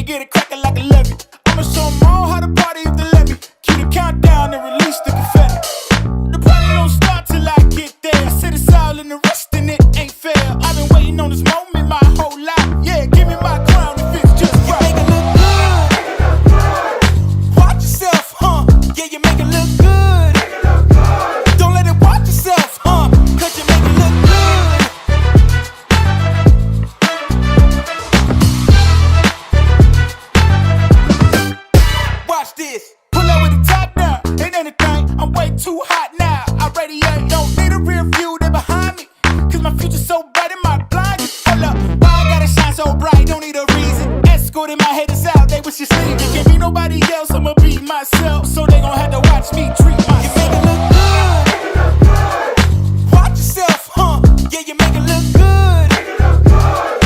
get it cracking like a levy. I'ma show them all how to party if they let me. Keep the countdown and release the confetti. The party don't start till I get there. I said it's all in the rest and it ain't fair. I've been waiting on this moment my whole life. Yeah, give me my crown if it's just right. You make it look good. Watch yourself, huh? Yeah, you make it look good. Don't let it watch yourself, huh? Cause you make it look good. Watch this. Pull up with the top down. Ain't anything. I'm way too hot now. I radiate. Don't need a rear view. They behind me. Cause my future's so bright in my blind. Hold up. Why I gotta shine so bright? Don't need a reason. Escorting my haters out. They wish you sleep. It can't be nobody else. I'ma be myself. So they gon' have to watch me treat myself. You make it look good. Watch yourself, huh? Yeah, you make it look good.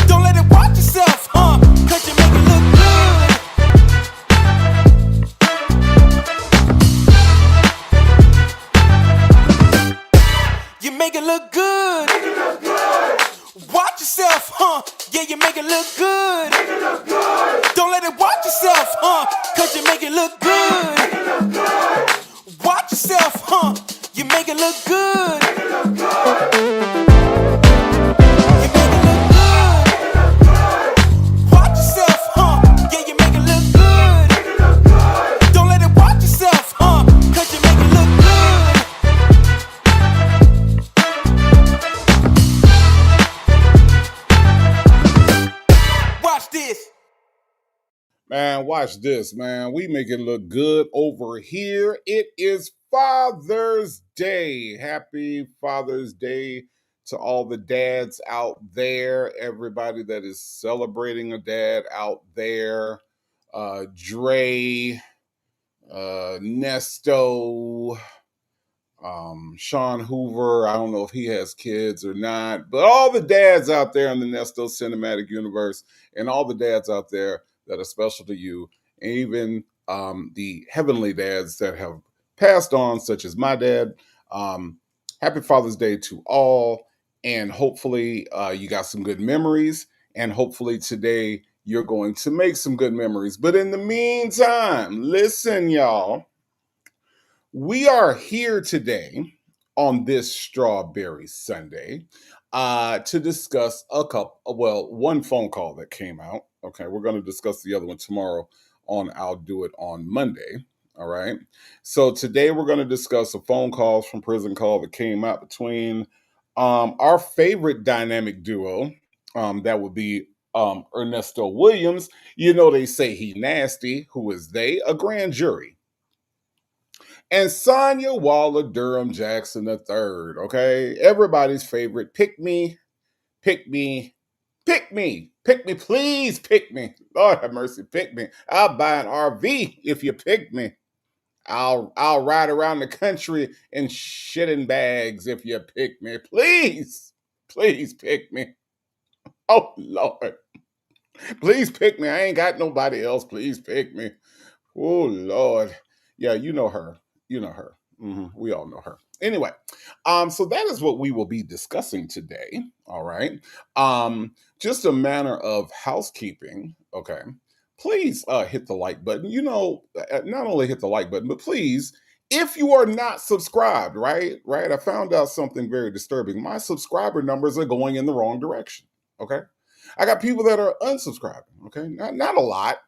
Don't let it watch yourself, huh? Cause you make it look good. You make it look good. Watch yourself, huh? Yeah, you make it look good. Don't let it watch yourself, huh? Cause you make it look good. Watch yourself, huh? You make it look good. You make it look good. Watch yourself, huh? Yeah, you make it look good. Don't let it watch yourself, huh? Cause you make it look good. Watch this. Man, watch this, man. We make it look good over here. It is Father's Day. Happy Father's Day to all the dads out there, everybody that is celebrating a dad out there. Dre, Nesto, Sean Hoover. I don't know if he has kids or not, but all the dads out there in the Nesto cinematic universe and all the dads out there that are special to you, and even the heavenly dads that have passed on, such as my dad. Happy Father's Day to all, and hopefully you got some good memories, and hopefully today you're going to make some good memories. But in the meantime, listen, y'all. We are here today on this Strawberry Sunday to discuss one phone call that came out. Okay, we're going to discuss the other one tomorrow on I'll Do It on Monday. All right. So today we're going to discuss a phone call from prison call that came out between our favorite dynamic duo. That would be Ernesto Williams. You know, they say he nasty. Who is they? A grand jury. And Sonya Waller Durham Jackson III, okay? Everybody's favorite. Pick me, pick me, pick me, pick me, please pick me. Lord have mercy, pick me. I'll buy an RV if you pick me. I'll ride around the country in shitting bags if you pick me. Please, please pick me. Oh, Lord. Please pick me. I ain't got nobody else. Please pick me. Oh, Lord. Yeah, you know her. You know her. We all know her. Anyway, so that is what we will be discussing today. All right. Just a manner of housekeeping. Okay. Please hit the like button. You know, not only hit the like button, but please, if you are not subscribed, right? I found out something very disturbing. My subscriber numbers are going in the wrong direction. Okay. I got people that are unsubscribing. Okay. Not a lot,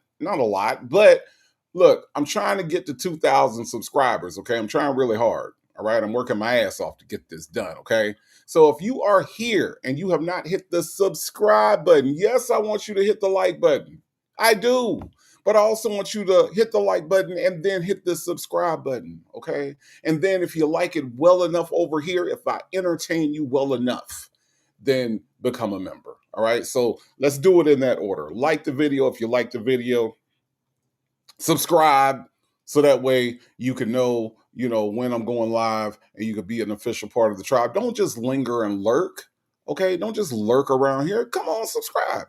but look, I'm trying to get to 2,000 subscribers, okay? I'm trying really hard, all right? I'm working my ass off to get this done, okay? So if you are here and you have not hit the subscribe button, yes, I want you to hit the like button. I do. But I also want you to hit the like button and then hit the subscribe button, okay? And then if you like it well enough over here, if I entertain you well enough, then become a member, all right? So let's do it in that order. Like the video if you like the video. Subscribe so that way you can know, when I'm going live and you can be an official part of the tribe. Don't just linger and lurk, okay? Don't just lurk around here. Come on, subscribe.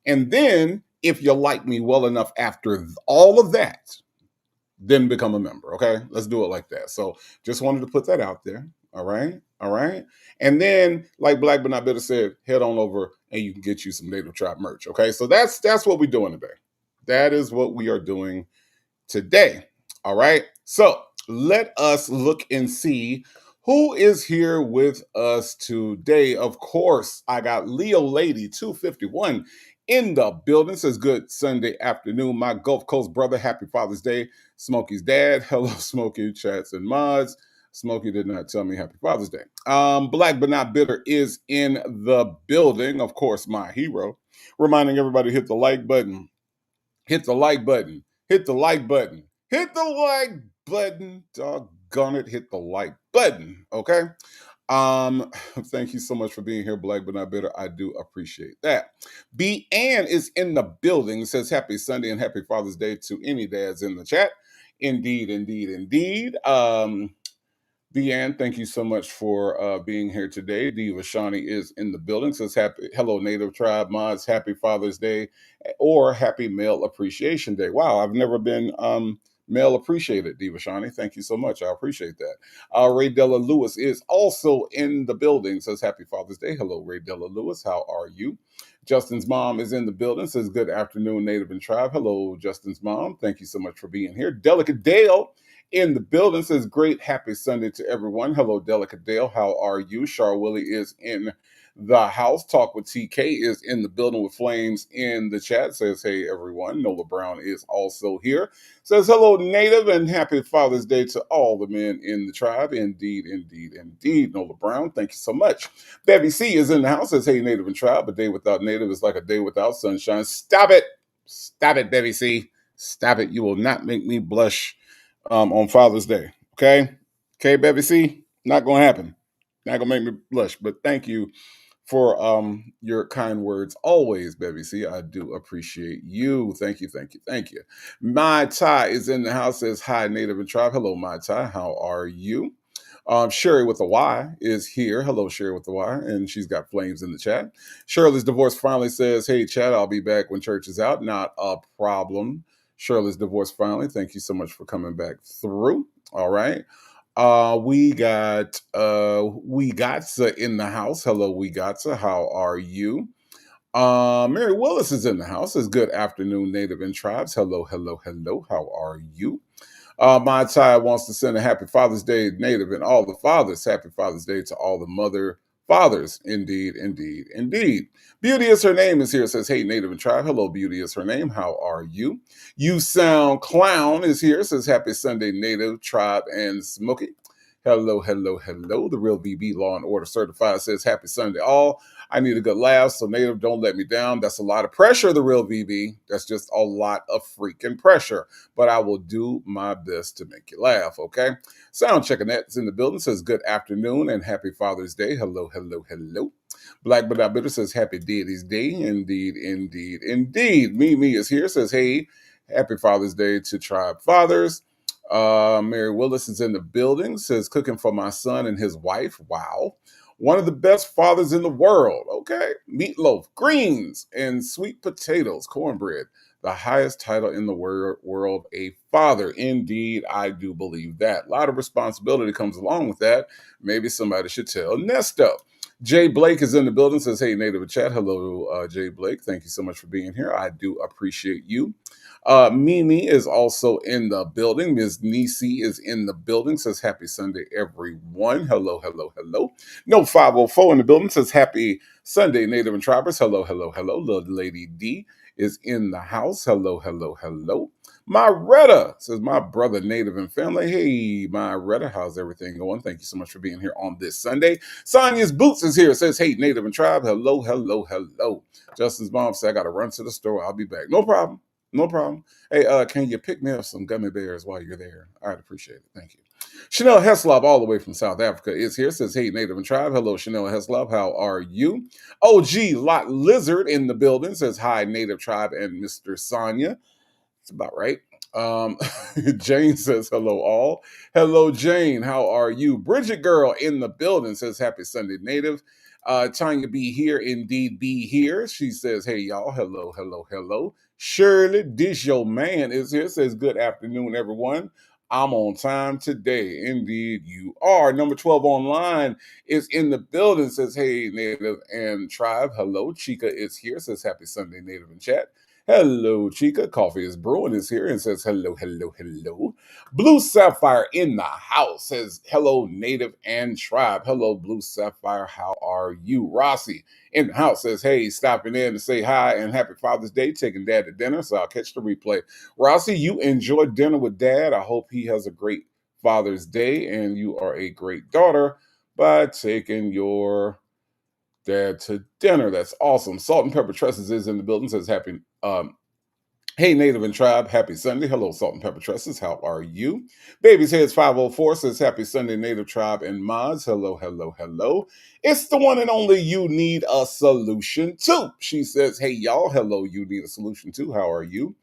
And then if you like me well enough after all of that, then become a member, okay? Let's do it like that. So just wanted to put that out there, all right? And then, like Black But Not Bitter said, head on over and you can get you some Native Tribe merch, okay? So that's what we're doing today. That is what we are doing today. All right. So let us look and see who is here with us today. Of course, I got Leo Lady 251 in the building. Says good Sunday afternoon. My Gulf Coast brother, happy Father's Day. Smokey's dad. Hello, Smokey, chats and mods. Smokey did not tell me happy Father's Day. Black but not bitter is in the building. Of course, my hero. Reminding everybody to hit the like button, hit the like button, hit the like button, hit the like button. Doggone it, hit the like button. Okay. Thank you so much for being here, Black but not bitter. I do appreciate that. B Ann is in the building. Says happy Sunday and happy Father's Day to any dads in the chat. Indeed, indeed, indeed. Deanne, thank you so much for being here today. Diva Shawnee is in the building. Says happy, hello, Native Tribe mods. Happy Father's Day or Happy Male Appreciation Day. Wow, I've never been male appreciated, Diva Shawnee. Thank you so much. I appreciate that. Ray Della Lewis is also in the building. Says happy Father's Day. Hello, Ray Della Lewis. How are you? Justin's mom is in the building. Says good afternoon, Native and Tribe. Hello, Justin's mom. Thank you so much for being here. Delicate Dale in the building says great happy Sunday to everyone. Hello, Delicate Dale. How are you? Char Willie is in the house. Talk with TK is in the building with Flames in the chat. Says hey everyone. Nola Brown is also here. Says hello, Native, and happy Father's Day to all the men in the tribe. Indeed, indeed, indeed. Nola Brown, thank you so much. Bevy C is in the house. Says hey, Native and Tribe. A day without Native is like a day without sunshine. Stop it. Stop it, Bevy C. Stop it. You will not make me blush on Father's Day. Okay? Okay, Bevy C? Not gonna happen. Not gonna make me blush. But thank you for your kind words always, Bevy C. I do appreciate you. Thank you, thank you, thank you. My Tai is in the house, says hi, Native and Tribe. Hello, My Tai. How are you? Sherry with a Y is here. Hello, Sherry with the Y, and she's got flames in the chat. Shirley's divorce finally says, "Hey, chat, I'll be back when church is out." Not a problem. Shirley's divorce finally. Thank you so much for coming back through. All right. We got in the house. Hello, we got how are you? Mary Willis is in the house. Says good afternoon, Native and Tribes. Hello, hello, hello. How are you? My Ty wants to send a happy Father's Day, Native, and all the fathers. Happy Father's Day to all the mother fathers. Indeed, indeed, indeed. Beauty is her name is here. Says, hey, Native and Tribe. Hello, Beauty is her name. How are you? You Sound Clown is here. Says, happy Sunday, Native, Tribe, and Smoky. Hello, hello, hello. The real VB Law and Order Certified says, happy Sunday, all. I need a good laugh, so Native, don't let me down. That's a lot of pressure, the real VB. That's just a lot of freaking pressure. But I will do my best to make you laugh, okay? Sound checking that's in the building says, good afternoon and happy Father's Day. Hello, hello, hello. Black But Not Bitter says, happy Deity's Day. Indeed, indeed, indeed. Mimi is here, says, hey, happy Father's Day to Tribe Fathers. Mary Willis is in the building, says, cooking for my son and his wife. Wow. One of the best fathers in the world. Okay. Meatloaf, greens, and sweet potatoes, cornbread. The highest title in the world, a father. Indeed, I do believe that. A lot of responsibility comes along with that. Maybe somebody should tell Nesto. Jay Blake is in the building, says, hey, Native Chat. Hello, Jay Blake. Thank you so much for being here. I do appreciate you. Mimi is also in the building. Ms. Nisi is in the building. Says happy Sunday, everyone. Hello, hello, hello. No 504 in the building. Says happy Sunday, Native and Tribers. Hello, hello, hello. Little Lady D is in the house. Hello, hello, hello. My Retta says, my brother, Native and family. Hey, my Retta, how's everything going? Thank you so much for being here on this Sunday. Sonya's Boots is here. Says, hey, Native and Tribe. Hello, hello, hello. Justin's mom said, I got to run to the store. I'll be back. No problem. No problem. Hey, can you pick me up some gummy bears while you're there? I'd appreciate it. Thank you. Chanel Heslop, all the way from South Africa, is here. Says, hey, Native and Tribe. Hello, Chanel Heslop. How are you? OG Lot Lizard in the building. Says, hi, Native Tribe and Mr. Sonya. It's about right. Jane says, hello, all. Hello, Jane. How are you? Bridget Girl in the building says, happy Sunday, Native. Tanya be here, indeed be here. She says, hey, y'all. Hello, hello, hello. Shirley, this your man is here. Says, good afternoon, everyone. I'm on time today. Indeed, you are. Number 12 online is in the building. Says, hey, Native and Tribe. Hello. Chica is here. Says, happy Sunday, Native in chat. Hello, Chica. Coffee is brewing is here and says, hello, hello, hello. Blue Sapphire in the house says, hello, Native and Tribe. Hello, Blue Sapphire. How are you? Rossi in the house says, hey, stopping in to say hi and happy Father's Day, taking dad to dinner. So I'll catch the replay. Rossi, you enjoyed dinner with dad. I hope he has a great Father's Day and you are a great daughter by taking your dad to dinner. That's awesome. Salt and Pepper Tresses is in the building, says happy hey, Native and Tribe, happy Sunday. Hello, Salt and Pepper Tresses. How are you? Baby's Heads 504 says, happy Sunday, Native Tribe and Mods. Hello, hello, hello. It's the one and only You Need a Solution To. She says, hey, y'all. Hello, You Need a Solution To. How are you?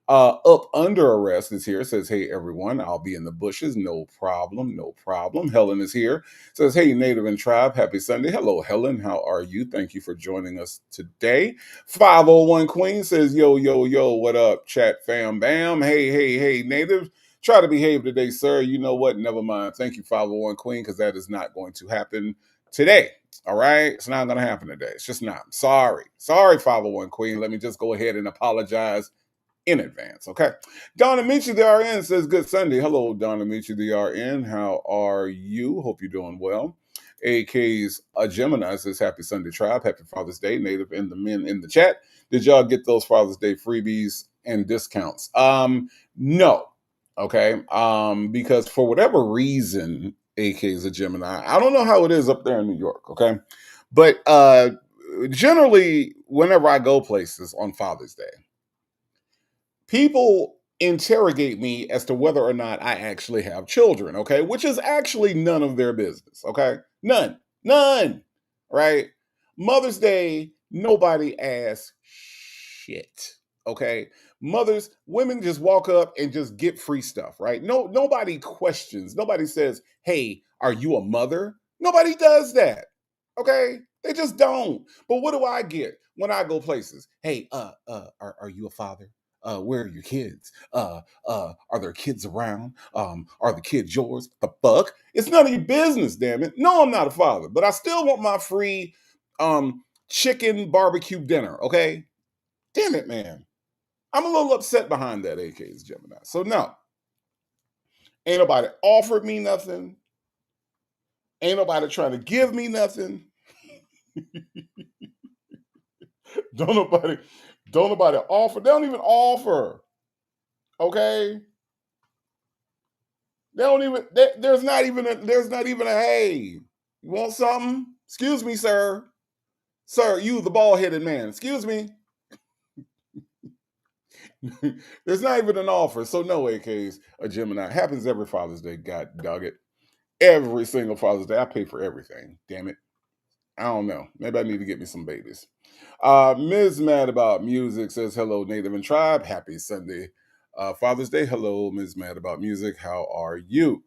Up Under Arrest is here. Says, hey, everyone, I'll be in the bushes. No problem. No problem. Helen is here. Says, hey, Native and Tribe, happy Sunday. Hello, Helen. How are you? Thank you for joining us today. 501 Queen says, yo, yo, yo, what up, chat fam bam? Hey, hey, hey, Native. Try to behave today, sir. You know what? Never mind. Thank you, 501 Queen, because that is not going to happen today. All right? It's not going to happen today. It's just not. Sorry. Sorry, 501 Queen. Let me just go ahead and apologize in advance, okay? Donna Michi, the RN, says, good Sunday. Hello, Donna Michi, the RN. How are you? Hope you're doing well. AK's a Gemini says, happy Sunday, Tribe. Happy Father's Day, Native and the men in the chat. Did y'all get those Father's Day freebies and discounts? No, okay? Because for whatever reason, AK's a Gemini, I don't know how it is up there in New York, okay? But generally, whenever I go places on Father's Day, people interrogate me as to whether or not I actually have children, okay? Which is actually none of their business, okay? None, right? Mother's Day, nobody asks shit, okay? Women just walk up and just get free stuff, right? Nobody questions. Nobody says, hey, are you a mother? Nobody does that, okay? They just don't. But what do I get when I go places? Hey, are you a father? Where are your kids? Are there kids around? Are the kids yours? The fuck? It's none of your business, damn it. No, I'm not a father, but I still want my free chicken barbecue dinner, okay? Damn it, man. I'm a little upset behind that, AK's Gemini. So no, ain't nobody offered me nothing. Ain't nobody trying to give me nothing. Don't nobody offer. They don't even offer. Okay? They don't even. There's not even a hey. You want something? Excuse me, sir. Sir, you the bald-headed man. Excuse me. There's not even an offer. So no, AKs, a Gemini. Happens every Father's Day. God dog it. Every single Father's Day. I pay for everything. Damn it. I don't know. Maybe I need to get me some babies. Ms. Mad About Music says, hello, Native and Tribe. Happy Sunday. Father's Day. Hello, Ms. Mad About Music. How are you?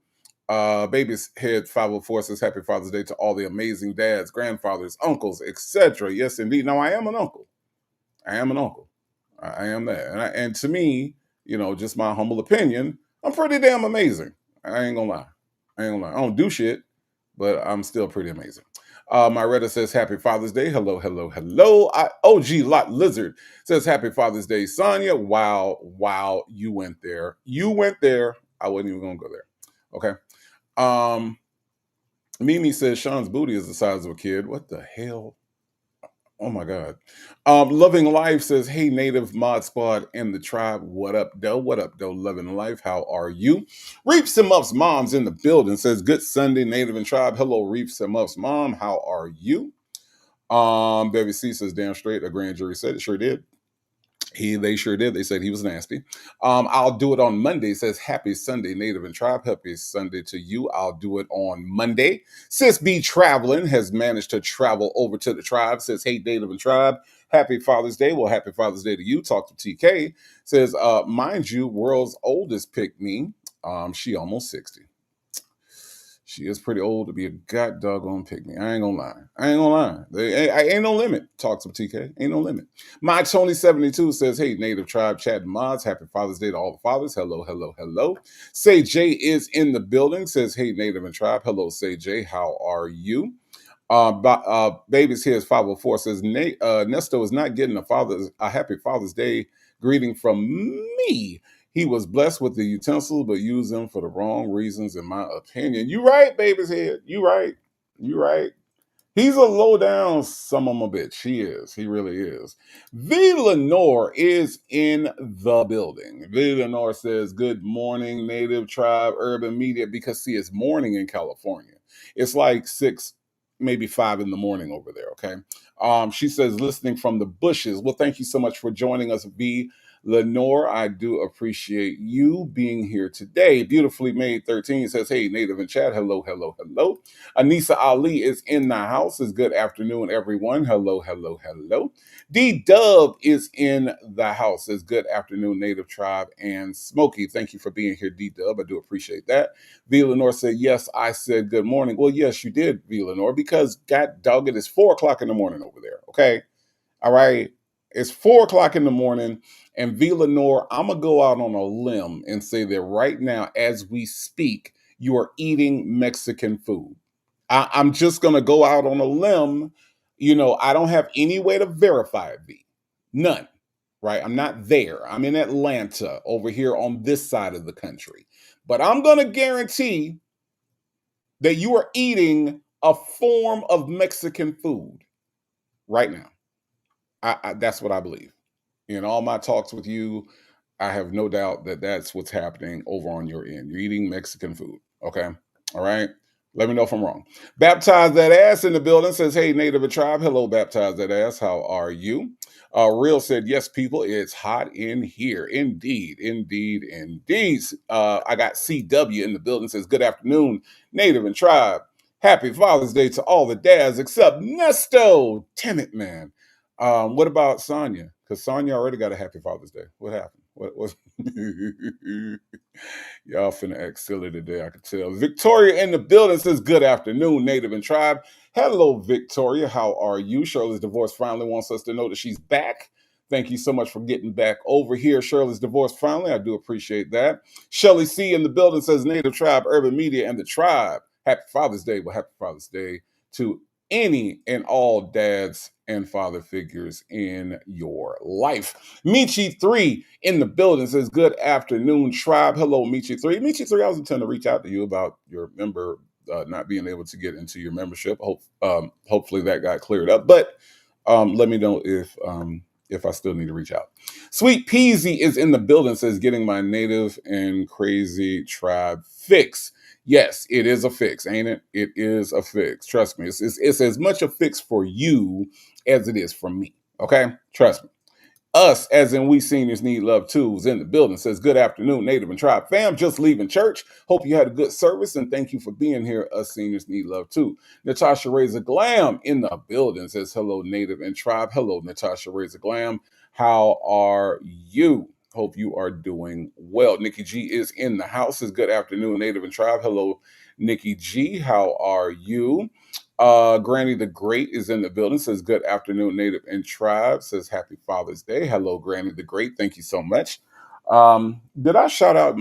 Baby's Head 504 says, happy Father's Day to all the amazing dads, grandfathers, uncles, etc. Yes, indeed. Now, I am an uncle. I am an uncle. I am that. And to me, just my humble opinion, I'm pretty damn amazing. I ain't gonna lie. I don't do shit, but I'm still pretty amazing. My Reddit says, happy Father's Day. Hello, hello, hello. OG Lot Lizard says, happy Father's Day, Sonya. Wow, you went there. You went there. I wasn't even gonna go there. Okay. Mimi says, Sean's booty is the size of a kid. What the hell? Oh my God. Loving Life says, hey, Native Mod Squad and the Tribe. What up, though? What up, though? Loving Life. How are you? Reefs and Muffs Mom's in the building. Says, good Sunday, Native and Tribe. Hello, Reefs and Muffs Mom. How are you? Bevy C says, damn straight. A grand jury said it. Sure did. They sure did. They said he was nasty. I'll do it on Monday. Says happy Sunday, Native and Tribe. Happy Sunday to you. I'll do it on Monday. Sis B Traveling has managed to travel over to the tribe. Says, hey, Native and Tribe. Happy Father's Day. Well, happy Father's Day to you. Talk to TK. Says, mind you, world's oldest picked me. She almost 60. She is pretty old to be a god doggone pygmy. I ain't gonna lie. I ain't gonna lie. Ain't no limit. Talk to TK. Ain't no limit. My Tony 72 says, "Hey, Native Tribe chat and mods. Happy Father's Day to all the fathers. Hello, hello, hello." Say J is in the building. Says, "Hey, Native and Tribe. Hello, Say J. How are you?" Baby's here is 504 says Nesto is not getting a happy Father's Day greeting from me. He was blessed with the utensils, but used them for the wrong reasons, in my opinion. You right, baby's head. You right. You right. He's a low down some of a bitch. He is. He really is. V. Lenore is in the building. V. Lenore says, "Good morning, Native Tribe Urban Media," because see, it's morning in California. It's like 6, maybe 5 in the morning over there. Okay. She says, "Listening from the bushes." Well, thank you so much for joining us, V. Lenore. I do appreciate you being here today. Beautifully Made 13 says, "Hey, Native and chat. Hello, hello, hello." Anissa Ali is in the house. Says, "Good afternoon, everyone." Hello, hello, hello. D Dub is in the house. Says, "Good afternoon, Native Tribe and Smokey." Thank you for being here, D Dub. I do appreciate that. V. Lenore said, "Yes, I said good morning." Well, yes, you did, V. Lenore, because god dog it is 4 o'clock in the morning over there. Okay. All right. It's 4 o'clock in the morning. And V. Lenore, I'm going to go out on a limb and say that right now, as we speak, you are eating Mexican food. I'm just going to go out on a limb. I don't have any way to verify it, V. None. Right? I'm not there. I'm in Atlanta over here on this side of the country. But I'm going to guarantee that you are eating a form of Mexican food right now. That's what I believe. In all my talks with you, I have no doubt that that's what's happening over on your end. You're eating Mexican food. Okay. All right. Let me know if I'm wrong. Baptize that ass in the building says, "Hey, Native and Tribe." Hello, Baptize that ass. How are you? Real said, "Yes, people, it's hot in here." Indeed, indeed, indeed. I got CW in the building says, "Good afternoon, Native and Tribe. Happy Father's Day to all the dads except Nesto." Damn it, man. What about Sonya? Because Sonya already got a happy Father's Day. What happened? What was y'all finna act silly today? I can tell. Victoria in the building says, "Good afternoon, Native and Tribe." Hello, Victoria. How are you? Shirley's divorce finally wants us to know that she's back. Thank you so much for getting back over here. Shirley's divorce finally. I do appreciate that. Shelly C in the building says, "Native Tribe, Urban Media, and the Tribe. Happy Father's Day." Well, happy Father's Day to any and all dads and father figures in your life. Michi3 in the building says, "Good afternoon, Tribe." Hello, Michi3. Michi3, I was intending to reach out to you about your member not being able to get into your membership. Hopefully that got cleared up. But let me know if I still need to reach out. Sweet Peasy is in the building, says, "Getting my Native and Crazy Tribe fix." Yes, it is a fix, ain't it? It is a fix. Trust me. It's as much a fix for you as it is for me. Okay? Trust me. Us, as in we seniors need love too, is in the building. Says, "Good afternoon, Native and Tribe fam. Just leaving church. Hope you had a good service and thank you for being here. Us seniors need love too." Natasha Razor Glam in the building says, "Hello, Native and Tribe." Hello, Natasha Razor Glam. How are you? Hope you are doing well. Nikki G is in the house. Says, "Good afternoon, Native and Tribe." Hello, Nikki G. How are you? Granny the Great is in the building. Says, "Good afternoon, Native and Tribe." Says, "Happy Father's Day." Hello, Granny the Great. Thank you so much. Did I shout out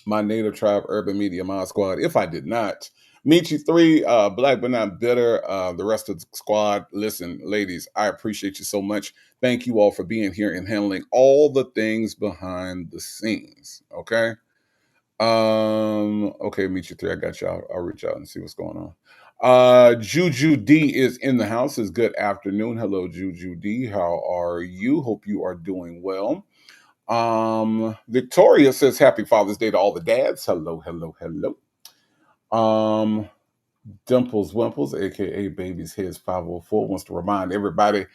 my Native Tribe Urban Media Mod Squad? If I did not, meet you three, Black but not bitter. The rest of the squad. Listen, ladies, I appreciate you so much. Thank you all for being here and handling all the things behind the scenes. Okay. Okay, meet you three. I got you. I'll reach out and see what's going on. Juju D is in the house. Says, "Good afternoon." Hello, Juju D. How are you? Hope you are doing well. Victoria says, "Happy Father's Day to all the dads." Hello, hello, hello. Dimples Wimples, aka Baby's Heads 504, wants to remind everybody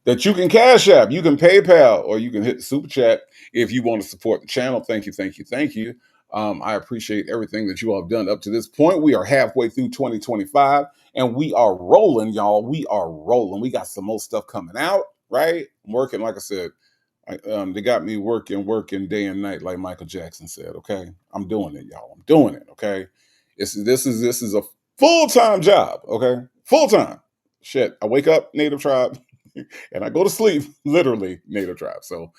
that you can Cash App, you can PayPal, or you can hit Super Chat if you want to support the channel. Thank you, thank you, thank you. I appreciate everything that you all have done up to this point. We are halfway through 2025, and we are rolling, y'all. We are rolling. We got some more stuff coming out, right? I'm working, like I said. They got me working day and night, like Michael Jackson said. Okay, I'm doing it, y'all. I'm doing it. Okay. This is a full-time job, okay? Full-time. Shit. I wake up, Native Tribe, and I go to sleep, literally Native Tribe. So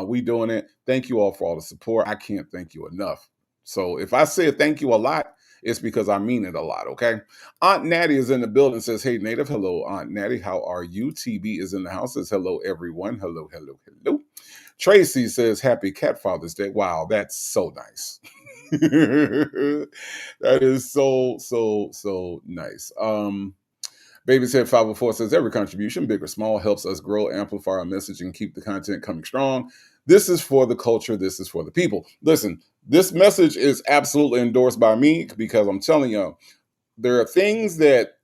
we doing it. Thank you all for all the support. I can't thank you enough. So if I say thank you a lot, it's because I mean it a lot, okay? Aunt Natty is in the building, says, hey, Native. Hello, Aunt Natty. How are you? TB is in the house, says, hello, everyone. Hello, hello, hello. Tracy says, happy Cat Father's Day. Wow, that's so nice. That is so nice. Baby's Head 504 says, every contribution, big or small, helps us grow, amplify our message, and keep the content coming strong. This is for the culture. This is for the people. Listen, this message is absolutely endorsed by me because I'm telling you, there are things that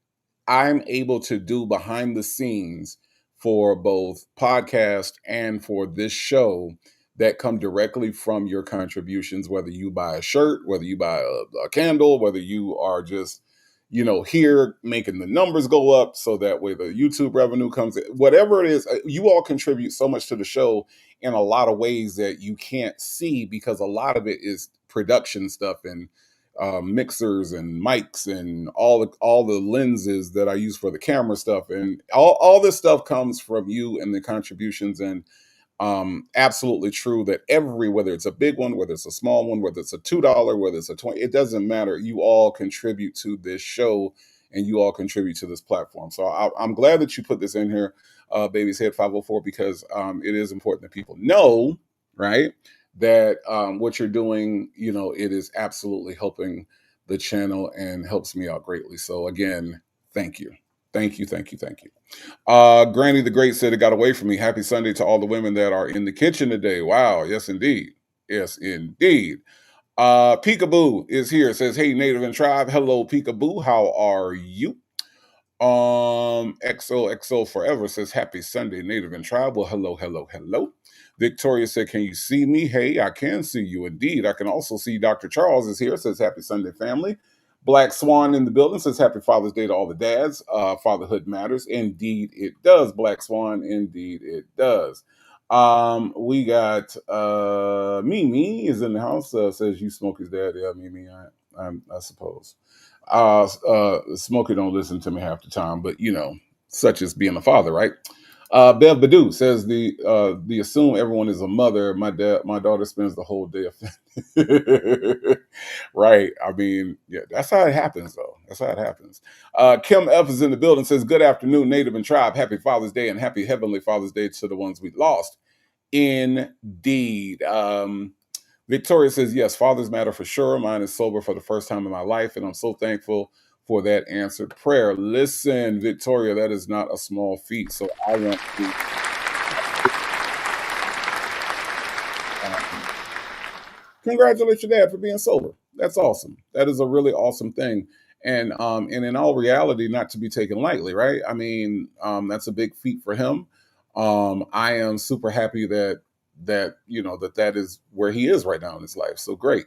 I'm able to do behind the scenes for both podcast and for this show that come directly from your contributions, whether you buy a shirt, whether you buy a candle, whether you are just, here making the numbers go up so that way the YouTube revenue comes in, whatever it is, you all contribute so much to the show in a lot of ways that you can't see because a lot of it is production stuff and mixers and mics and all the lenses that I use for the camera stuff, and all this stuff comes from you and the contributions. And absolutely true that whether it's a big one, whether it's a small one, whether it's a $2, whether it's a 20, it doesn't matter. You all contribute to this show and you all contribute to this platform. So I'm glad that you put this in here, Baby's Head 504, because it is important that people know, right, that what you're doing, it is absolutely helping the channel and helps me out greatly. So again, thank you. Thank you, thank you, thank you. Granny the Great said it got away from me. Happy Sunday to all the women that are in the kitchen today. Wow, yes indeed. Yes, indeed. Peekaboo is here. Says, hey, Native and Tribe. Hello, Peekaboo. How are you? XOXO Forever says, happy Sunday, Native and Tribe. Well, hello, hello, hello. Victoria said, can you see me? Hey, I can see you indeed. I can also see Dr. Charles is here. Says, happy Sunday, family. Black Swan in the building says, happy Father's Day to all the dads. Fatherhood matters. Indeed, it does, Black Swan. Indeed, it does. We got Mimi is in the house. Says, you smoke his dad. Yeah, Mimi, I suppose. Smokey don't listen to me half the time, but such as being a father, right? Bev Badu says the assume everyone is a mother. My daughter spends the whole day offended. Right. I mean, yeah, that's how it happens, though. That's how it happens. Kim F is in the building, says, good afternoon, Native and Tribe. Happy Father's Day and happy Heavenly Father's Day to the ones we lost. Indeed. Victoria says, yes, fathers matter for sure. Mine is sober for the first time in my life, and I'm so thankful for that answered prayer. Listen, Victoria, that is not a small feat. So I want to congratulate your dad for being sober. That's awesome. That is a really awesome thing. And in all reality, not to be taken lightly, right? I mean, that's a big feat for him. I am super happy that that is where he is right now in his life. So great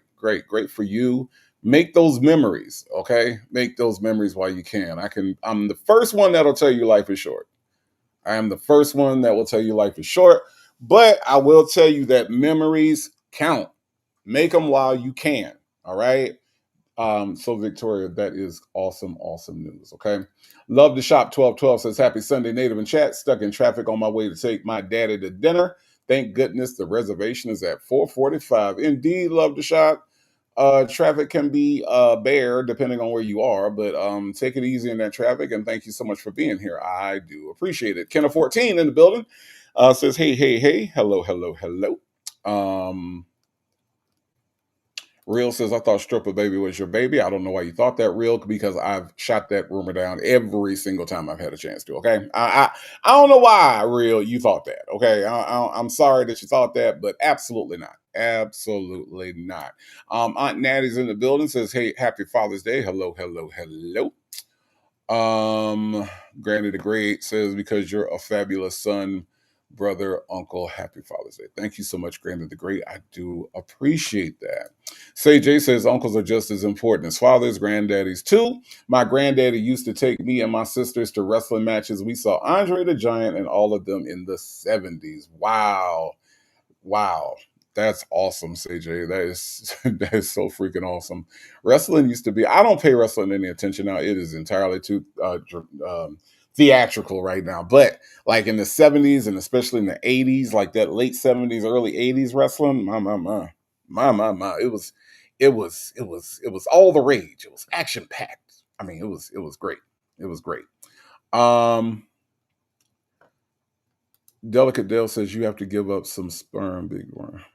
for you. Make those memories, okay? Make those memories while you can. I'm the first one that'll tell you life is short. I am the first one that will tell you life is short, but I will tell you that memories count. Make them while you can. All right. So Victoria, that is awesome news. Okay. Love to shop 1212 says, happy Sunday, Native in chat. Stuck in traffic on my way to take my daddy to dinner. Thank goodness the reservation is at 4:45. Indeed, love to shop. Traffic can be bare depending on where you are, but take it easy in that traffic. And thank you so much for being here. I do appreciate it. Kenna 14 in the building says, hey, hello. Real says, I thought stripper baby was your baby. I don't know why you thought that, Real, because I've shot that rumor down every single time I've had a chance to. Okay, I don't know why, Real, you thought that. Okay, I'm sorry that you thought that, but absolutely not. Absolutely not. Aunt Natty's in the building, says, hey, happy Father's Day. Hello. Granny the Great says, because you're a fabulous son, brother, uncle, happy Father's Day. Thank you so much, Granny the Great. I do appreciate that. Say Jay says, uncles are just as important as fathers, granddaddies too. My granddaddy used to take me and my sisters to wrestling matches. We saw Andre the Giant and all of them in the 70s. Wow. That's awesome, CJ. That is that is so freaking awesome. Wrestling used to be. I don't pay wrestling any attention now. It is entirely too theatrical right now. But like in the '70s and especially in the '80s, like that late '70s, early '80s wrestling, my, it was all the rage. It was action packed. I mean, it was great. It was great. Um, Delicate Dale says you have to give up some sperm, big one.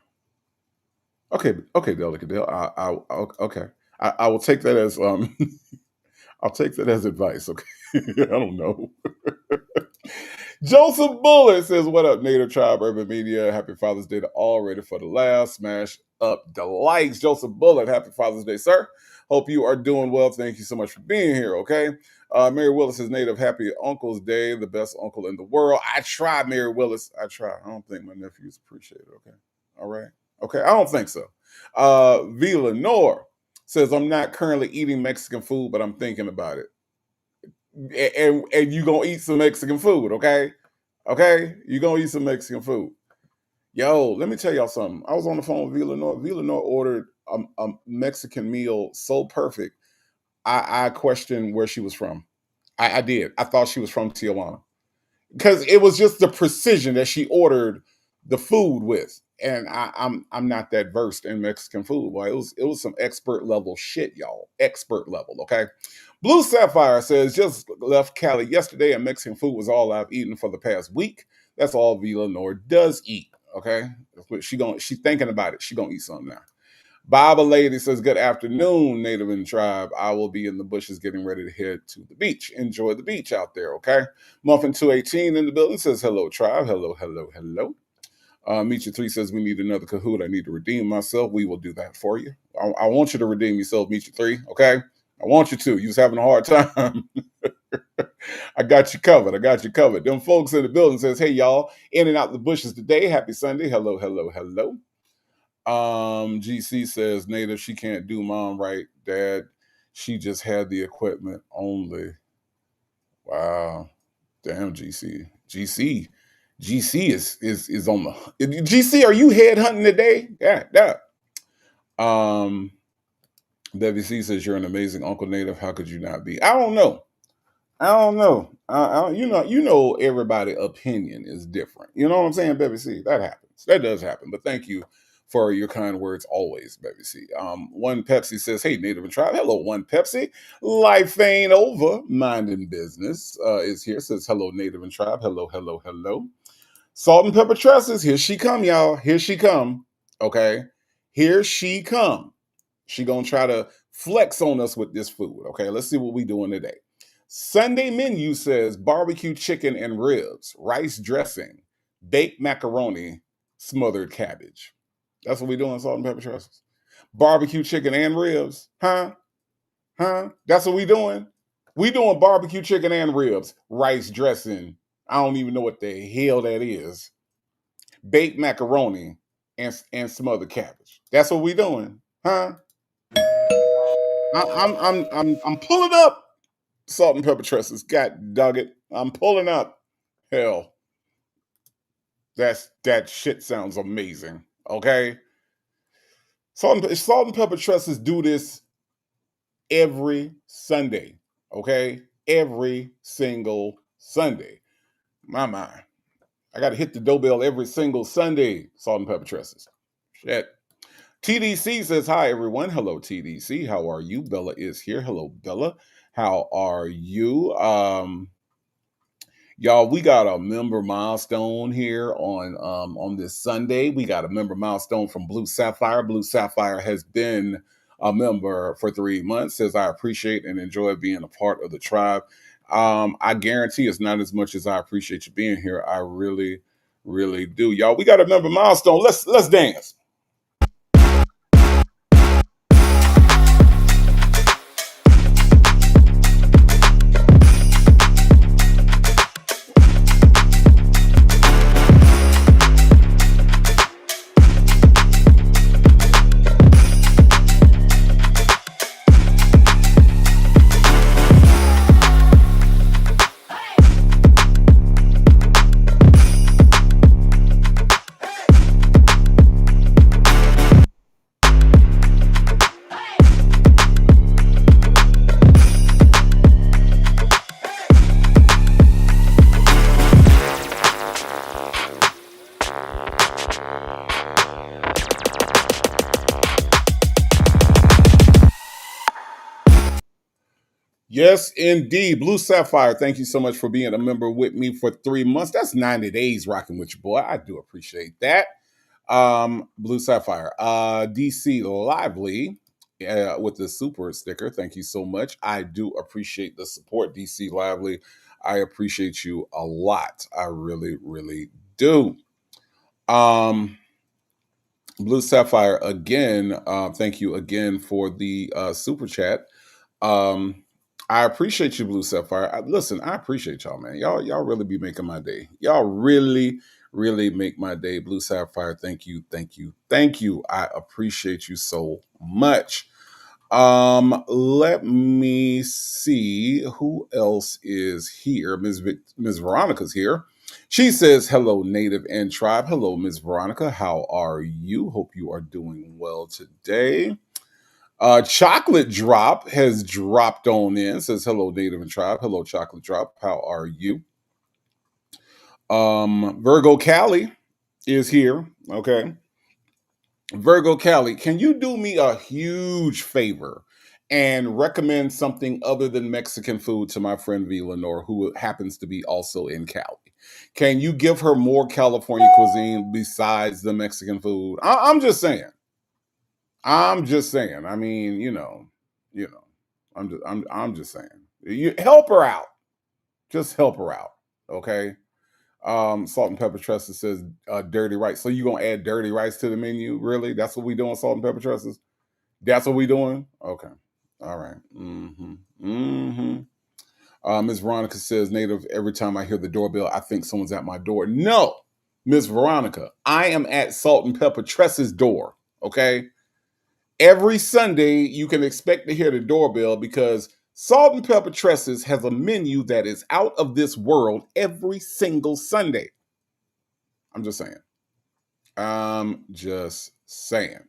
Okay, okay, Delicate Dale. Okay. I will take that as I'll take that as advice. Okay, I don't know. Joseph Bullet says, "What up, Native Tribe Urban Media? Happy Father's Day to all. Ready for the laugh? Smash up the likes." Joseph Bullet, happy Father's Day, sir. Hope you are doing well. Thank you so much for being here. Okay. Mary Willis says, "Native, happy Uncle's Day, the best uncle in the world." I try, Mary Willis. I try. I don't think my nephews appreciate it. Okay. All right. Okay. I don't think so. Vila Nor says, "I'm not currently eating Mexican food, but I'm thinking about it." And you gonna eat some Mexican food, okay? Okay, you gonna eat some Mexican food. Yo, let me tell y'all something. I was on the phone with Villanor. Villanor ordered a Mexican meal so perfect. I questioned where she was from. I did. I thought she was from Tijuana because it was just the precision that she ordered the food with. And I'm not that versed in Mexican food. Well, it was some expert level shit, y'all. Expert level, okay? Blue Sapphire says just left Cali yesterday, and Mexican food was all I've eaten for the past week. That's all Vila Nor does eat. Okay, she's thinking about it. She gonna eat something now. Baba Lady says, "Good afternoon, Native and Tribe. I will be in the bushes getting ready to head to the beach. Enjoy the beach out there, okay?" Muffin 218 in the building says, "Hello, Tribe. Hello, hello, hello." Meet 3 says, "We need another Kahoot. I need to redeem myself. We will do that for you. I want you to redeem yourself, Meet 3, okay? I want you to. You was having a hard time. I got you covered. I got you covered." Them folks in the building says, "Hey, y'all, in and out the bushes today. Happy Sunday. Hello, hello, hello." GC says, "Native, she can't do mom right, dad. She just had the equipment only." Wow. Damn, GC. GC is on the GC. Are you headhunting today? Yeah. Debbie C says, "You're an amazing Uncle Native. How could you not be?" I don't know. You know, everybody' opinion is different. You know what I'm saying, Baby C? That happens. That does happen. But thank you for your kind words always, Baby C. One Pepsi says, "Hey, Native and Tribe." Hello, One Pepsi. Life ain't over. Minding business is here. Says, "Hello, Native and Tribe." Hello, hello, hello. Salt and Pepper Tresses. Here she come, y'all. Here she come. Okay. Here she come. She gonna try to flex on us with this food. Okay, let's see what we doing today. Sunday menu says barbecue chicken and ribs, rice dressing, baked macaroni, smothered cabbage. That's what we doing, Salt and Pepper Tresses. Barbecue chicken and ribs, huh? That's what we doing. We doing barbecue chicken and ribs, rice dressing. I don't even know what the hell that is. Baked macaroni and smothered cabbage. That's what we doing, huh? I'm pulling up Salt and Pepper Tresses. God dog it. I'm pulling up. Hell, that shit sounds amazing. Okay. Salt and Pepper Tresses do this every Sunday. Okay. Every single Sunday. My mind. I gotta hit the doorbell every single Sunday. Salt and Pepper Tresses. Shit. TDC says, "Hi, everyone." Hello, TDC. How are you? Bella is here. Hello, Bella. How are you? Y'all, we got a member milestone here on this Sunday. We got a member milestone from Blue Sapphire. Blue Sapphire has been a member for 3 months. Says, "I appreciate and enjoy being a part of the tribe." I guarantee it's not as much as I appreciate you being here. I really, really do. Y'all, we got a member milestone. Let's dance. Yes, indeed. Blue Sapphire, thank you so much for being a member with me for 3 months. That's 90 days rocking with your boy. I do appreciate that. Blue Sapphire. DC Lively with the super sticker. Thank you so much. I do appreciate the support, DC Lively. I appreciate you a lot. I really, really do. Um, Blue Sapphire again. Thank you again for the super chat. Um, I appreciate you, Blue Sapphire. Listen, I appreciate y'all, man. Y'all really be making my day. Y'all really, really make my day. Blue Sapphire, thank you, thank you, thank you. I appreciate you so much. Let me see who else is here. Ms. Veronica's here. She says, hello, Native and Tribe. Hello, Ms. Veronica. How are you? Hope you are doing well today. Chocolate Drop has dropped on in. Says, hello, Native and Tribe. Hello, Chocolate Drop. How are you? Virgo Cali is here. Okay. Virgo Cali, can you do me a huge favor and recommend something other than Mexican food to my friend V. Lenore, who happens to be also in Cali? Can you give her more California cuisine besides the Mexican food? I'm just saying. I'm just saying. I mean, you know. I'm just saying. You help her out. Just help her out. Okay. Salt and Pepper Trusses says dirty rice. So you gonna add dirty rice to the menu? Really? That's what we doing, Salt and Pepper Trusses? That's what we doing? Okay. All right. Mm-hmm. Mm-hmm. Ms. Veronica says, Native, every time I hear the doorbell, I think someone's at my door. No, Ms. Veronica, I am at Salt and Pepper Tress's door. Okay. Every Sunday, you can expect to hear the doorbell because Salt and Pepper Tress's has a menu that is out of this world every single Sunday. I'm just saying. I'm just saying.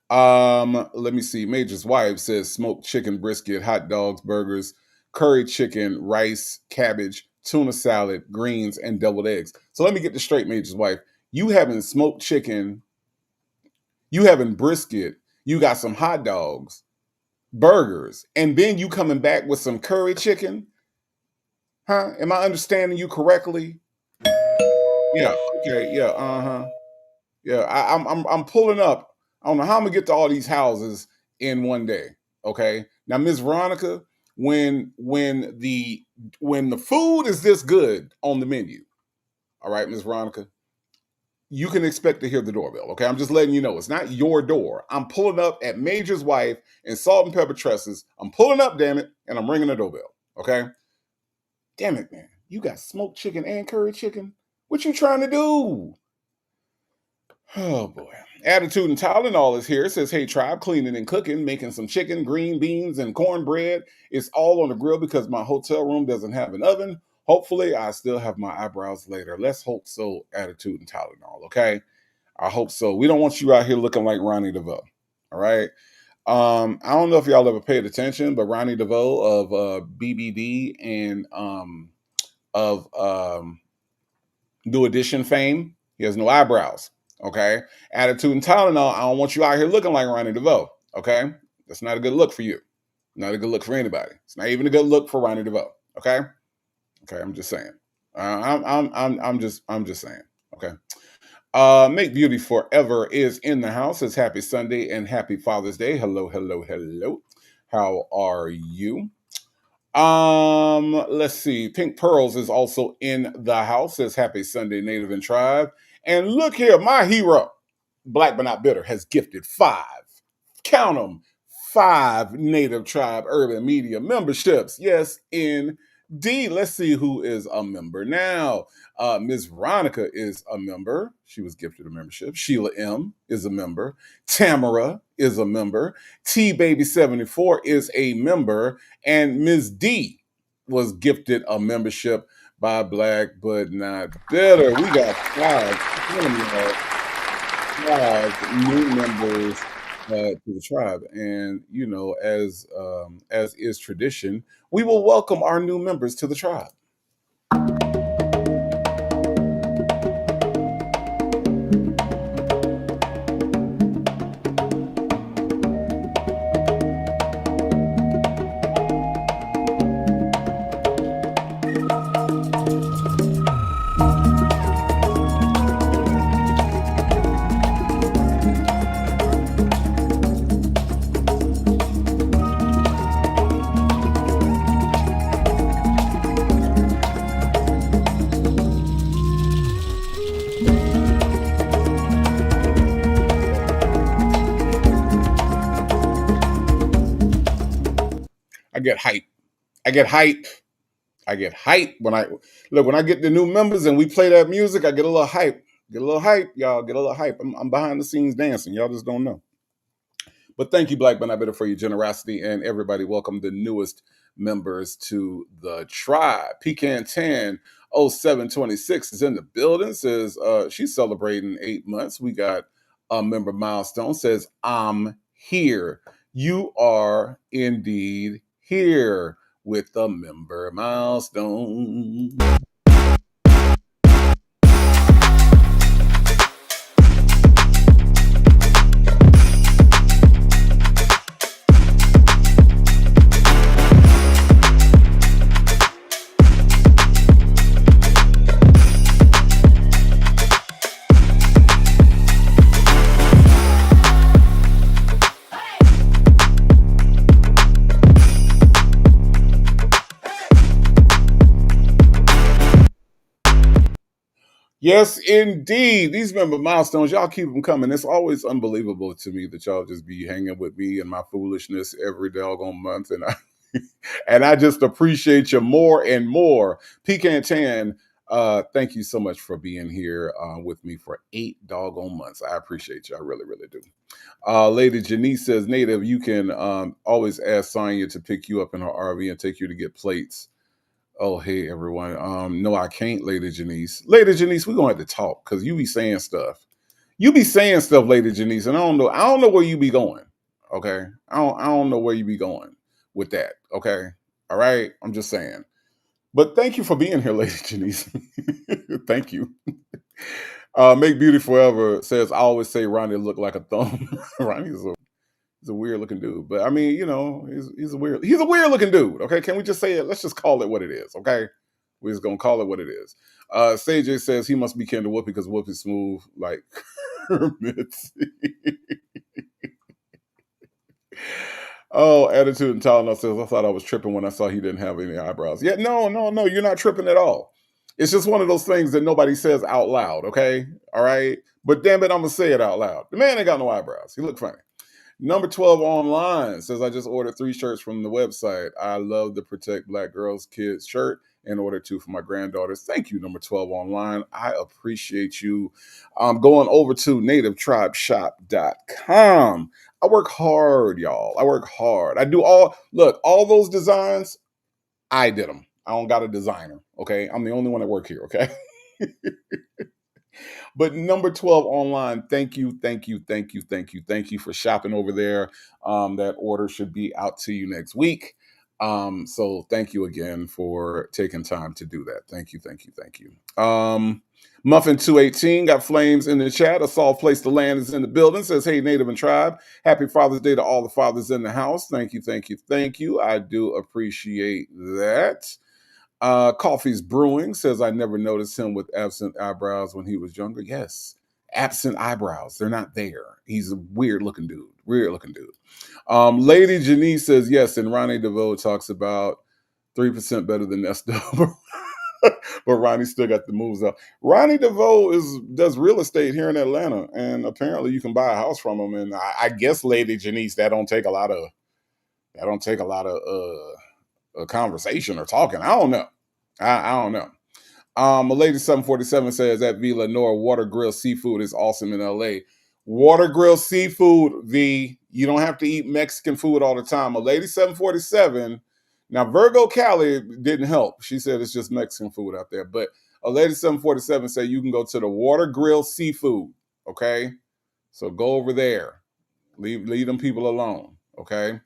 Let me see. Major's wife says smoked chicken brisket, hot dogs, burgers, curry chicken, rice, cabbage, tuna salad, greens, and deviled eggs. So let me get this straight, Major's wife. You having smoked chicken, you having brisket, you got some hot dogs, burgers, and then you coming back with some curry chicken? Huh? Am I understanding you correctly? Yeah. Okay. Yeah. Uh-huh. Yeah. I'm pulling up. I don't know how I'm gonna get to all these houses in one day. Okay. Now, Miss Veronica, when the food is this good on the menu, all right, Miss Veronica, you can expect to hear the doorbell. Okay. I'm just letting you know it's not your door. I'm pulling up at Major's wife and Salt and Pepper Trusses. I'm pulling up, damn it, and I'm ringing the doorbell. Okay. Damn it, man. You got smoked chicken and curry chicken? What you trying to do? Oh boy. Attitude and Tylenol is here. It says, hey, tribe, cleaning and cooking, making some chicken, green beans, and cornbread. It's all on the grill because my hotel room doesn't have an oven. Hopefully, I still have my eyebrows later. Let's hope so, Attitude and Tylenol, okay? I hope so. We don't want you out here looking like Ronnie DeVoe, all right? I don't know if y'all ever paid attention, but Ronnie DeVoe of BBD and of New Edition fame, he has no eyebrows. Okay. Attitude and Tylenol, I don't want you out here looking like Ronnie DeVoe. Okay. That's not a good look for you. Not a good look for anybody. It's not even a good look for Ronnie DeVoe. Okay. Okay. I'm just saying. I'm just saying. Okay. Make Beauty Forever is in the house. It's happy Sunday and happy Father's Day. Hello, hello, hello. How are you? Let's see. Pink Pearls is also in the house. Says happy Sunday, Native and Tribe. And look here, my hero, Black but Not Bitter, has gifted 5. Count them. 5 Native Tribe Urban Media memberships. Yes, indeed. Let's see who is a member now. Ms. Veronica is a member. She was gifted a membership. Sheila M is a member. Tamara is a member. T-Baby74 is a member. And Ms. D was gifted a membership by Black but Not Bitter. We got 5 new members to the tribe. And, as is tradition, we will welcome our new members to the tribe. get hype. I get hype. I get hype when I get the new members and we play that music. I get a little hype. Get a little hype, y'all. Get a little hype. I'm behind the scenes dancing. Y'all just don't know. But thank you, Black But Not Bitter, for your generosity, and everybody welcome the newest members to the tribe. Pecan Tan 0726 is in the building. Says she's celebrating 8 months. We got a member milestone. Says I'm here. You are indeed here with the member milestone. Yes, indeed. These member milestones, y'all keep them coming. It's always unbelievable to me that y'all just be hanging with me and my foolishness every doggone month. And I just appreciate you more and more. Pecan Tan, thank you so much for being here with me for 8 doggone months. I appreciate you. I really, really do. Lady Janice says, Native, you can always ask Sonya to pick you up in her RV and take you to get plates. Oh, hey everyone. No, I can't, Lady Janice. Lady Janice, we're gonna have to talk because you be saying stuff. You be saying stuff, Lady Janice, and I don't know where you be going. Okay. I don't know where you be going with that. Okay. All right. I'm just saying. But thank you for being here, Lady Janice. Thank you. Make Beauty Forever says, I always say Ronnie look like a thumb. Ronnie's he's a weird looking dude, but I mean, you know, he's a weird looking dude. Okay, can we just say it? Let's just call it what it is. Okay, we're just gonna call it what it is. Sage says he must be kin to Whoopi because Whoopi's smooth like hermits. Oh, attitude and Tylenol says I thought I was tripping when I saw he didn't have any eyebrows. Yeah, no, you're not tripping at all. It's just one of those things that nobody says out loud. Okay, all right, but damn it, I'm gonna say it out loud. The man ain't got no eyebrows. He look funny. Number 12 online says, I just ordered 3 shirts from the website. I love the Protect Black Girls Kids shirt and ordered 2 for my granddaughters. Thank you, number 12 online. I appreciate you. Going over to nativetribeshop.com. I work hard, y'all. I work hard. I do all those designs, I did them. I don't got a designer, okay? I'm the only one that work here, okay? But number 12 online, thank you for shopping over there. That order should be out to you next week. So thank you again for taking time to do that. Thank you. Muffin 218 got flames in the chat. A soft place to land is in the building. Says, hey, Native and Tribe. Happy Father's Day to all the fathers in the house. Thank you. I do appreciate that. Coffee's Brewing says, I never noticed him with absent eyebrows when he was younger. Yes, absent eyebrows. They're not there. He's a weird looking dude. Lady Janice says, yes, and Ronnie DeVoe talks about 3% better than Nestor. But Ronnie still got the moves up. Ronnie DeVoe does real estate here in Atlanta, and apparently you can buy a house from him. And I guess, Lady Janice, that don't take a lot of conversation or talking. I don't know. I don't know. A lady 747 says at V Lenore, Water Grill Seafood is awesome in LA. Water Grill Seafood, V, you don't have to eat Mexican food all the time. A lady 747, now Virgo Cali didn't help. She said it's just Mexican food out there. But a lady 747 said you can go to the Water Grill Seafood. Okay. So go over there. Leave them people alone. Okay.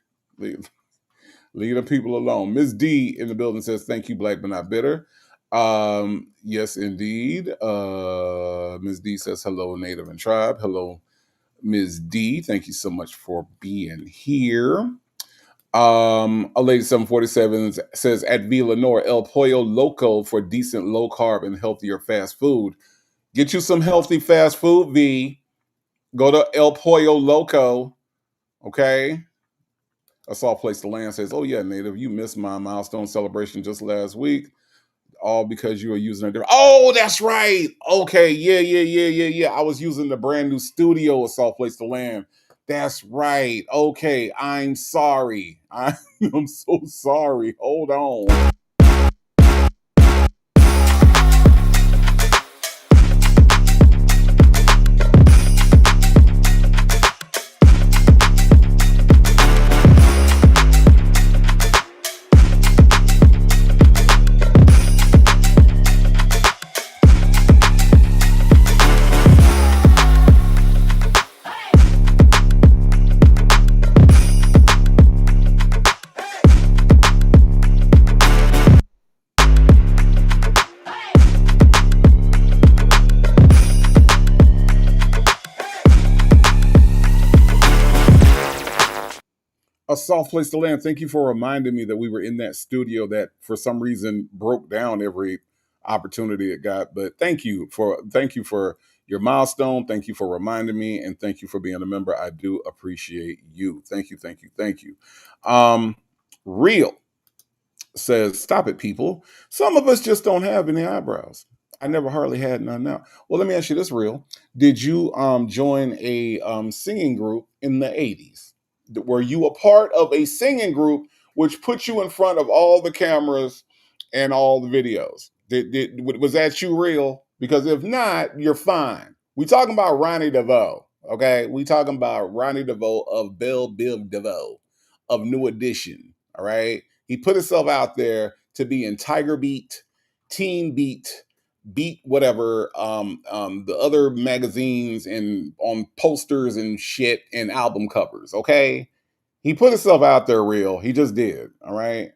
Leave them people alone. Ms. D in the building says, thank you, Black But Not Bitter. Yes, indeed. Ms. D says, hello, Native and Tribe. Hello, Ms. D. Thank you so much for being here. A lady 747 says, at V Lenore, El Pollo Loco for decent low carb and healthier fast food. Get you some healthy fast food, V. Go to El Pollo Loco. Okay. A soft place to land says, oh yeah, Native, you missed my milestone celebration just last week. All because you were using a different. Oh, that's right. Okay, yeah. I was using the brand new studio, A soft place to land. That's right. Okay, I'm sorry. I'm so sorry. Hold on. A soft place to land. Thank you for reminding me that we were in that studio that for some reason broke down every opportunity it got. But thank you for your milestone. Thank you for reminding me, and thank you for being a member. I do appreciate you. Thank you, thank you, thank you. Real says, "Stop it, people. Some of us just don't have any eyebrows. I never hardly had none now." Well, let me ask you this, Real. Did you join a singing group in the 80s? Were you a part of a singing group which put you in front of all the cameras and all the videos? Was that you, Real? Because if not, you're fine. We talking about Ronnie DeVoe, okay? We talking about Ronnie DeVoe of Belle Biv DeVoe of New Edition, all right? He put himself out there to be in Tiger Beat, Teen Beat, Beat whatever, the other magazines and on posters and shit and album covers. Okay, he put himself out there, Real. He just did. All right,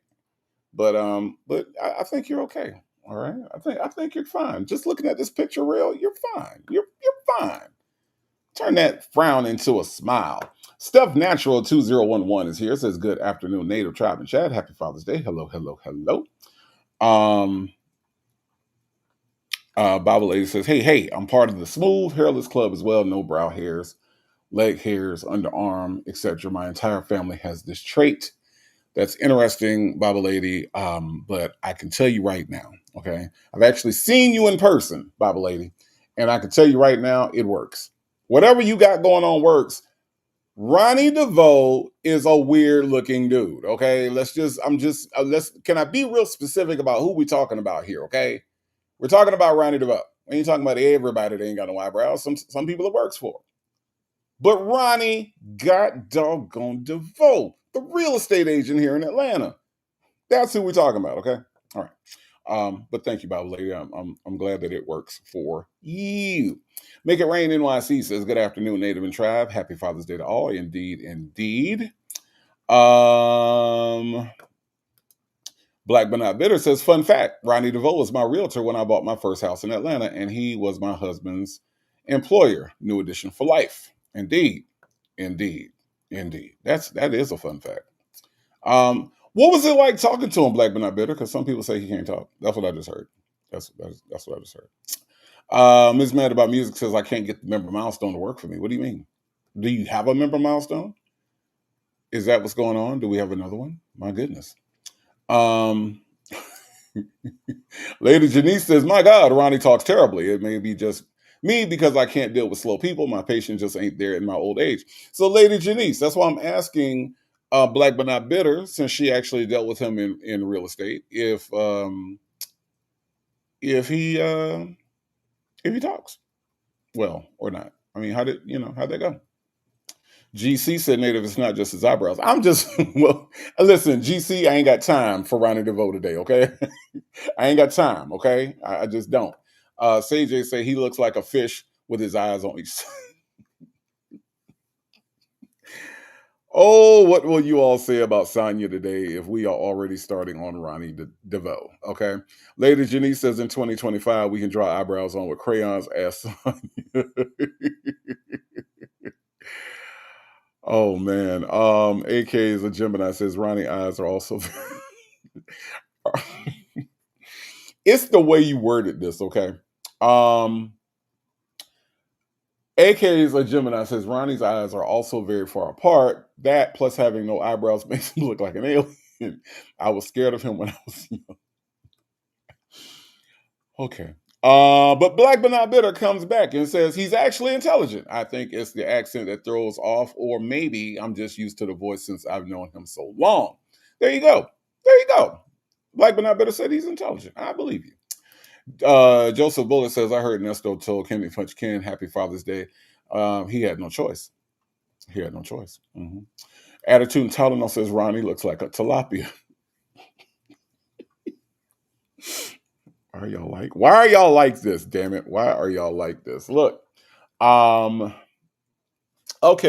but I think you're okay. All right, I think you're fine. Just looking at this picture, Real, you're fine. You're fine. Turn that frown into a smile. Steph Natural 2011 is here. It says, "Good afternoon, Native Tribe and Chad. Happy Father's Day. Hello, hello, hello." Um, Bible Lady says, "Hey, I'm part of the Smooth Hairless Club as well. No brow hairs, leg hairs, underarm, etc. My entire family has this trait. That's interesting, Bible Lady. But I can tell you right now, okay? I've actually seen you in person, Bible Lady, and I can tell you right now, it works. Whatever you got going on works. Ronnie DeVoe is a weird looking dude. Okay, can I be real specific about who we talking about here? Okay, we're talking about Ronnie DeVoe. We ain't talking about everybody that ain't got no eyebrows. Some people it works for. But Ronnie got doggone DeVoe, the real estate agent here in Atlanta. That's who we're talking about. Okay, all right. But thank you, Bible Lady. I'm glad that it works for you. Make It Rain NYC says, "Good afternoon, Native and Tribe. Happy Father's Day to all." Indeed, indeed. Um, Black but not bitter says, "Fun fact: Ronnie DeVoe was my realtor when I bought my first house in Atlanta, and he was my husband's employer. New Edition for life." Indeed, indeed, indeed. That is a fun fact. What was it like talking to him, Black but not bitter? Because some people say he can't talk. That's what I just heard. That's what I just heard. Ms. Mad About Music says, "I can't get the member milestone to work for me." What do you mean? Do you have a member milestone? Is that what's going on? Do we have another one? My goodness. Um, Lady Janice says, "My God, Ronnie talks terribly. It may be just me because I can't deal with slow people. My patience just ain't there in my old age." So, Lady Janice, that's why I'm asking Black but not bitter, since she actually dealt with him in real estate, if he talks well or not. I mean, how'd that go? GC said, "Native, it's not just his eyebrows." I'm just well, listen, GC, I ain't got time for Ronnie DeVoe today, okay? I ain't got time, okay? I just don't. CJ say he looks like a fish with his eyes on each side. Oh, what will you all say about Sonya today if we are already starting on Ronnie DeVoe? Okay. Lady Janice says in 2025, we can draw eyebrows on with crayons as Sonya. Oh man. AK is a Gemini says Ronnie eyes are also it's the way you worded this, okay? AK is a Gemini says Ronnie's eyes are also very far apart. That plus having no eyebrows makes him look like an alien. I was scared of him when I was young. Okay. But Black but Not Bitter comes back and says he's actually intelligent. I think it's the accent that throws off, or maybe I'm just used to the voice since I've known him so long. There you go. There you go. Black but Not Bitter said he's intelligent. I believe you. Joseph Bullet says, I heard Nesto told Kenny Punch Ken Happy Father's Day. He had no choice. He had no choice. Attitude and Tylenol says Ronnie looks like a tilapia. Why are y'all like this? Damn it. Why are y'all like this? Look. Okay,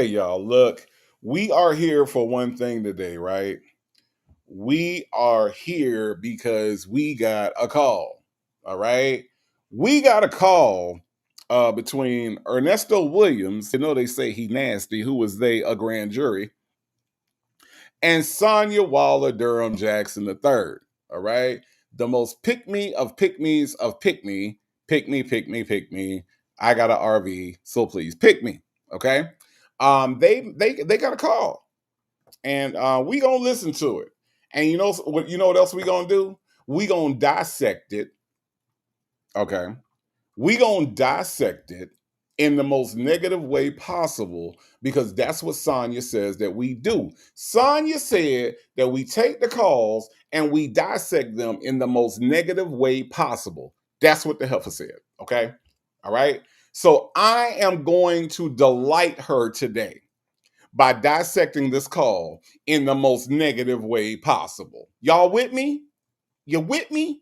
y'all. Look, we are here for one thing today, right? We are here because we got a call. All right. We got a call between Ernesto Williams, you know they say he nasty, who was a grand jury, and Sonya Waller Durham Jackson III. All right. The most pick me of pick me's of pick me. Pick me, pick me, pick me. I got an RV, so please pick me. Okay. They got a call. And we gonna listen to it. And you know what else we gonna do? We gonna dissect it. Okay. We gonna dissect it in the most negative way possible because that's what Sonya says that we do. Sonya said that we take the calls and we dissect them in the most negative way possible. That's what the heifer said. Okay. All right. So I am going to delight her today by dissecting this call in the most negative way possible. Y'all with me? You with me?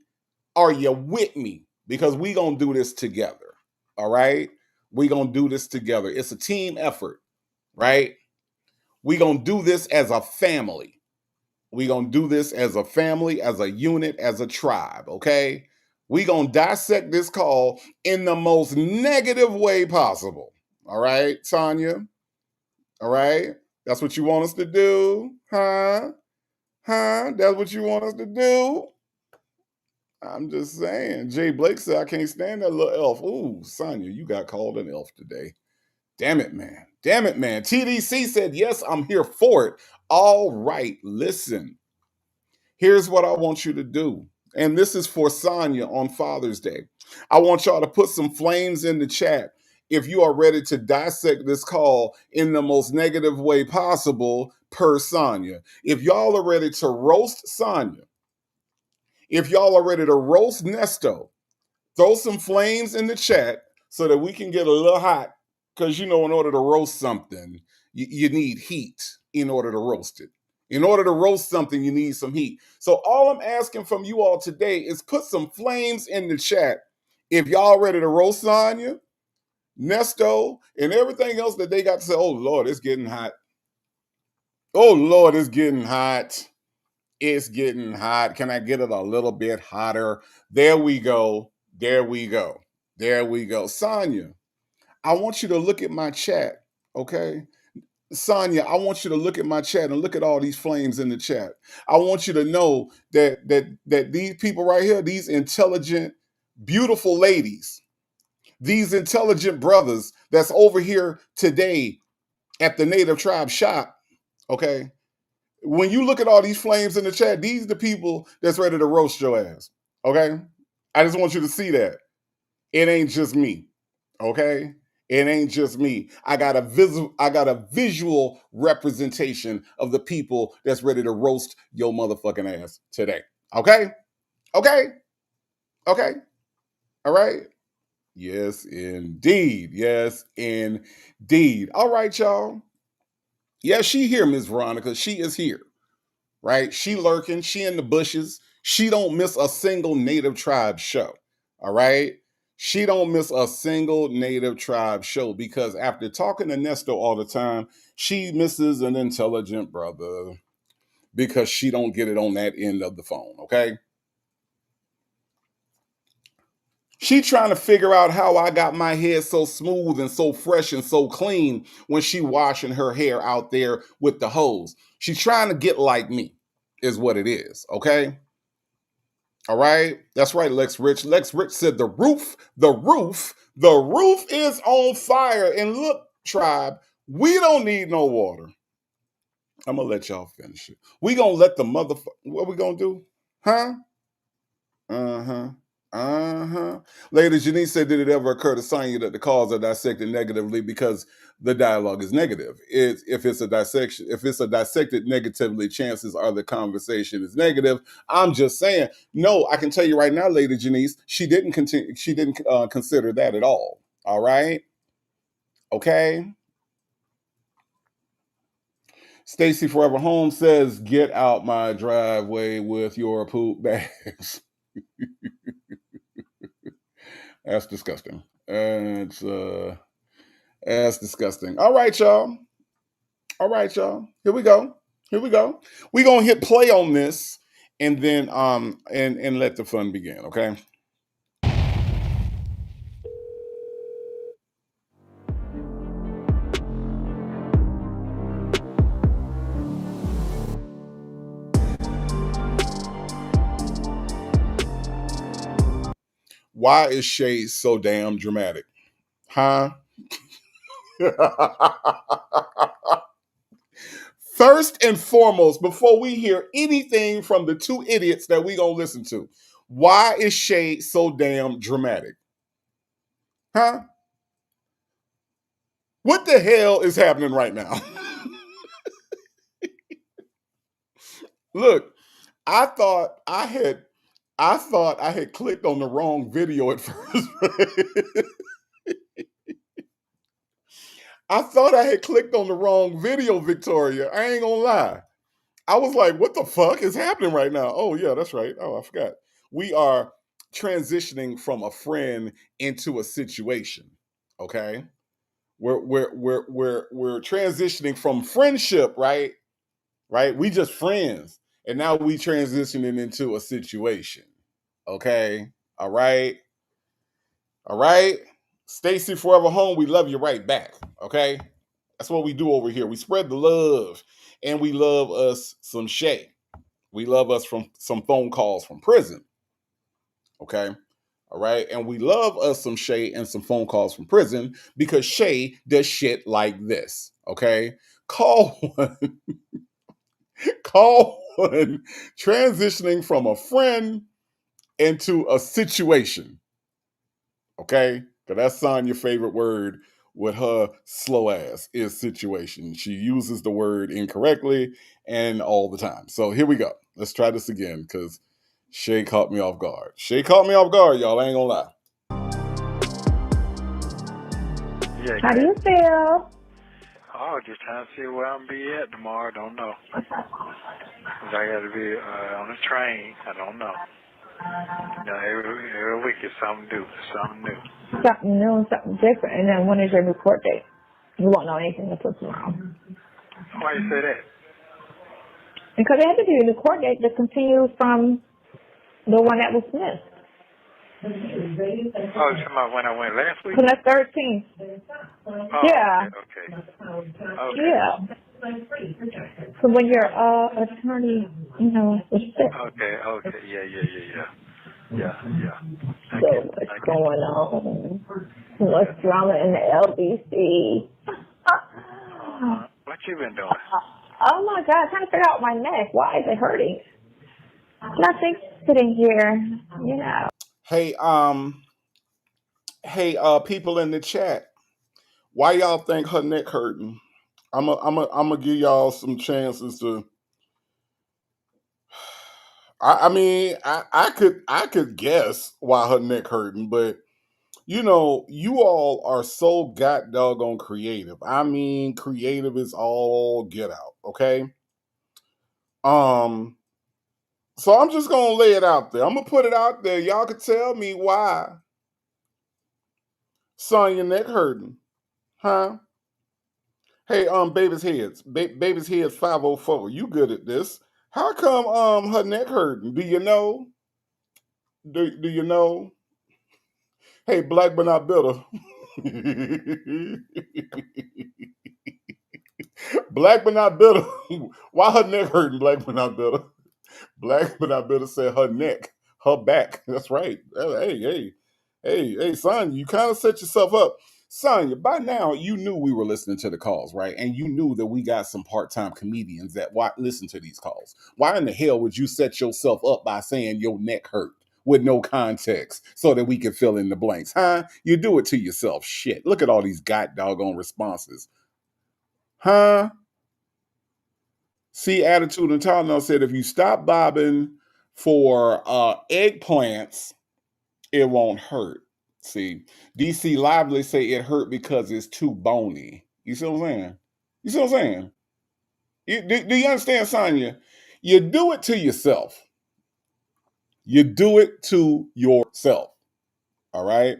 Are you with me? Because we gonna do this together. All right? We gonna do this together. It's a team effort, right? We gonna do this as a family. We gonna do this as a family, as a unit, as a tribe, okay? We gonna dissect this call in the most negative way possible. All right, Sonya? All right? That's what you want us to do? Huh? Huh? That's what you want us to do? I'm just saying. Jay Blake said, I can't stand that little elf. Ooh, Sonya, you got called an elf today. Damn it, man. Damn it, man. TDC said, yes, I'm here for it. All right, listen. Here's what I want you to do. And this is for Sonya on Father's Day. I want y'all to put some flames in the chat if you are ready to dissect this call in the most negative way possible per Sonya. If y'all are ready to roast Sonya, if y'all are ready to roast Nesto, throw some flames in the chat so that we can get a little hot. Because, in order to roast something, you need heat in order to roast it. In order to roast something, you need some heat. So all I'm asking from you all today is put some flames in the chat if y'all ready to roast Sonya, Nesto, and everything else that they got to say. Oh, Lord, it's getting hot. Oh, Lord, it's getting hot. It's getting hot. Can I get it a little bit hotter? There we go. There we go. There we go. Sonya, I want you to look at my chat, okay? Sonya, I want you to look at my chat and look at all these flames in the chat. I want you to know that these people right here, these intelligent, beautiful ladies, these intelligent brothers that's over here today at the Native Tribe shop, okay? When you look at all these flames in the chat, these are the people that's ready to roast your ass. Okay? I just want you to see that. It ain't just me. Okay? It ain't just me. I got a visual representation of the people that's ready to roast your motherfucking ass today. Okay? Okay? Okay? All right? Yes, indeed. Yes, indeed. All right, y'all. Yeah, she here, Miss Veronica. She is here. Right? She lurking, she in the bushes. She don't miss a single Native Tribe show. All right? She don't miss a single Native Tribe show because after talking to Nesto all the time, she misses an intelligent brother because she don't get it on that end of the phone, okay? She trying to figure out how I got my hair so smooth and so fresh and so clean when she washing her hair out there with the hose. She's trying to get like me, is what it is, okay? All right. That's right, Lex Rich. Lex Rich said the roof is on fire. And look, tribe, we don't need no water. I'm gonna let y'all finish it. We gonna let the motherfucker. What we gonna do? Huh? Uh-huh. Uh-huh. Lady Janice said, did it ever occur to Sonya that the calls are dissected negatively because the dialogue is negative? If it's a dissection, if it's a dissected negatively, chances are the conversation is negative. I'm just saying, no, I can tell you right now, Lady Janice, she didn't continue, she didn't consider that at all. All right. Okay. Stacy Forever Home says, get out my driveway with your poop bags. That's disgusting. That's disgusting. All right, y'all. All right, y'all. Here we go. Here we go. We're gonna hit play on this and then and let the fun begin, okay? Why is Shay so damn dramatic? Huh? First and foremost, before we hear anything from the two idiots that we gonna listen to, why is Shay so damn dramatic? Huh? What the hell is happening right now? Look, I thought I had clicked on the wrong video at first. I thought I had clicked on the wrong video, Victoria. I ain't gonna lie. I was like, what the fuck is happening right now? Oh, yeah, that's right. Oh, I forgot. We are transitioning from a friend into a situation. Okay. We're transitioning from friendship, right? Right? We just friends. And now we transitioning into a situation. Okay. All right. All right. Stacy Forever Home, we love you right back. Okay. That's what we do over here. We spread the love and we love us some Shay. We love us from some phone calls from prison. Okay. All right. And we love us some Shay and some phone calls from prison because Shay does shit like this. Okay. Call one. Call one. Transitioning from a friend into a situation. Okay. Because that's Sonya's favorite word with her slow ass is situation. She uses the word incorrectly and all the time. So here we go. Let's try this again because Shay caught me off guard. Shay caught me off guard, y'all. I ain't gonna lie. Yeah, How do you feel? Oh, just trying to see where I'm be at tomorrow. Don't know. 'Cause I got to be on a train. I don't know. You know, every week is something new. Something new. Something new, something different. And then when is your report date? You won't know anything until tomorrow. Why you say that? Because they have to do a report date to continue from the one that was missed. Oh, you talking about when I went last week? From the 13th. Oh, Yeah. Okay. Yeah. So when your attorney, was sick. Okay. Yeah. So what's going on? What's drama in the LBC? What you been doing? Oh my God, I'm trying to figure out my neck. Why is it hurting? Nothing sitting here, Hey, people in the chat, why y'all think her neck hurting? I'm gonna give y'all some chances to. I could guess why her neck hurting, but you all are so god doggone creative. I mean, creative is all get out. Okay. So I'm just gonna lay it out there. I'm gonna put it out there. Y'all could tell me why Sonya neck hurting, huh? Hey, Baby's Heads 504. You good at this? How come her neck hurting? Do you know? Do you know? Hey, black but not bitter. Black but not bitter. Why her neck hurting? Black but not bitter. Black but not bitter said her neck, her back. That's right. Hey, Sonya, you kind of set yourself up. Sonya, by now you knew we were listening to the calls, right? And you knew that we got some part-time comedians that listen to these calls. Why in the hell would you set yourself up by saying your neck hurt? with no context so that we can fill in the blanks, huh? You do it to yourself. Shit. Look at all these god doggone responses. Huh? See, Attitude and Tylenol said if you stop bobbing for eggplants, it won't hurt. See, DC Lively say it hurt because it's too bony. You see what I'm saying? You see what I'm saying? Do you understand, Sonya? You do it to yourself. You do it to yourself. All right?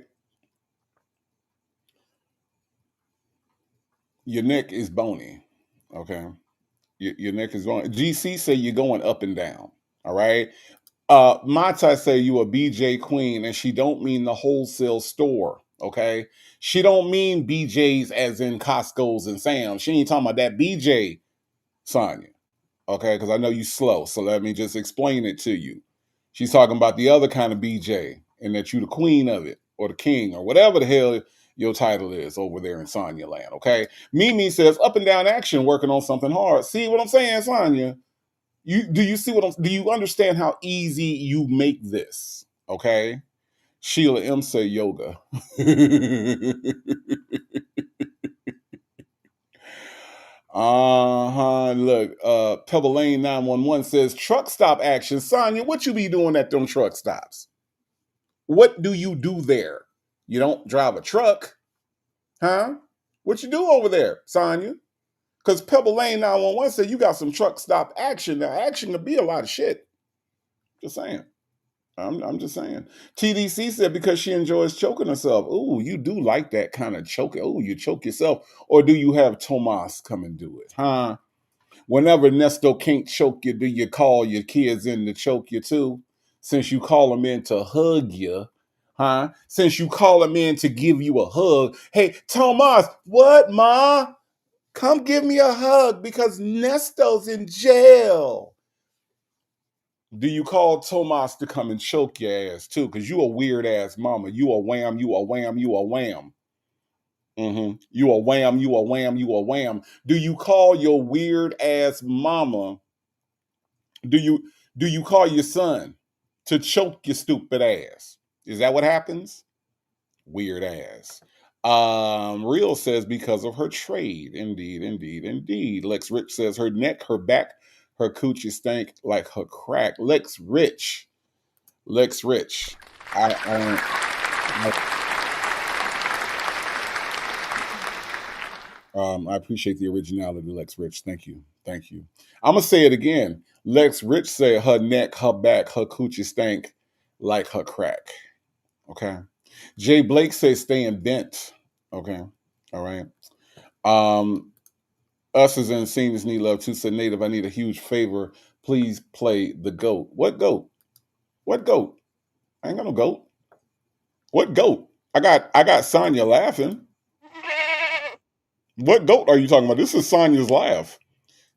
Your neck is bony. Okay? Your neck is bony. GC say you're going up and down. All right? Mata say you a BJ queen, and she don't mean the wholesale store. Okay? She don't mean BJ's as in Costco's and Sam's. She ain't talking about that BJ, Sonya. Okay? Because I know you slow. So let me just explain it to you. She's talking about the other kind of BJ, and that you the queen of it, or the king, or whatever the hell your title is over there in Sonya land, okay? Mimi says, up and down action, working on something hard. See what I'm saying, Sonya? Do you understand how easy you make this, okay? Sheila M say yoga. Look, Pebble Lane 911 says, truck stop action. Sonya, what you be doing at them truck stops? What do you do there? You don't drive a truck, huh? What you do over there, Sonya? Because Pebble Lane 911 said you got some truck stop action. Now, action could be a lot of shit. Just saying. I'm just saying. TDC said because she enjoys choking herself. Ooh, you do like that kind of choking. Ooh, you choke yourself. Or do you have Tomas come and do it, huh? Whenever Nesto can't choke you, do you call your kids in to choke you too? Since you call them in to hug you, huh? Since you call them in to give you a hug. Hey, Tomas, what, Ma? Come give me a hug because Nesto's in jail. Do you call Tomas to come and choke your ass too? Because you a weird ass mama. You a wham, you a wham, you a wham. You a wham, you a wham, you a wham. Do you call your weird ass mama? Do you call your son to choke your stupid ass? Is that what happens? Weird ass. Real says because of her trade. Indeed, indeed, indeed. Lex Rich says her neck, her back, her coochie stank like her crack. Lex Rich. I appreciate the originality, Lex Rich. Thank you. Thank you. I'm gonna say it again. Lex Rich said her neck, her back, her coochie stank like her crack. Okay. Jay Blake says staying bent. Okay. All right. Us as in seniors need love too. Said Native, I need a huge favor. Please play the goat. What goat? What goat? I ain't got no goat. What goat? I got Sonya laughing. What goat are you talking about? This is Sonya's laugh.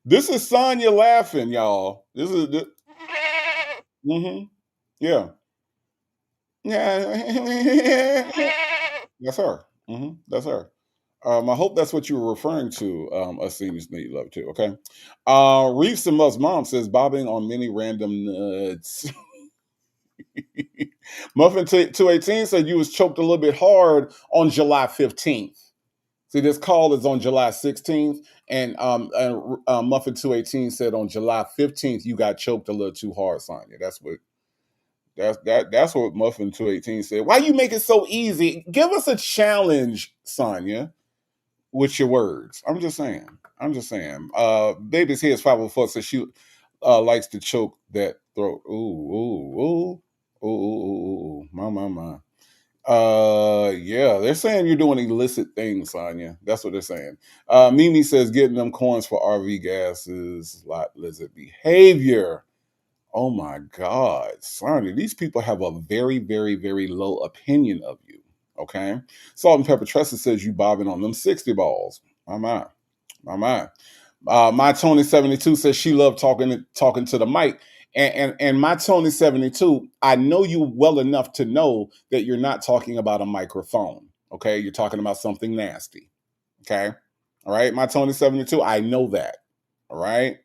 This is Sonya laughing, y'all. This is yeah. Yeah. That's her. That's her. I hope that's what you were referring to. Us seniors need love too. Okay. Reefs and Muff's mom says bobbing on many random nuts. Muffin 218 said you was choked a little bit hard on July 15th. See, this call is on July 16th, and Muffin 218 said on July 15th you got choked a little too hard, Sonya. That's what Muffin 218 said. Why you make it so easy? Give us a challenge, Sonya, with your words. I'm just saying. Baby's Head's 504 says she likes to choke that throat. Ooh. My. Yeah, they're saying you're doing illicit things, Sonya. That's what they're saying. Mimi says getting them coins for RV gas is lot lizard behavior. Oh my God, Sonya, these people have a very, very, very low opinion of you. Okay. Salt and Pepper Tressa says you bobbing on them 60 balls. My. My Tony 72 says she loved talking to the mic. And my Tony 72, I know you well enough to know that you're not talking about a microphone. Okay. You're talking about something nasty. Okay. All right. My Tony 72, I know that. All right.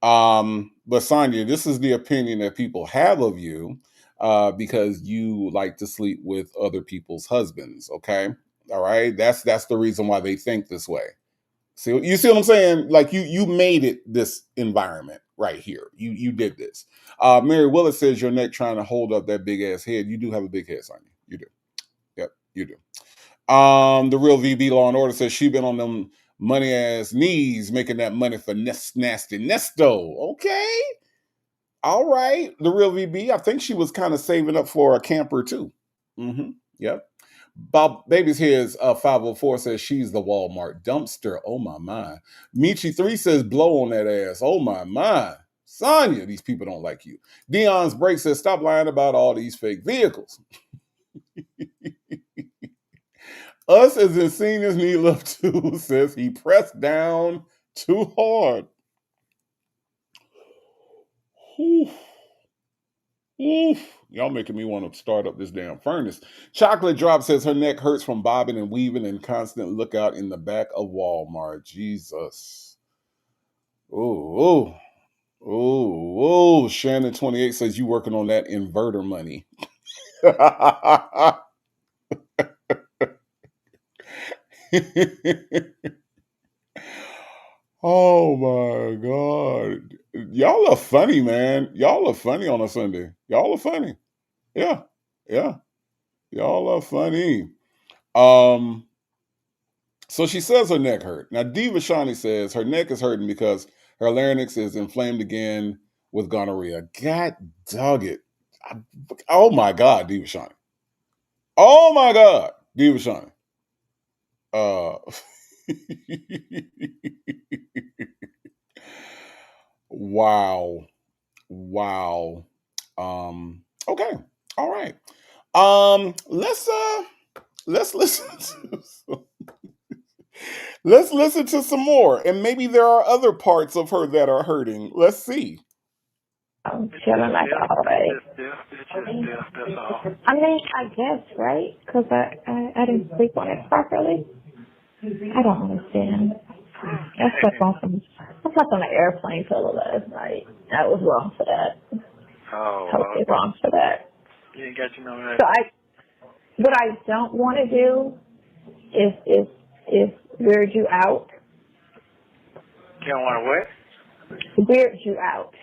But Sonya, this is the opinion that people have of you. because you like to sleep with other people's husbands. Okay, all right. That's the reason why they think this way. See, you see what I'm saying? Like you made it this environment right here. You did this. Mary Willis says your neck trying to hold up that big ass head. You do have a big head, Sonya. You do. Yep, you do. The real VB Law and Order says she been on them money ass knees making that money for nasty Nesto. Okay. All right. The real VB. I think she was kind of saving up for a camper too. Yep. Bob Baby's Here's 504 says she's the Walmart dumpster. Oh my. Michi3 says blow on that ass. Oh my. Sonya, these people don't like you. Dion's Break says stop lying about all these fake vehicles. Us as in seniors need love too, says he pressed down too hard. Y'all making me want to start up this damn furnace. Chocolate Drop says her neck hurts from bobbing and weaving and constant lookout in the back of Walmart. Jesus. Oh. Shannon 28 says you working on that inverter money. Oh my God. Y'all are funny, man. Y'all are funny on a Sunday. Y'all are funny. Yeah. Y'all are funny. So she says her neck hurt. Now Diva Shani says her neck is hurting because her larynx is inflamed again with gonorrhea. God dog it. Oh my God, Diva Shani. Oh my God, Diva Shani. Wow. Okay. All right. Let's listen to let's listen to some more. And maybe there are other parts of her that are hurting. Let's see. I'm feeling like alright. That's all. I mean, I guess, right? Because I didn't sleep on it properly. I don't understand. I slept on an airplane pillow last night. I was wrong for that. Totally wrong for that. You ain't got to know that. So what I don't want to do is weird you out. You don't want to what? Weird you out.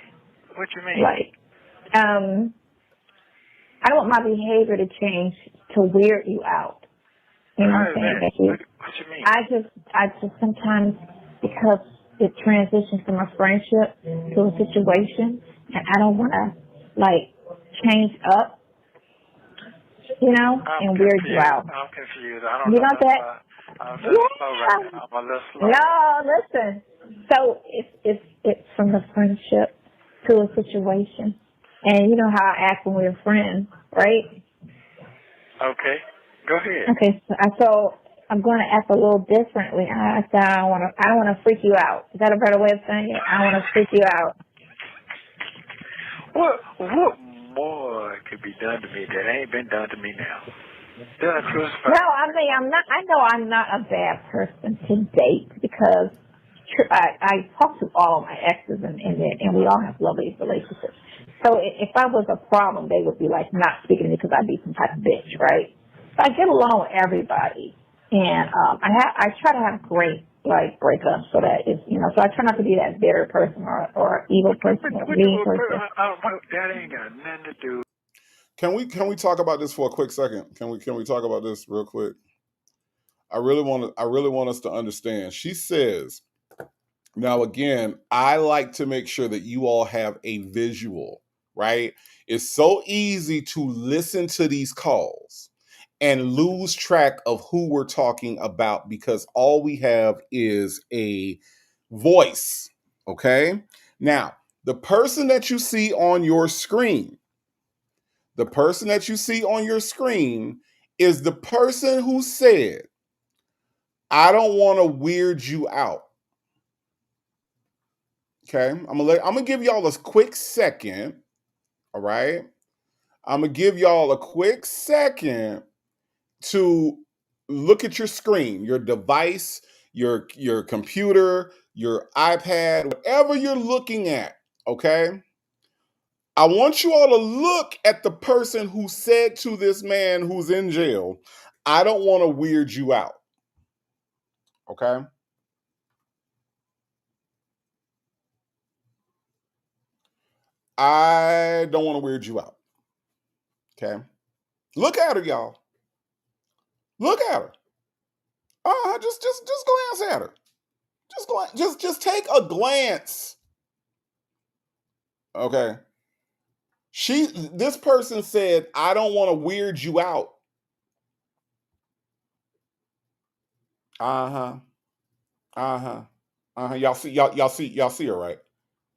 What you mean? Like, I don't want my behavior to change to weird you out. You know what I'm saying? What you mean? I just sometimes, because it transitions from a friendship to a situation, and I don't want to, like, change up, you know, and weird you out. I'm confused. I don't you know. know that? I'm a little slow right now. I'm a little slow. No, listen. So it's from the friendship to a situation. And you know how I act when we're friends, right? Okay. Go ahead. Okay, so I'm going to act a little differently. I said I don't want to freak you out. Is that a better way of saying it? I want to freak you out. What more could be done to me that ain't been done to me now? No, I mean I know I'm not a bad person to date because I talk to all of my exes and we all have lovely relationships. So if I was a problem, they would be like not speaking to me because I'd be some type of bitch, right? So I get along with everybody, and I try to have great breakups so that it's so I try not to be that bitter person or evil person or mean person. That ain't got nothing to do. Can we talk about this for a quick second? Can we talk about this real quick? I really want us to understand. She says, now again, I like to make sure that you all have a visual, right? It's so easy to listen to these calls and lose track of who we're talking about because all we have is a voice, okay? Now, the person that you see on your screen is the person who said, I don't want to weird you out. Okay, I'm gonna give y'all a quick second. All right, I'm gonna give y'all a quick second to look at your screen, your device, your computer, your iPad, whatever you're looking at. Okay, I want you all to look at the person who said to this man who's in jail, I don't want to weird you out. Okay? I don't want to weird you out. Okay? Look at her, y'all. Look at her. Just glance at her. Just take a glance. Okay. This person said, I don't want to weird you out. Uh-huh. Uh-huh. Uh-huh. Y'all see her, right?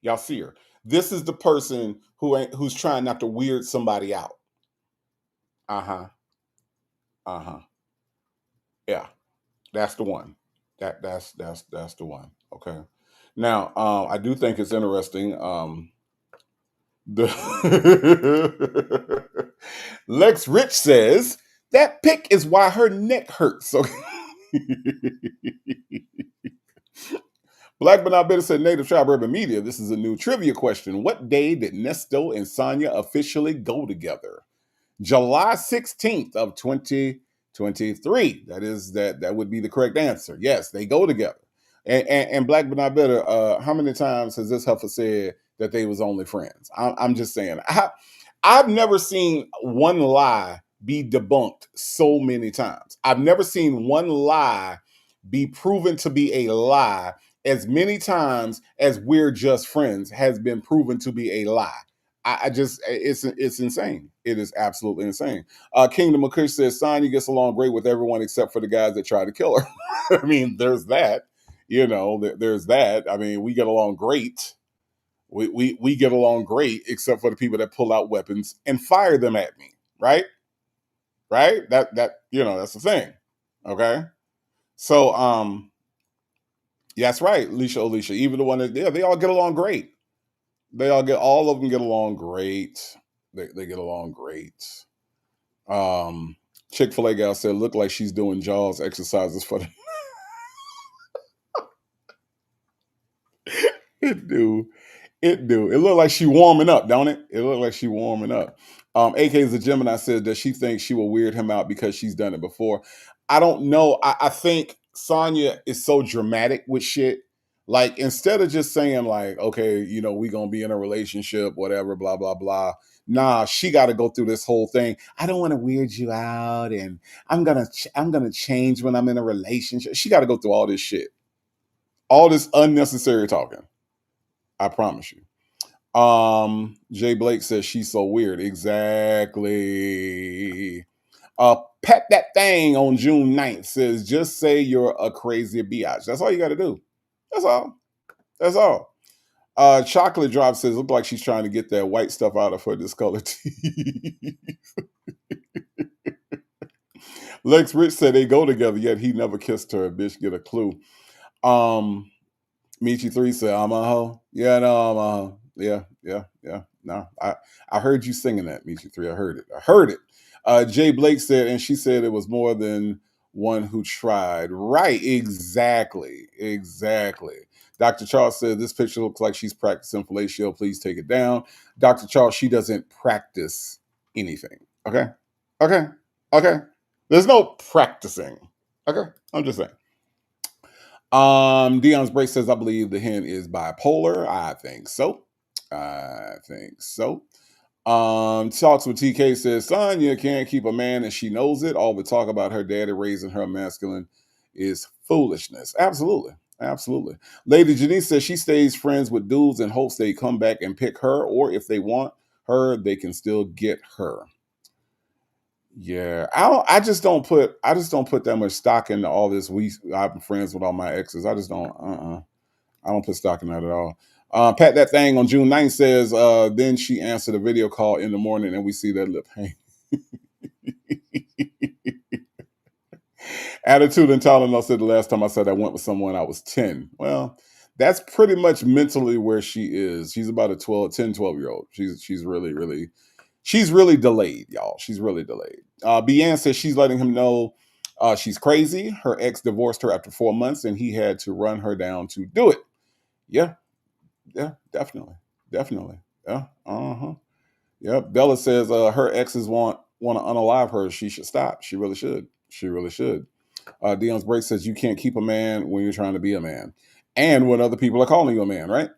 Y'all see her. This is the person who's trying not to weird somebody out. Uh-huh. Uh-huh. Yeah. That's the one. That's the one. Okay. Now, I do think it's interesting. The Lex Rich says that pick is why her neck hurts. Okay. Black but not bitter said Native Tribe Urban Media. This is a new trivia question. What day did Nesto and Sonya officially go together? July 16th of 2023. That would be the correct answer. Yes, they go together. And Black but not bitter, how many times has this heifer said that they was only friends? I'm just saying. I've never seen one lie be debunked so many times. I've never seen one lie be proven to be a lie as many times as we're just friends has been proven to be a lie. It's insane. It is absolutely insane. Kingdom of Kush says Sonya gets along great with everyone except for the guys that try to kill her. I mean, there's that. There's that. I mean, we get along great. We get along great except for the people that pull out weapons and fire them at me. Right? Right? That's the thing. Okay. So that's right, Alicia. Even the one that they all get along great. All of them get along great. They get along great. Chick-fil-A gal said, look like she's doing Jaws exercises for the It do. It do. It look like she warming up, don't it? It look like she warming up. AK is a Gemini says, does she think she will weird him out because she's done it before? I don't know. I think Sonya is so dramatic with shit. Like, instead of just saying, like, okay, we gonna be in a relationship, whatever, blah, blah, blah. Nah, she got to go through this whole thing. I don't want to weird you out, and I'm gonna change when I'm in a relationship. She got to go through all this shit, all this unnecessary talking. I promise you. Jay Blake says she's so weird. Exactly. Pet that thing on June 9th says just say you're a crazy biatch. That's all you got to do. That's all. That's all. Chocolate Drop says look like she's trying to get that white stuff out of her discolored teeth. Lex Rich said they go together, yet he never kissed her. Bitch, get a clue. Michi 3 said, I'm a hoe. Yeah, no, I'm a hoe. Yeah. No, I heard you singing that, Michi 3. I heard it. Jay Blake said, and she said it was more than one who tried. Right, exactly. Dr. Charles said, this picture looks like she's practicing fellatio. Please take it down. Dr. Charles, she doesn't practice anything. Okay. There's no practicing. Okay, I'm just saying. Dion's Break says, I believe the hen is bipolar. I think so. Talks with TK says, Sonya can't keep a man and she knows it. All the talk about her daddy raising her masculine is foolishness. Absolutely. Lady Janice says she stays friends with dudes in hopes they come back and pick her, or if they want her, they can still get her. Yeah, I just don't put that much stock into all this. I've been friends with all my exes. I just don't. I don't put stock in that at all. Pat that thing on June 9th says, then she answered a video call in the morning and we see that lip hang. Attitude and Tylenol said the last time I said I went with someone I was 10. Well, that's pretty much mentally where she is. She's about a 10-12-year-old. She's really delayed, y'all. She's really delayed. Bian says she's letting him know she's crazy. Her ex divorced her after 4 months and he had to run her down to do it. Yeah, definitely. Yeah, Yep. Bella says her exes want to unalive her. She should stop. She really should. She really should. Dion's break says you can't keep a man when you're trying to be a man, and when other people are calling you a man. Right.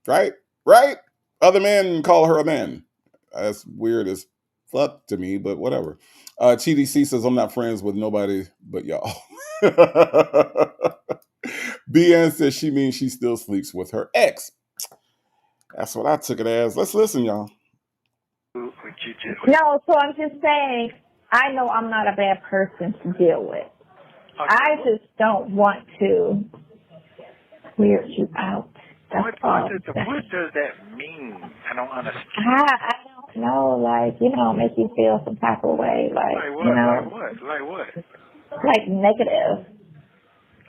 Right. Right. Other men call her a man. That's weird as fuck to me, but whatever. TDC says I'm not friends with nobody but y'all. BN says she means she still sleeps with her ex. That's what I took it as. Let's listen, y'all. No, so I'm just saying, I know I'm not a bad person to deal with. I just don't want to weird you out. What does that mean? I don't understand. I don't know, like, make you feel some type of way, like what? Like what? Like negative.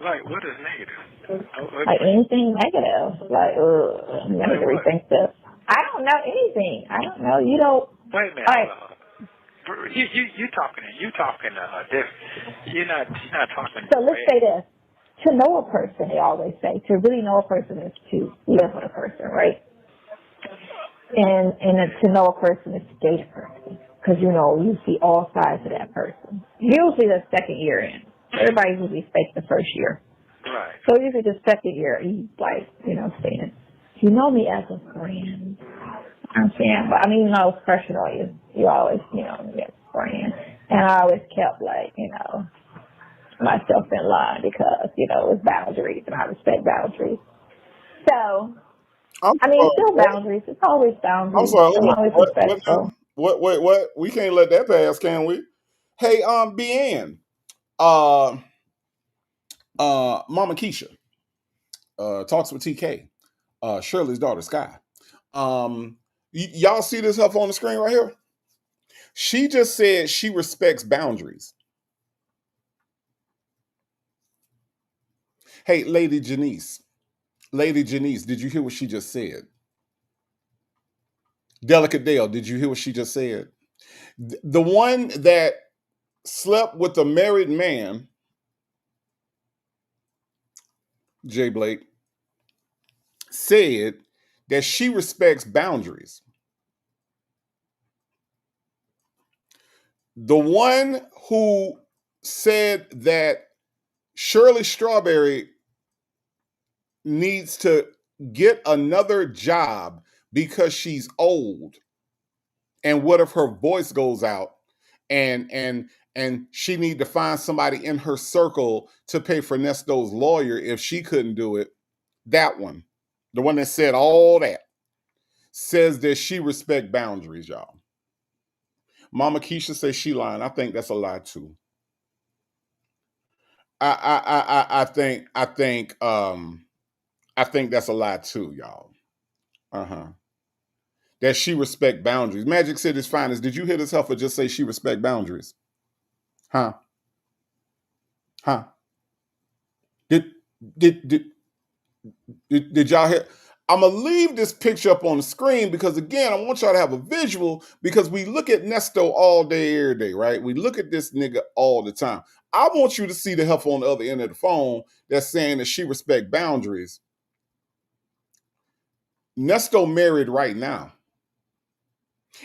Like what is negative? Like anything negative. Like, I'm going to rethink this. I don't know anything. I don't know. You don't. Wait a minute. Right. You talking different. You're not talking. So let's say this. To know a person, they always say, to really know a person is to live with a person, right? And to know a person is to date a person. Because, you see all sides of that person. Usually the second year in. Everybody usually fakes the first year. Right. So usually the second year, he's like, saying, you know me as a friend. I'm saying, but I was crushing on you. You always, you're a friend. And I always kept myself in line because, it was boundaries and I respect boundaries. So, it's still boundaries. It's always boundaries. I'm sorry. I'm always respectful. What? We can't let that pass, can we? Hey, BN, Mama Keisha, talks with TK, Shirley's daughter, Sky. Y'all see this up on the screen right here? She just said she respects boundaries. Hey, Lady Janice, did you hear what she just said? Delicate Dale, did you hear what she just said? The one that slept with a married man, Jay Blake, said that she respects boundaries. The one who said that Shirley Strawberry needs to get another job because she's old, and what if her voice goes out and she need to find somebody in her circle to pay for Nesto's lawyer if she couldn't do it. That one, the one that said all that, says that she respect boundaries, y'all. Mama Keisha says she lying. I think that's a lie too. I think that's a lie too, y'all. That she respect boundaries. Magic City's finest. Did you hear this heifer just say she respect boundaries? Huh? Did y'all hear? I'm gonna leave this picture up on the screen because again, I want y'all to have a visual because we look at Nesto all day, every day, right? We look at this nigga all the time. I want you to see the heifer on the other end of the phone that's saying that she respect boundaries. Nesto married right now.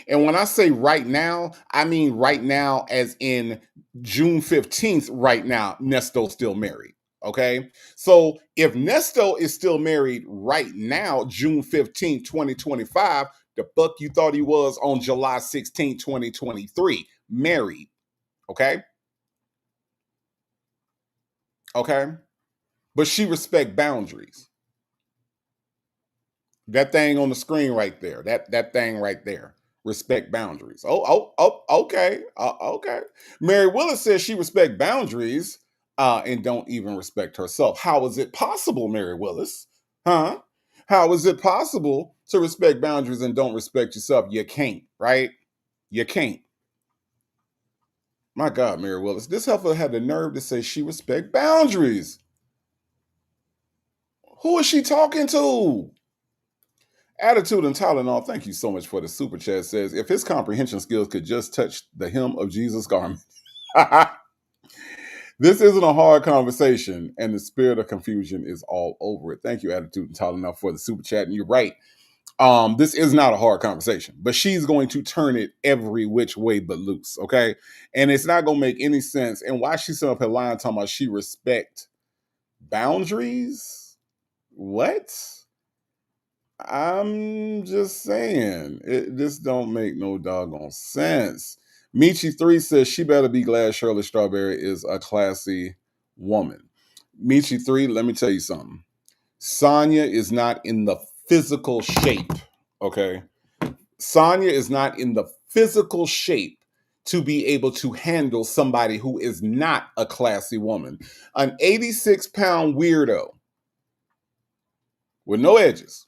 And when I say right now, I mean right now as in June 15th, right now, Nesto's still married. Okay. So if Nesto is still married right now, June 15th, 2025, the fuck you thought he was on July 16th, 2023, married. Okay. Okay. But she respect boundaries. That thing on the screen right there, that thing right there. Respect boundaries. Okay. Okay. Mary Willis says she respect boundaries and don't even respect herself. How is it possible, Mary Willis? Huh? How is it possible to respect boundaries and don't respect yourself? You can't, right? You can't. My God, Mary Willis. This heifer had the nerve to say she respect boundaries. Who is she talking to? Attitude and Tylenol, thank you so much for the super chat. Says, if his comprehension skills could just touch the hem of Jesus' garment. This isn't a hard conversation, and the spirit of confusion is all over it. Thank you, Attitude and Tylenol, for the super chat. And you're right. This is not a hard conversation, but she's going to turn it every which way but loose, okay? And it's not gonna make any sense. And why she's up her line talking about she respect boundaries? What? I'm just saying, this don't make no doggone sense. Michi3 says she better be glad Shirley Strawberry is a classy woman. Michi3, let me tell you something. Sonya is not in the physical shape, okay? Sonya is not in the physical shape to be able to handle somebody who is not a classy woman. An 86-pound weirdo with no edges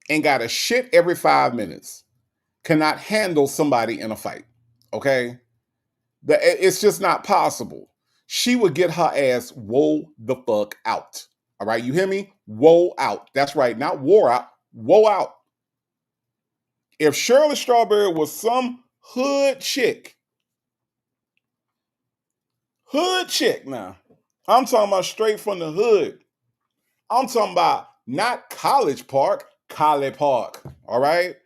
and got a shit every 5 minutes cannot handle somebody in a fight, okay? It's just not possible. She would get her ass woe the fuck out. All right, you hear me? Woe out. That's right, not wore out, woe out. If Shirley Strawberry was some hood chick now, I'm talking about straight from the hood. I'm talking about not College Park, College Park, all right?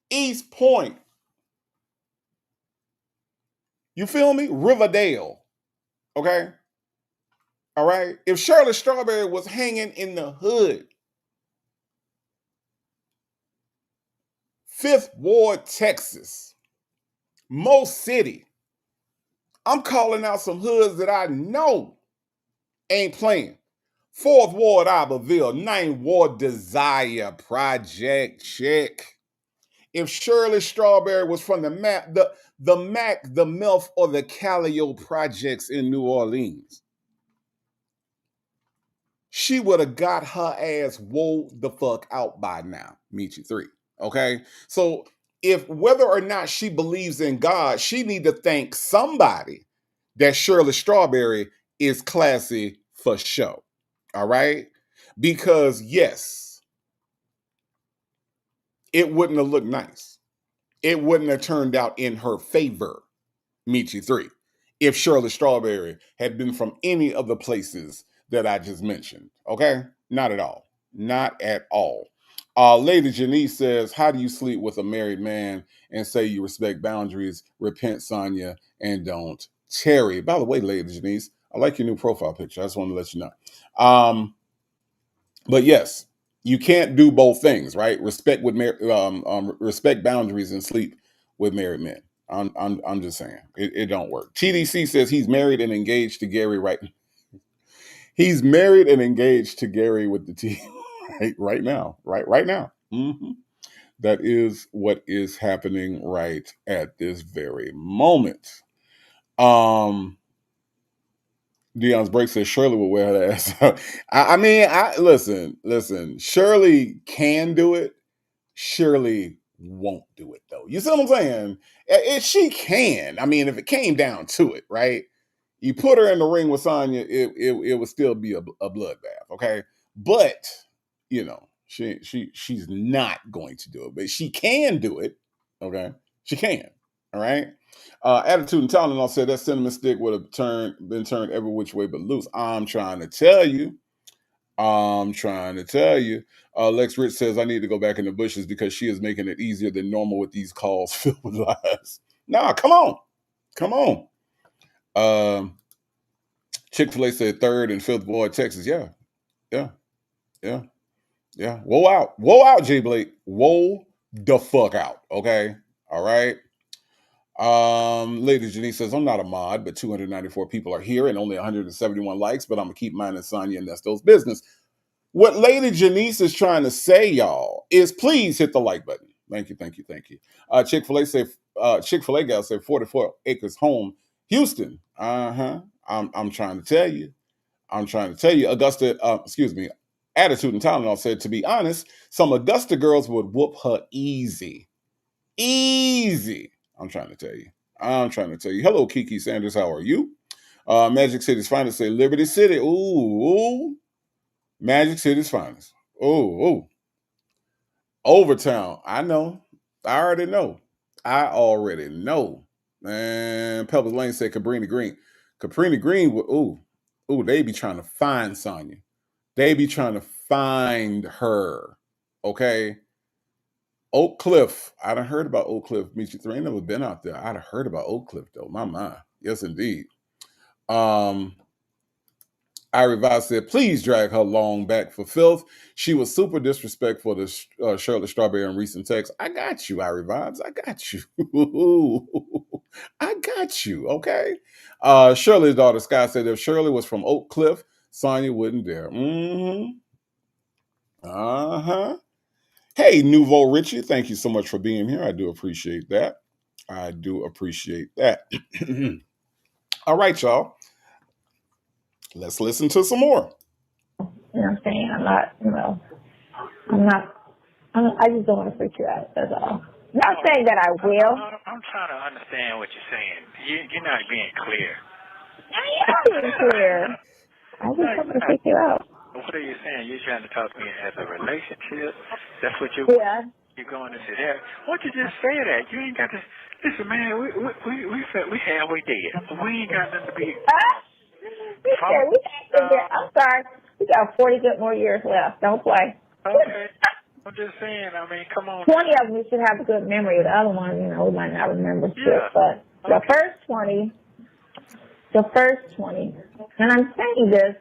East Point. You feel me? Riverdale, okay? All right? If Shirley Strawberry was hanging in the hood, Fifth Ward, Texas, Mo City, I'm calling out some hoods that I know ain't playing. Fourth Ward, Iberville, Ninth Ward, Desire, Project Check. If Shirley Strawberry was from the MAC, the MILF, or the Callio projects in New Orleans, she would have got her ass woe the fuck out by now, Michi 3. Okay? So if whether or not she believes in God, she need to thank somebody that Shirley Strawberry is classy for show. All right? Because yes, it wouldn't have looked nice. It wouldn't have turned out in her favor, Michi 3, if Shirley Strawberry had been from any of the places that I just mentioned. Okay? Not at all. Not at all. Lady Janice says, how do you sleep with a married man and say you respect boundaries, repent, Sonya, and don't tarry? By the way, Lady Janice, I like your new profile picture. I just want to let you know. But yes, you can't do both things, right? Respect respect boundaries and sleep with married men. I'm just saying it don't work. TDC says he's married and engaged to Gary He's married and engaged to Gary with the T right now. Right now. Mm-hmm. That is what is happening right at this very moment. Dion's break says Shirley will wear her ass out. I mean, listen. Shirley can do it. Shirley won't do it though. You see what I'm saying? She can. I mean, if it came down to it, right? You put her in the ring with Sonya, it would still be a bloodbath, okay? But you know, she's not going to do it, but she can do it, okay? She can, all right. Attitude and Tylenol said that cinnamon stick would have been turned every which way but loose. I'm trying to tell you. Lex Rich says I need to go back in the bushes because she is making it easier than normal with these calls filled with lies. Nah, come on. Chick-fil-A said 3rd and 5th Ward, Texas. Yeah. Woe out, J Blake. Woe the fuck out. Okay. All right. Lady Janice says, I'm not a mod, but 294 people are here and only 171 likes, but I'm gonna keep mine and Sonya and Nesto's business. What Lady Janice is trying to say, y'all, is please hit the like button. Thank you. Chick-fil-A gal said 44 acres home, Houston. I'm trying to tell you. Attitude and Tylenol said, to be honest, some Augusta girls would whoop her easy. I'm trying to tell you. Hello, Kiki Sanders. How are you? Magic City's finest say Liberty City. Ooh. Magic City's finest. Ooh. Overtown. I know. I already know. Man, Pebbles Lane said Cabrini Green. They be trying to find Sonya. They be trying to find her. Okay. Oak Cliff. I done heard about Oak Cliff. Meet you three. I ain't never been out there. I'd have heard about Oak Cliff though. My. Yes, indeed. I revised said, please drag her long back for filth. She was super disrespectful to Shirley Strawberry in recent texts. I got you, I revised. I got you. I got you. Okay. Shirley's daughter Sky said if Shirley was from Oak Cliff, Sonya wouldn't dare. Mm-hmm. Uh-huh. Hey, Nouveau Richie, thank you so much for being here. I do appreciate that. I do appreciate that. All right, y'all. Let's listen to some more. You know what I'm saying? I just don't want to freak you out, that's all. Not saying that I will. I'm trying to understand what you're saying. You're not being clear. I am being clear. I just want to freak you out. What are you saying? You're trying to talk to me as a relationship? That's what you're going into there. Why don't you just say that? You ain't got to. Listen, man, we halfway dead. We ain't got nothing to be. I'm sorry. We got 40 good more years left. Don't play. Okay. I'm just saying, I mean, come on. 20 of them we should have a good memory. The other ones, we might not remember shit. But the first 20, and I'm saying this.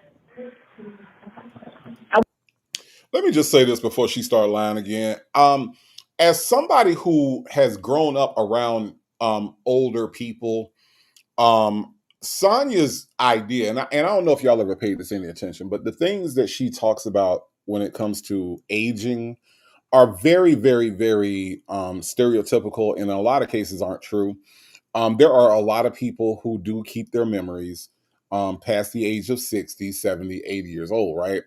Let me just say this before she started lying again. As somebody who has grown up around older people, Sonya's idea, and I don't know if y'all ever paid this any attention, but the things that she talks about when it comes to aging are very, very, very stereotypical, and in a lot of cases aren't true. There are a lot of people who do keep their memories past the age of 60, 70, 80 years old, right?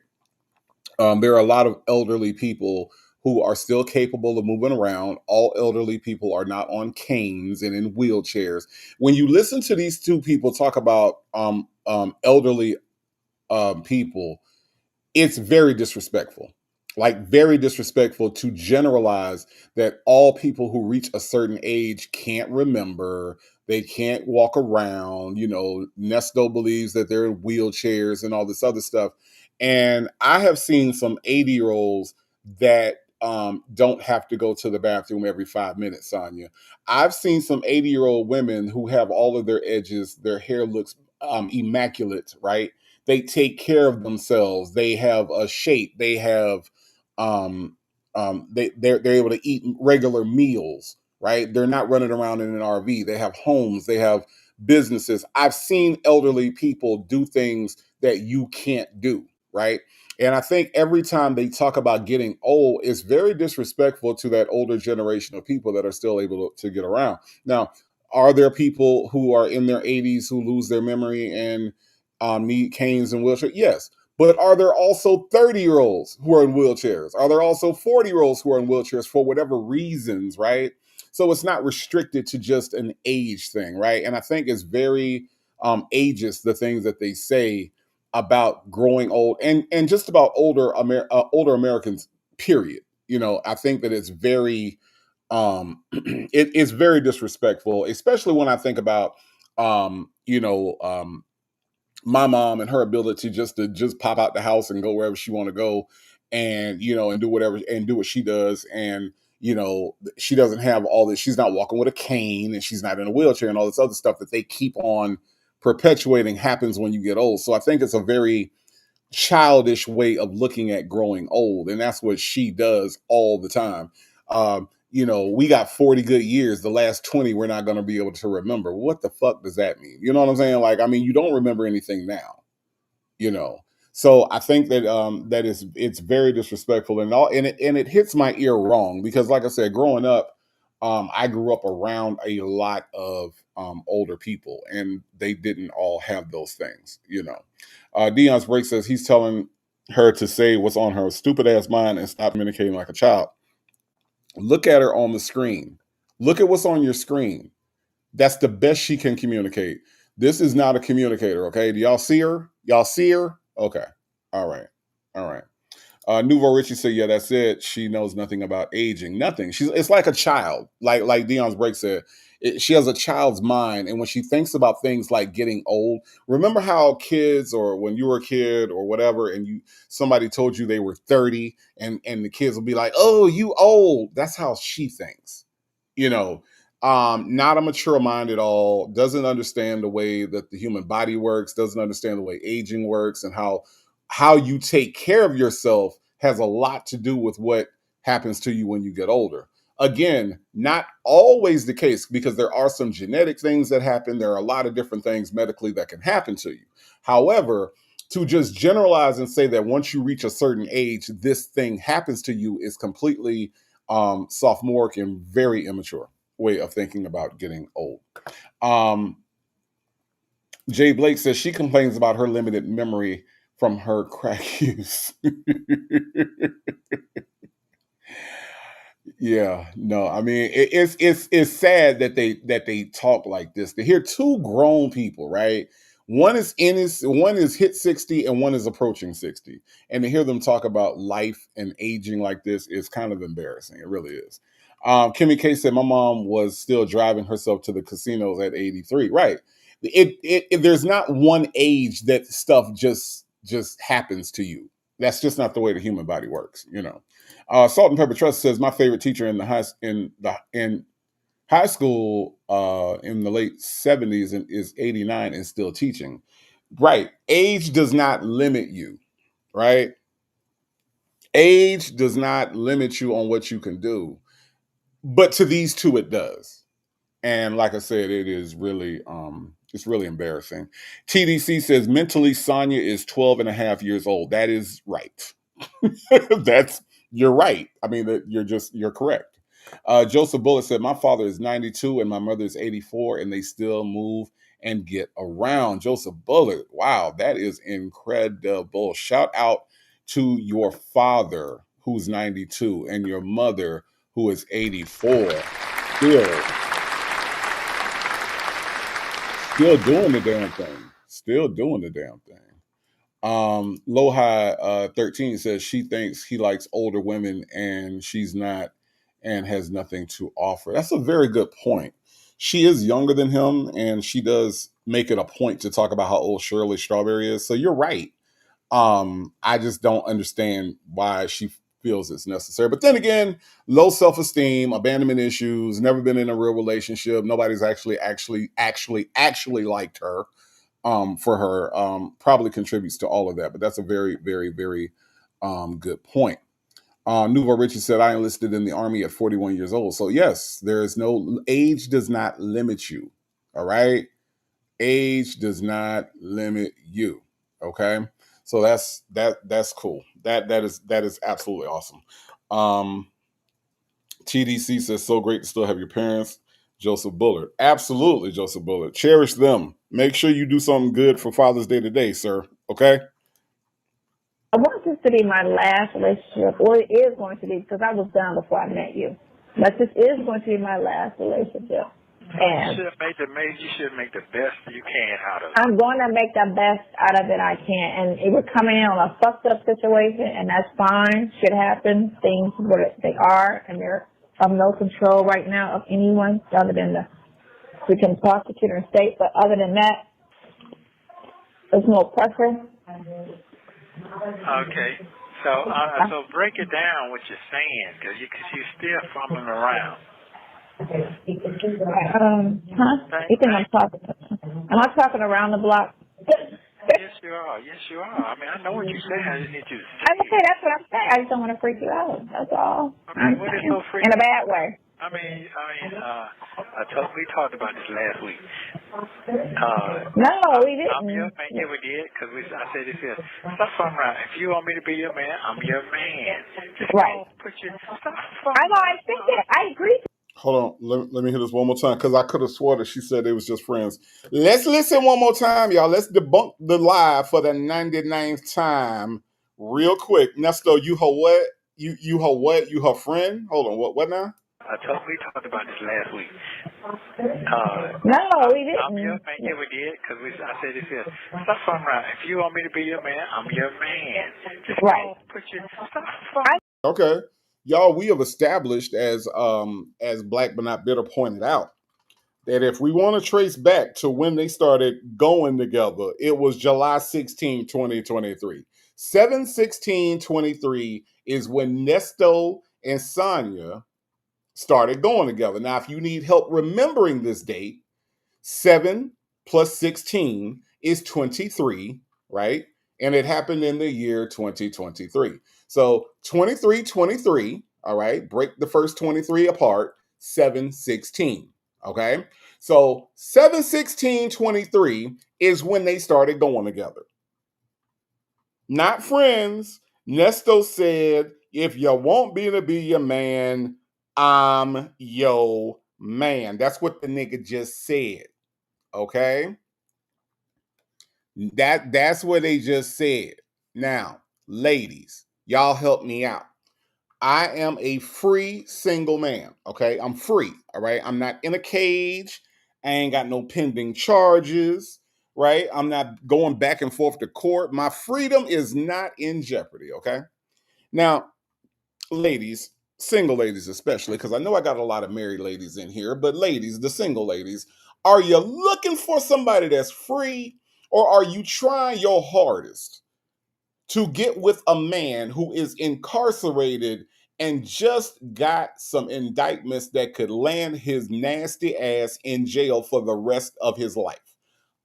There are a lot of elderly people who are still capable of moving around. All elderly people are not on canes and in wheelchairs. When you listen to these two people talk about elderly people, it's very disrespectful. Like very disrespectful to generalize that all people who reach a certain age can't remember, they can't walk around. Nesto believes that they're in wheelchairs and all this other stuff. And I have seen some 80-year-olds that don't have to go to the bathroom every 5 minutes, Sonya. I've seen some 80-year-old women who have all of their edges, their hair looks immaculate, right? They take care of themselves. They have a shape. They have they're able to eat regular meals, right? They're not running around in an RV. They have homes. They have businesses. I've seen elderly people do things that you can't do, right? And I think every time they talk about getting old, it's very disrespectful to that older generation of people that are still able to get around. Now, are there people who are in their 80s who lose their memory and need canes and wheelchairs? Yes. But are there also 30-year-olds who are in wheelchairs? Are there also 40-year-olds who are in wheelchairs for whatever reasons, right? So it's not restricted to just an age thing, right? And I think it's very ageist, the things that they say about growing old and just about older Americans, period. I think that it's very it's very disrespectful, especially when I think about my mom and her ability to pop out the house and go wherever she want to go, and and do whatever and do what she does. And she doesn't have all this. She's not walking with a cane, and she's not in a wheelchair, and all this other stuff that they keep on perpetuating happens when you get old. So I think it's a very childish way of looking at growing old, and that's what she does all the time. We got 40 good years. The last 20 we're not going to be able to remember. What the fuck does that mean? You know what I'm saying? Like, I mean, you don't remember anything now. So I think that it's very disrespectful, and it hits my ear wrong, because like I said, growing up, I grew up around a lot of older people, and they didn't all have those things. Dion's break says he's telling her to say what's on her stupid ass mind and stop communicating like a child. Look at her on the screen. Look at what's on your screen. That's the best she can communicate. This is not a communicator, okay? Do y'all see her? Y'all see her? Okay. All right. Nouveau Richie said, yeah, that's it. She knows nothing about aging. Nothing. It's like a child. Like Dion's break said, She has a child's mind, and when she thinks about things like getting old, remember how kids, or when you were a kid or whatever, and somebody told you they were 30, and the kids will be like, "Oh, you old." That's how she thinks, you know. Not a mature mind at all. Doesn't understand the way that the human body works. Doesn't understand the way aging works, and how you take care of yourself has a lot to do with what happens to you when you get older. Again, not always the case, because there are some genetic things that happen. There are a lot of different things medically that can happen to you. However, to just generalize and say that once you reach a certain age, this thing happens to you is completely sophomoric and very immature way of thinking about getting old. Jay Blake says she complains about her limited memory from her crack use. Yeah, no, I mean it's sad that they talk like this. To hear two grown people, right? One is hit 60 and one is approaching 60. And to hear them talk about life and aging like this is kind of embarrassing. It really is. Kimmy K said my mom was still driving herself to the casinos at 83. Right. There's not one age that stuff just happens to you. That's just not the way the human body works, you know. Salt and Pepper Trust says my favorite teacher in high school in the late 70s and is 89 and still teaching. Right. Age does not limit you, right? Age does not limit you on what you can do. But to these two it does. And like I said, it is really it's really embarrassing. TDC says mentally Sonya is 12 and a half years old. That is right. You're right. I mean, you're correct. Joseph Bullitt said, my father is 92 and my mother is 84 and they still move and get around. Joseph Bullitt, wow, that is incredible. Shout out to your father who's 92 and your mother who is 84. Still doing the damn thing. Still doing the damn thing. Lohi 13 says she thinks he likes older women and she's not and has nothing to offer. That's a very good point. She is younger than him and she does make it a point to talk about how old Shirley Strawberry is. So you're right. I just don't understand why she feels it's necessary. But then again, low self-esteem, abandonment issues, never been in a real relationship. Nobody's actually liked her. For her probably contributes to all of that. But that's a very, very, very good point. Nouveau Richie said, I enlisted in the Army at 41 years old. So yes, there is no age does not limit you. All right. Age does not limit you. Okay. So that's cool. That is absolutely awesome. TDC says, so great to still have your parents. Joseph Bullard. Absolutely, Joseph Bullard. Cherish them. Make sure you do something good for Father's Day today, sir. Okay? I want this to be my last relationship, or it is going to be, because I was done before I met you. But this is going to be my last relationship. And you should make the best you can out of it. I'm going to make the best out of it I can. And we're coming in on a fucked up situation, and that's fine. Shit happens. Things where they are, and they're of no control right now of anyone other than the freaking prosecutor and state. But other than that, there's no pressure. Okay. So break it down what you're saying, because you're still fumbling around. You think I'm talking? Am I talking around the block? Yes, you are. I mean, I know what you're saying. I just need you to say it. Okay, that's what I'm saying. I just don't want to freak you out. That's all. Okay, what is so freaking? In a bad way. We talked about this last week. No, we didn't. Yeah, we did, because I said this here. Stop fumbling around. If you want me to be your man, I'm your man. Just right. Stop fumbling. I know. I think that I agree. Hold on. Let me hear this one more time, because I could have swore that she said it was just friends. Let's listen one more time, y'all. Let's debunk the lie for the 99th time real quick. Nesto, you her what? You her what? You her friend? Hold on. What now? We talked about this last week. No, we didn't. Yeah, we did, because I said this here. Stop fumbling around. If you want me to be your man, I'm your man. Just right. Stop fumbling. Okay. Y'all, we have established, as Black But Not Bitter pointed out, that if we want to trace back to when they started going together, it was July 16, 2023. 7/16/23 is when Nesto and Sonya started going together. Now, if you need help remembering this date, 7 plus 16 is 23, right? And it happened in the year 2023. So 23, all right, break the first 23 apart, 7/16, okay? So 7/16/23 is when they started going together. Not friends. Nesto said, if you want me to be your man, I'm your man. That's what the nigga just said. Okay? That's what they just said. Now, ladies, y'all help me out. I am a free single man. Okay? I'm free. All right. I'm not in a cage. I ain't got no pending charges. Right? I'm not going back and forth to court. My freedom is not in jeopardy. Okay. Now, ladies, single ladies especially, because I know I got a lot of married ladies in here, but ladies, the single ladies, are you looking for somebody that's free, or are you trying your hardest to get with a man who is incarcerated and just got some indictments that could land his nasty ass in jail for the rest of his life?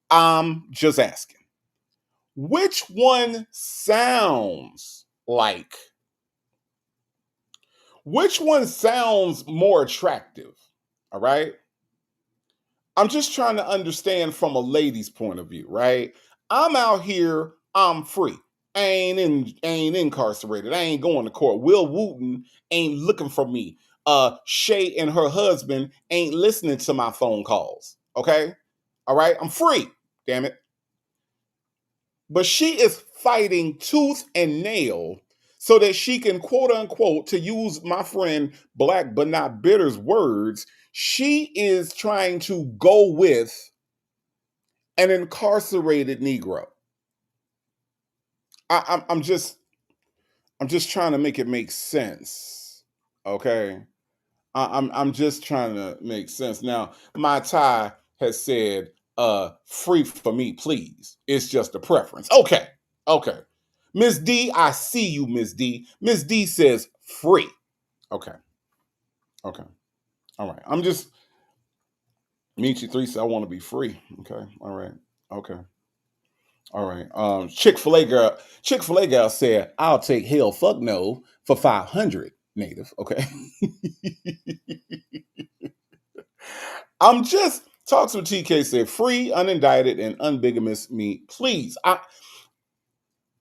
I'm just asking. Which one sounds like Which one sounds more attractive? All right. I'm just trying to understand from a lady's point of view, right? I'm out here, I'm free. I ain't incarcerated. I ain't going to court. Will Wooten ain't looking for me. Shay and her husband ain't listening to my phone calls. Okay? All right. I'm free. Damn it. But she is fighting tooth and nail so that she can, quote unquote, to use my friend Black but not bitter's words, she is trying to go with an incarcerated Negro. I'm just trying to make it make sense. Okay. I'm just trying to make sense. Now, my tie has said, free for me, please. It's just a preference. Okay. Okay. Miss D, I see you, Miss D. Miss D says free. Okay. Okay. All right. I'm just Michi 3 said I want to be free. Okay. All right. Okay. All right. Chick-fil-A girl said, I'll take hell fuck no for 500 native. Okay. I'm just Talks with TK said free, unindicted, and unbigamous me. Please. I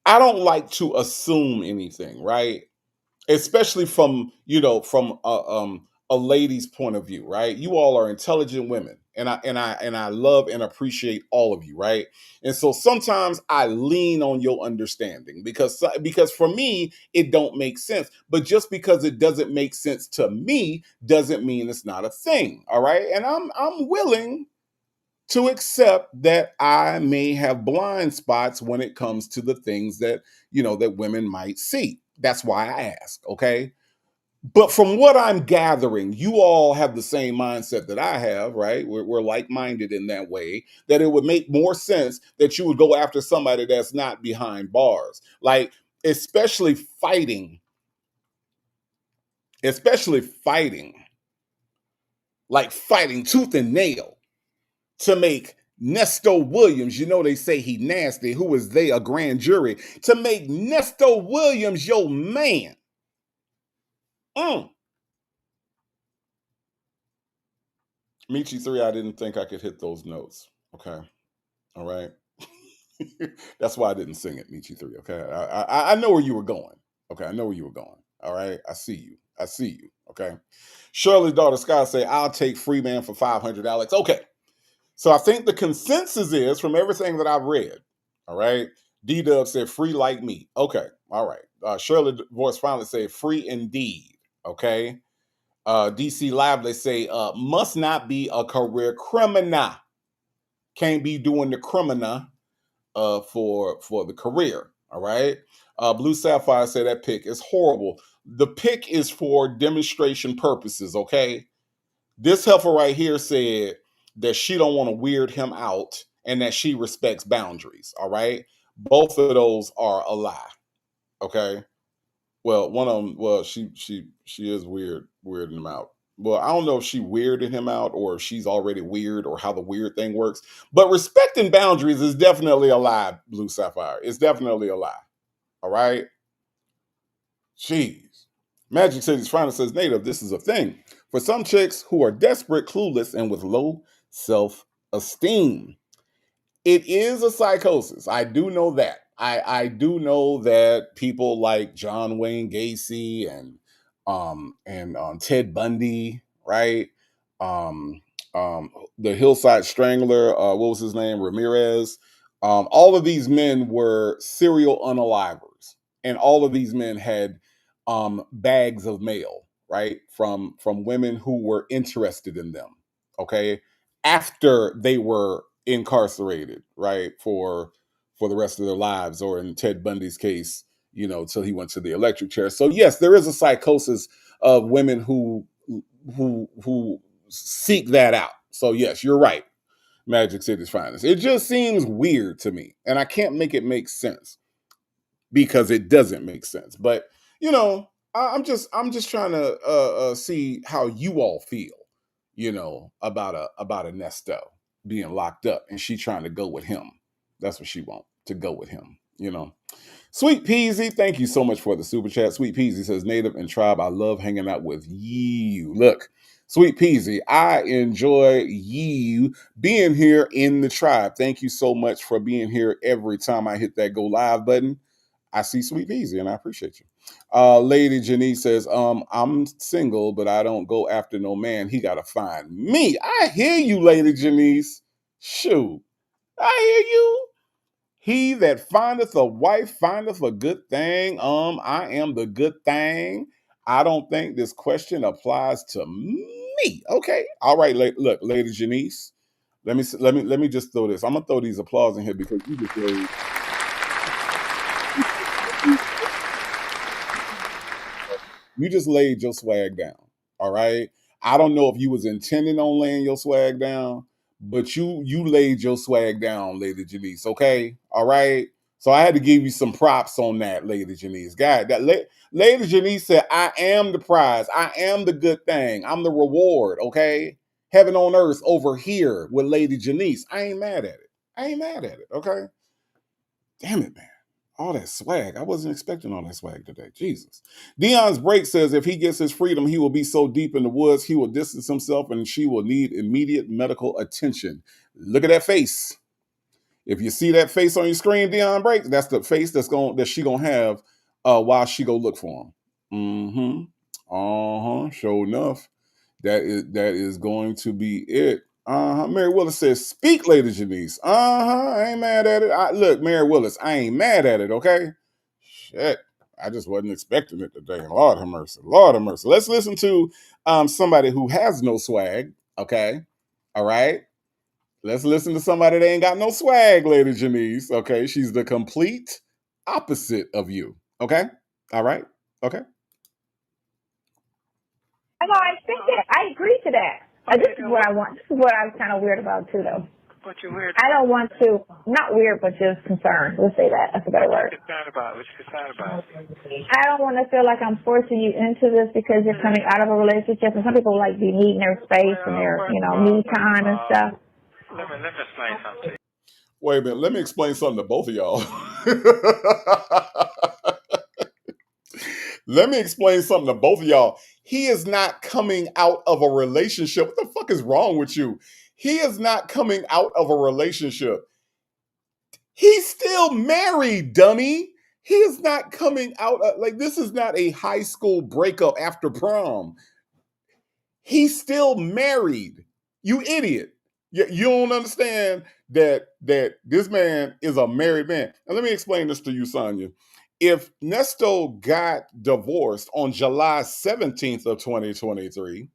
don't like to assume anything, right? Especially from a lady's point of view, right? You all are intelligent women, and I love and appreciate all of you, right? And so sometimes I lean on your understanding because for me it don't make sense. But just because it doesn't make sense to me doesn't mean it's not a thing, all right? And I'm willing to accept that I may have blind spots when it comes to the things that that women might see. That's why I ask, okay? But from what I'm gathering, you all have the same mindset that I have, right? We're like-minded in that way, that it would make more sense that you would go after somebody that's not behind bars. Like, especially fighting, like fighting tooth and nail to make Nesto Williams, they say he nasty, who is they, a grand jury, to make Nesto Williams your man. Michi 3, I didn't think I could hit those notes. Okay. All right. That's why I didn't sing it, Michi 3. Okay. I know where you were going. Okay. I know where you were going. All right. I see you. Okay. Shirley's daughter Scott say, I'll take free man for 500, Alex. Okay. So I think the consensus is from everything that I've read. All right. D-Dub said free like me. Okay. All right. Shirley voice finally said free indeed. Okay. DC Live, they say, must not be a career criminal. Can't be doing the criminal for the career. All right. Blue Sapphire said that pick is horrible. The pick is for demonstration purposes. Okay. This heifer right here said that she don't want to weird him out, and that she respects boundaries. All right, both of those are a lie. Okay. Well, one of them, well, she is weirding him out. Well, I don't know if she weirded him out or if she's already weird or how the weird thing works. But respecting boundaries is definitely a lie, Blue Sapphire. It's definitely a lie. All right. Jeez. Magic City's finest says, Native, this is a thing. For some chicks who are desperate, clueless, and with low self-esteem. It is a psychosis. I do know that. I do know that people like John Wayne Gacy and Ted Bundy, right? Um, the Hillside Strangler, what was his name? Ramirez. All of these men were serial unalivers, and all of these men had bags of mail, right, from women who were interested in them. Okay, after they were incarcerated, right, for the rest of their lives, or in Ted Bundy's case, till he went to the electric chair. So yes, there is a psychosis of women who seek that out. So yes, you're right. Magic City's finest. It just seems weird to me, and I can't make it make sense because it doesn't make sense. But I'm just trying to see how you all feel, about a Nesto being locked up and she trying to go with him. That's what she want, to go with him. Sweet Peasy, thank you so much for the super chat. Sweet Peasy says, Native and Tribe, I love hanging out with you. Look, Sweet Peasy, I enjoy you being here in the tribe. Thank you so much for being here every time I hit that go live button. I see Sweet Peasy and I appreciate you. Lady Janice says, I'm single, but I don't go after no man. He got to find me. I hear you, Lady Janice. Shoot, I hear you. He that findeth a wife findeth a good thing. I am the good thing. I don't think this question applies to me. Okay. All right. Look, Lady Janice. Let me just throw this. I'm gonna throw these applause in here because you just laid, your swag down. All right. I don't know if you was intending on laying your swag down, but you laid your swag down, Lady Janice. Okay. All right. So I had to give you some props on that, Lady Janice. God, Lady Janice said, I am the prize. I am the good thing. I'm the reward. Okay. Heaven on earth over here with Lady Janice. I ain't mad at it. Okay. Damn it, man. All that swag. I wasn't expecting all that swag today. Jesus. Dion's break says if he gets his freedom, he will be so deep in the woods, he will distance himself and she will need immediate medical attention. Look at that face. If you see that face on your screen, Dion Breaks, that's the face that she gonna have while she go look for him. Sure enough. That is going to be it. Mary Willis says, speak, Lady Janice. I ain't mad at it. Look, Mary Willis, I ain't mad at it, okay? Shit. I just wasn't expecting it today. Lord have mercy. Lord have mercy. Let's listen to somebody who has no swag, okay? All right? Let's listen to somebody that ain't got no swag, Lady Janice, okay? She's the complete opposite of you, okay? All right? Okay? No, I think that I agree to that. This is what I want. This is what I was kind of weird about too, though. What you weird? I don't want to, not weird, but just concerned. Let's say that. That's a better word. What you concerned about? I don't want to feel like I'm forcing you into this because you're coming out of a relationship. And some people like be needing their space and their, me time and stuff. Let me explain something to you. Wait a minute. Let me explain something to both of y'all. Let me explain something to both of y'all. He is not coming out of a relationship. What the fuck is wrong with you? He is not coming out of a relationship. He's still married, dummy. He is not coming out like this is not a high school breakup after prom. He's still married. You idiot. You don't understand that this man is a married man. And let me explain this to you, Sonya. If Nesto got divorced on July 17th of 2023,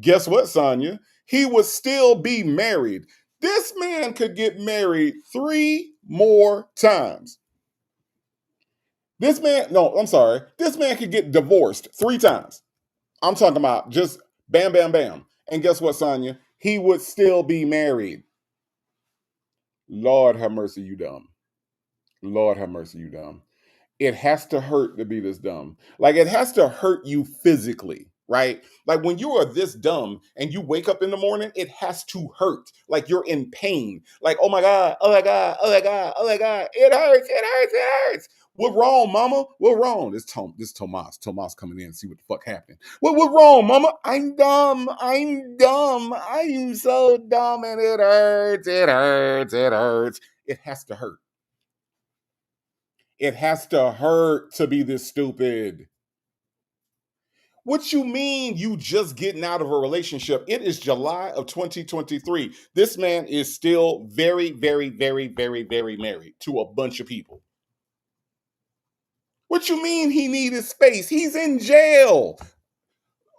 guess what, Sonya? He would still be married. This man could get married 3 more times. This man could get divorced 3 times. I'm talking about just bam, bam, bam. And guess what, Sonya? he would still be married. Lord have mercy, you dumb. Lord have mercy, you dumb. It has to hurt to be this dumb. Like, it has to hurt you physically, right? Like, when you are this dumb and you wake up in the morning, it has to hurt. Like, you're in pain. Like, oh my God, oh my God, oh my God, oh my God. It hurts, it hurts, it hurts. What wrong, mama? What wrong? This Tomas. Tomas coming in and see what the fuck happened. What wrong, mama? I'm dumb. I'm dumb. I'm so dumb and it hurts. It hurts. It hurts. It has to hurt. It has to hurt to be this stupid. What you mean you just getting out of a relationship? It is July of 2023. This man is still very, very, very, very, very married to a bunch of people. What you mean he needed space? He's in jail.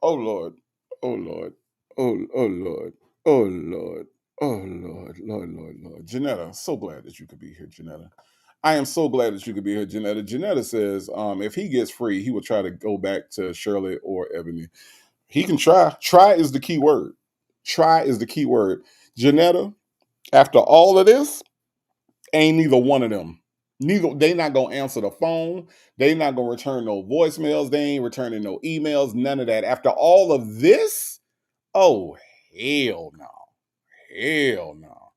Oh Lord. Oh Lord. Oh Lord. Oh Lord. Oh Lord. Janetta, so glad that you could be here, Janetta. I am so glad that you could be here, Janetta. Janetta says, if he gets free, he will try to go back to Shirley or Ebony. He can try. Try is the key word. Try is the key word. Janetta, after all of this, ain't neither one of them. They not gonna answer the phone. They not gonna return no voicemails. They ain't returning no emails. None of that. After all of this, oh hell no. Hell no.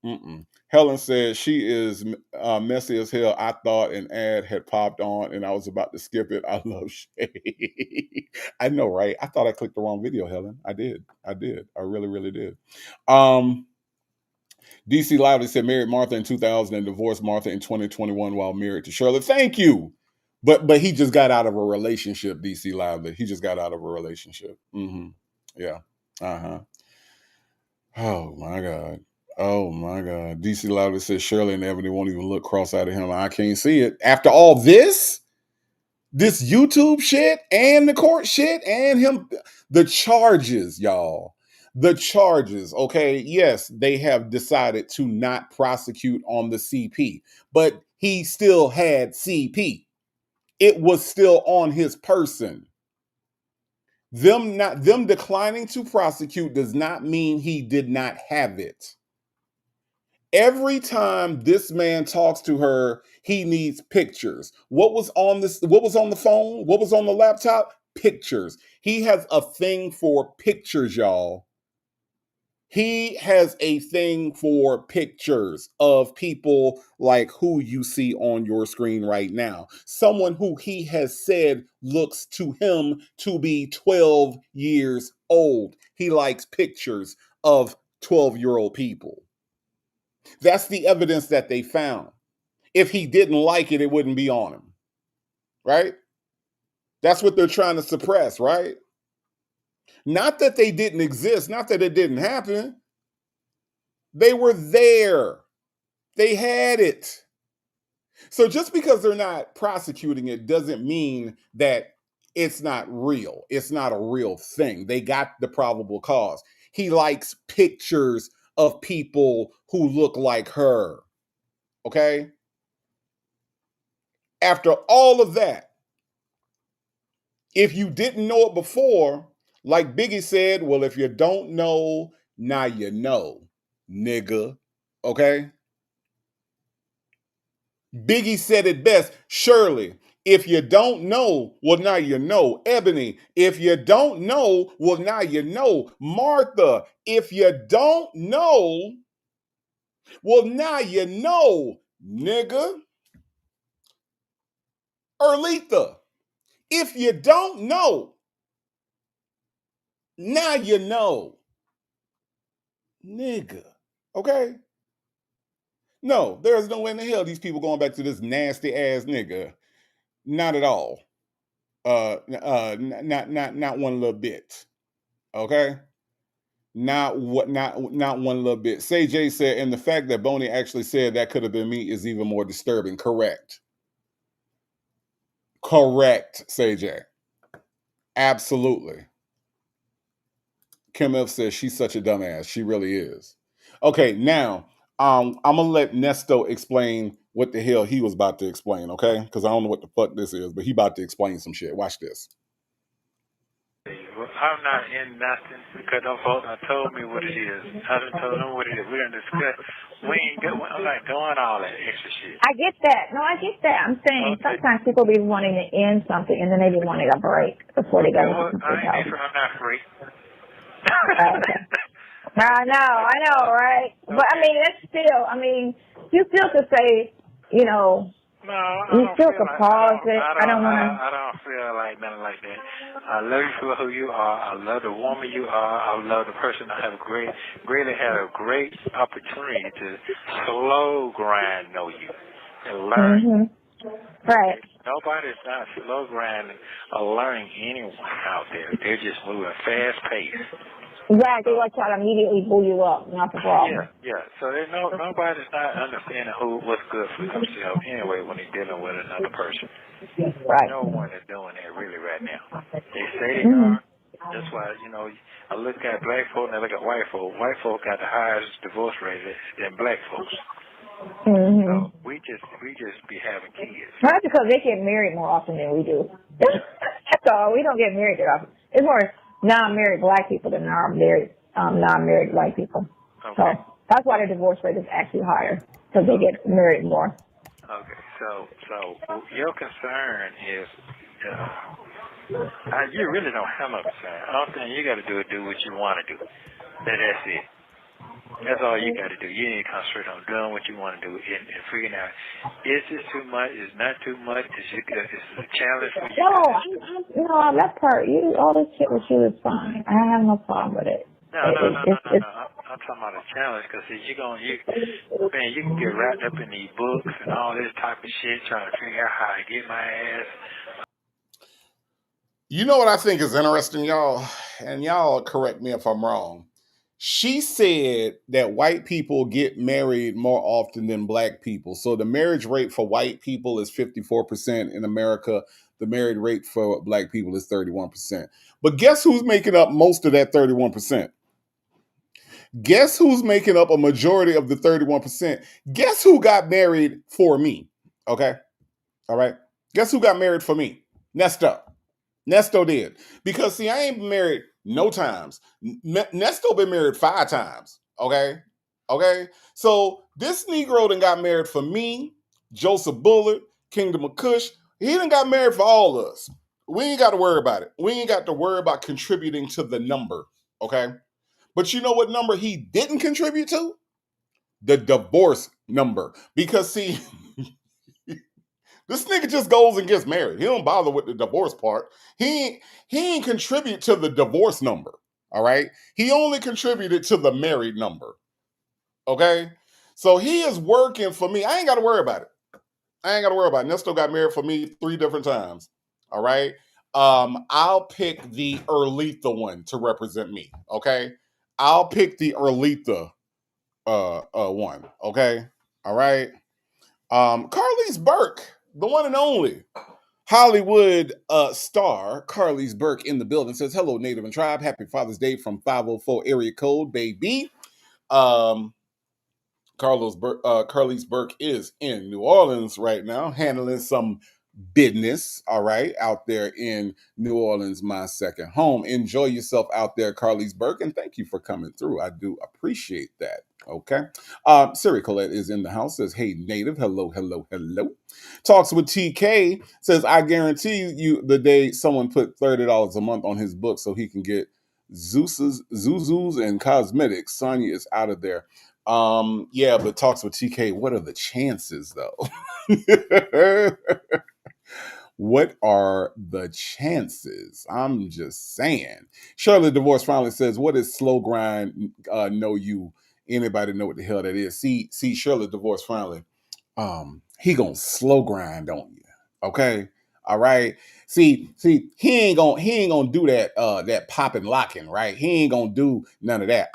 Mm-mm. Helen says she is messy as hell. I thought an ad had popped on and I was about to skip it. I love shade. I know, right? I thought I clicked the wrong video, Helen. I did. I really, really did. DC Lively said married Martha in 2000 and divorced Martha in 2021 while married to Shirley. Thank you. But he just got out of a relationship, DC Lively. He just got out of a relationship. Mm-hmm. Yeah. Uh-huh. Oh my God. Oh my God. DC Lively says Shirley and Ebony won't even look cross-eyed at him. I can't see it. After all this YouTube shit and the court shit and him, the charges, y'all. The charges, okay? Yes, they have decided to not prosecute on the CP, but he still had CP. It was still on his person. Them declining to prosecute does not mean he did not have it. Every time this man talks to her, he needs pictures. What was on the phone? What was on the laptop? Pictures. He has a thing for pictures, y'all. He has a thing for pictures of people like who you see on your screen right now. Someone who he has said looks to him to be 12 years old. He likes pictures of 12-year-old people. That's the evidence that they found. If he didn't like it, it wouldn't be on him. Right? That's what they're trying to suppress, right? Not that they didn't exist, not that it didn't happen. They were there. They had it. So just because they're not prosecuting it doesn't mean that it's not real. It's not a real thing. They got the probable cause. He likes pictures of people who look like her. Okay? After all of that, if you didn't know it before, like Biggie said, well, if you don't know, now you know, nigga. Okay? Biggie said it best. Shirley, if you don't know, well, now you know. Ebony, if you don't know, well, now you know. Martha, if you don't know, well, now you know, nigga. Erletha, if you don't know, now you know, nigga. Okay? No, there's no way in the hell these people going back to this nasty ass nigga. Not at all. Not one little bit. Okay? Not one little bit. Say J said, and the fact that Boney actually said that could have been me is even more disturbing. Correct. Correct, Say J. Absolutely. Kim F says she's such a dumbass. She really is. Okay, now I'm gonna let Nesto explain what the hell he was about to explain, okay? Because I don't know what the fuck this is, but he about to explain some shit. Watch this. Well, I'm not in nothing because them folks done told me what it is. I done told them what it is. We done discussed. I'm not doing all that extra shit. I get that. No, I get that. I'm saying sometimes people be wanting to end something and then they be wanting a break before they go to something else. I'm not free. Okay. I know, right? But I mean, that's still. I mean, you still could say, you know. No, I you don't still feel could like, pause it. I don't want to. I don't feel like nothing like that. I love you for who you are. I love the woman you are. I love the person. I have really had a great opportunity to slow grind know you and learn. Mm-hmm. Right. Nobody's not slow grinding or learning anyone out there. They're just moving fast paced. Right, they like try to immediately bull you up, not the problem. Yeah. So nobody's not understanding what's good for themselves anyway when they're dealing with another person. Right. No one is doing that really right now. They say they are. That's why, I look at black folk and I look at white folk. White folk got the highest divorce rate than black folks. So we just be having kids. Not because they get married more often than we do. That's all. We don't get married that often. It's more non-married black people than non-married white people. Okay. So that's why the divorce rate is actually higher, because they get married more. Okay. So your concern is, you really don't have no concern. All thing you got to do is do what you want to do. That's it. That's all you got to do. You need to concentrate on doing what you want to do and figuring out, is this too much? Is not too much? Is this a challenge for you? No, that part, all this shit with you is fine. I have no problem with it. No. I'm talking about a challenge because you can get wrapped up in these books and all this type of shit trying to figure out how to get my ass. You know what I think is interesting, y'all? And y'all correct me if I'm wrong. She said that white people get married more often than black people. So the marriage rate for white people is 54% in America. The marriage rate for black people is 31%. But guess who's making up most of that 31%? Guess who's making up a majority of the 31%? Guess who got married for me? Okay. All right. Guess who got married for me? Nesto did. Because see, I ain't been married no times. Nesto been married 5 times. Okay. So this Negro done got married for me, Joseph Bullard, Kingdom of Kush. He done got married for all of us. We ain't got to worry about it. We ain't got to worry about contributing to the number. Okay. But you know what number he didn't contribute to? The divorce number. Because see, this nigga just goes and gets married. He don't bother with the divorce part. He ain't contribute to the divorce number. All right. He only contributed to the married number. Okay. So he is working for me. I ain't got to worry about it. Nesto got married for me 3 different times. All right. I'll pick the Erletha one to represent me. Okay. I'll pick the Erletha one. Okay. All right. Carlise Burke, the one and only Hollywood star, Carlise Burke in the building, says, hello, Native and Tribe. Happy Father's Day from 504 area code, baby. Carlise Burke is in New Orleans right now, handling some business, all right, out there in New Orleans, my second home. Enjoy yourself out there, Carlise Burke, and thank you for coming through. I do appreciate that. Okay. Siri Colette is in the house, says, hey, Native, hello. Talks with TK, says, I guarantee you the day someone put $30 a month on his book so he can get Zuzus and cosmetics, Sonya is out of there. Yeah, but Talks with TK, what are the chances, though? What are the chances? I'm just saying. Shirley Divorce finally says, what is slow grind? Know you? Anybody know what the hell that is? See, Shirley Divorce finally. He gonna slow grind on you. Okay. All right. See, he ain't gonna do that popping locking, right? He ain't gonna do none of that.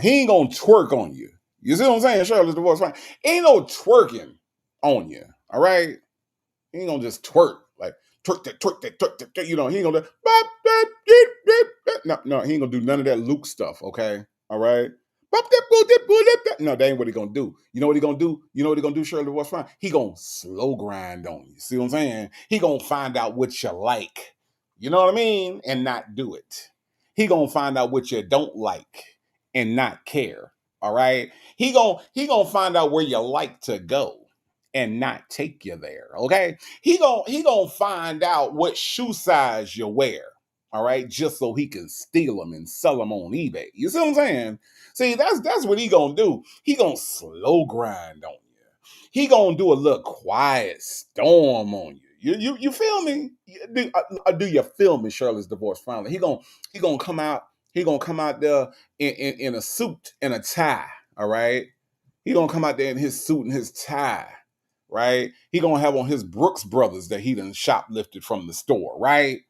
He ain't gonna twerk on you. You see what I'm saying? Shirley Divorce finally. Ain't no twerking on you. All right. He ain't gonna just twerk like twerk that. You know, he ain't gonna no, he ain't gonna do none of that Luke stuff. Okay, all right. No, that ain't what he gonna do. You know what he gonna do? Shirley, what's fine? He gonna slow grind on you. See what I'm saying? He gonna find out what you like You know what I mean? And not do it. He gonna find out what you don't like and not care. All right. He gonna find out where you like to go and not take you there. Okay. He gonna find out what shoe size you wear. All right, just so he can steal them and sell them on eBay. You see what I'm saying? See, that's what he gonna do. He gonna slow grind on you. He gonna do a little quiet storm on you. You feel me? Do you feel me? Shirley's divorce finally. He gonna come out. He gonna come out there in a suit and a tie. All right. He gonna come out there in his suit and his tie. Right. He gonna have on his Brooks Brothers that he done shoplifted from the store. Right.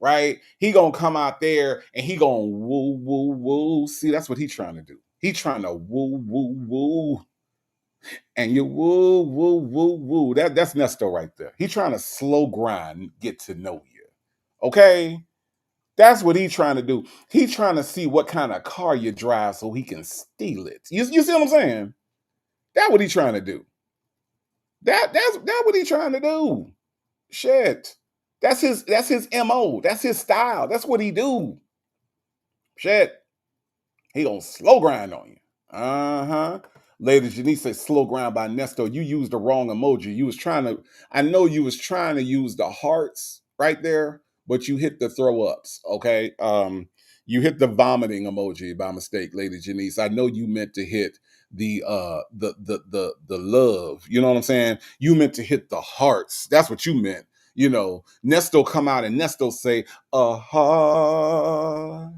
Right. He gonna come out there and he gonna woo woo woo. See, that's what he's trying to do. He's trying to woo woo woo and you woo, woo, woo, woo. That's Nesto right there. He trying to slow grind, get to know you. Okay? That's what he's trying to do. He's trying to see what kind of car you drive so he can steal it. You see what I'm saying? That's what he's trying to do. That's what he's trying to do. Shit. That's his MO. That's his style. That's what he do. Shit. He gonna slow grind on you. Uh-huh. Lady Janice said slow grind by Nesto. You used the wrong emoji. I know you was trying to use the hearts right there, but you hit the throw ups. Okay. You hit the vomiting emoji by mistake, Lady Janice. I know you meant to hit the love. You know what I'm saying? You meant to hit the hearts. That's what you meant. You know, Nesto come out and Nesto say, a heart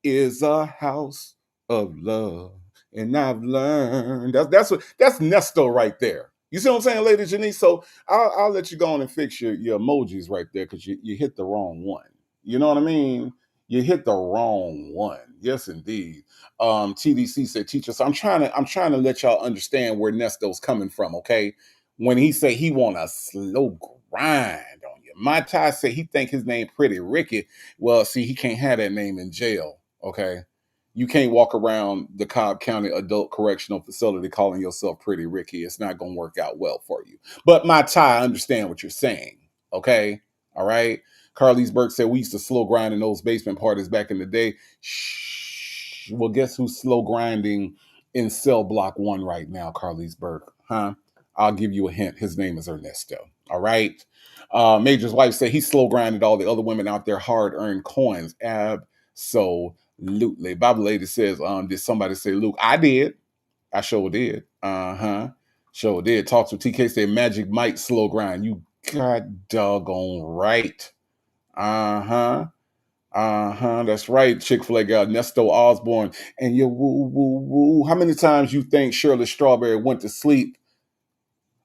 is a house of love. And I've learned that's Nesto right there. You see what I'm saying, Lady Janice? So I'll let you go on and fix your emojis right there because you hit the wrong one. You know what I mean? You hit the wrong one. Yes, indeed. TDC said, teacher. So I'm trying to let y'all understand where Nesto's coming from, okay? When he say he want a slow grind on you. My Ty said he think his name Pretty Ricky. Well, see, he can't have that name in jail. Okay, you can't walk around the Cobb County Adult Correctional Facility calling yourself Pretty Ricky. It's not going to work out well for you. But my Ty, I understand what you're saying. Okay, all right. Carlise Burke said we used to slow grind in those basement parties back in the day. Shh. Well, guess who's slow grinding in cell block 1 right now, Carlise Burke? Huh? I'll give you a hint. His name is Ernesto. All right. Major's wife said he slow grinded all the other women out there hard-earned coins. Absolutely. Bible lady says, did somebody say Luke? I did. I sure did. Sure did. Talks with TK said Magic Mike slow grind. You got doggone right. That's right. Chick-fil-A got Nesto Osborne. And you woo, woo, woo. How many times you think Shirley Strawberry went to sleep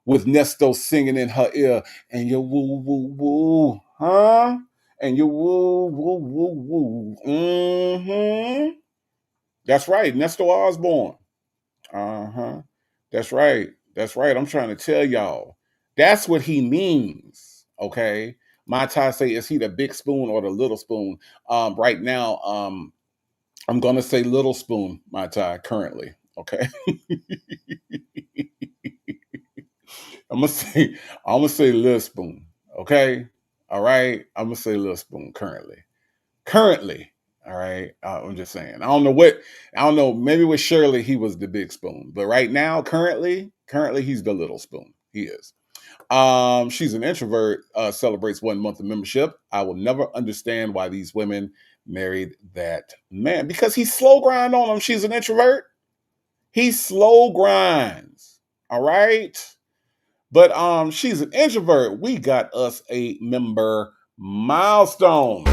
with Nesto singing in her ear? And you woo, woo, woo. Huh? And you woo, woo, woo, woo. Mm-hmm. That's right. Nesto Osborne. That's right. That's right. I'm trying to tell y'all. That's what he means. Okay. My Ty say, is he the big spoon or the little spoon? Right now, I'm gonna say little spoon, my Ty, currently. Okay. I'm gonna say little spoon. Okay. All right. I'm gonna say little spoon currently. All right. I'm just saying. I don't know. Maybe with Shirley, he was the big spoon, but right now, currently, he's the little spoon. He is. She's an introvert, celebrates 1 month of membership. I will never understand why these women married that man because he slow grind on them. She's an introvert. He slow grinds. All right. But she's an introvert. We got us a member milestone.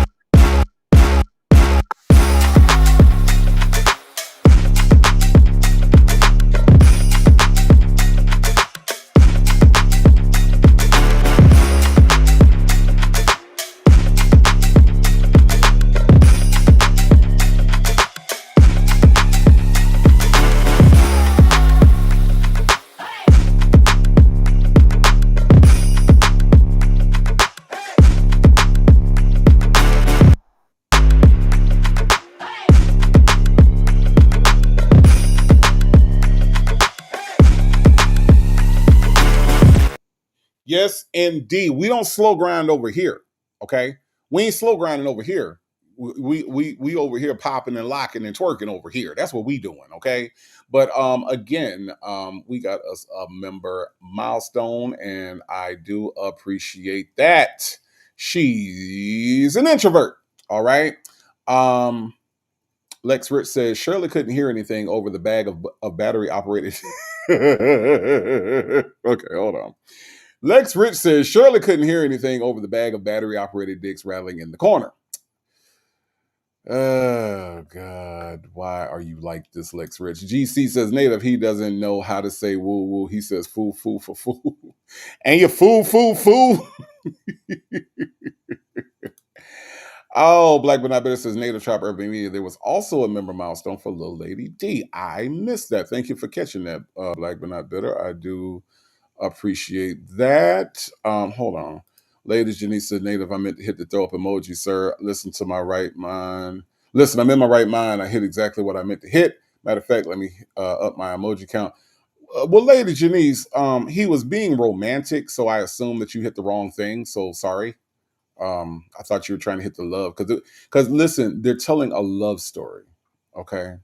Yes, indeed. We don't slow grind over here. Okay. We ain't slow grinding over here. We over here popping and locking and twerking over here. That's what we doing, okay? But again, we got a member milestone, and I do appreciate that. She's an introvert. All right. Lex Rich says Shirley couldn't hear anything over the bag of battery operated. Okay, hold on. Lex Rich says Shirley couldn't hear anything over the bag of battery operated dicks rattling in the corner. Oh God, why are you like this, Lex Rich? GC says native, he doesn't know how to say woo woo. He says foo foo for foo. And you foo foo foo. Oh, Black But Not Bitter says Native Trap Urban Media. There was also a member milestone for Little Lady D. I missed that. Thank you for catching that, Black But Not Bitter. I do appreciate that. Hold on. Ladies, Janice said, Native, I meant to hit the throw up emoji, sir. Listen to my right mind. Listen, I'm in my right mind. I hit exactly what I meant to hit. Matter of fact, let me up my emoji count. Well, Lady Janice, he was being romantic, so I assume that you hit the wrong thing. So sorry. I thought you were trying to hit the love because listen, they're telling a love story. Okay,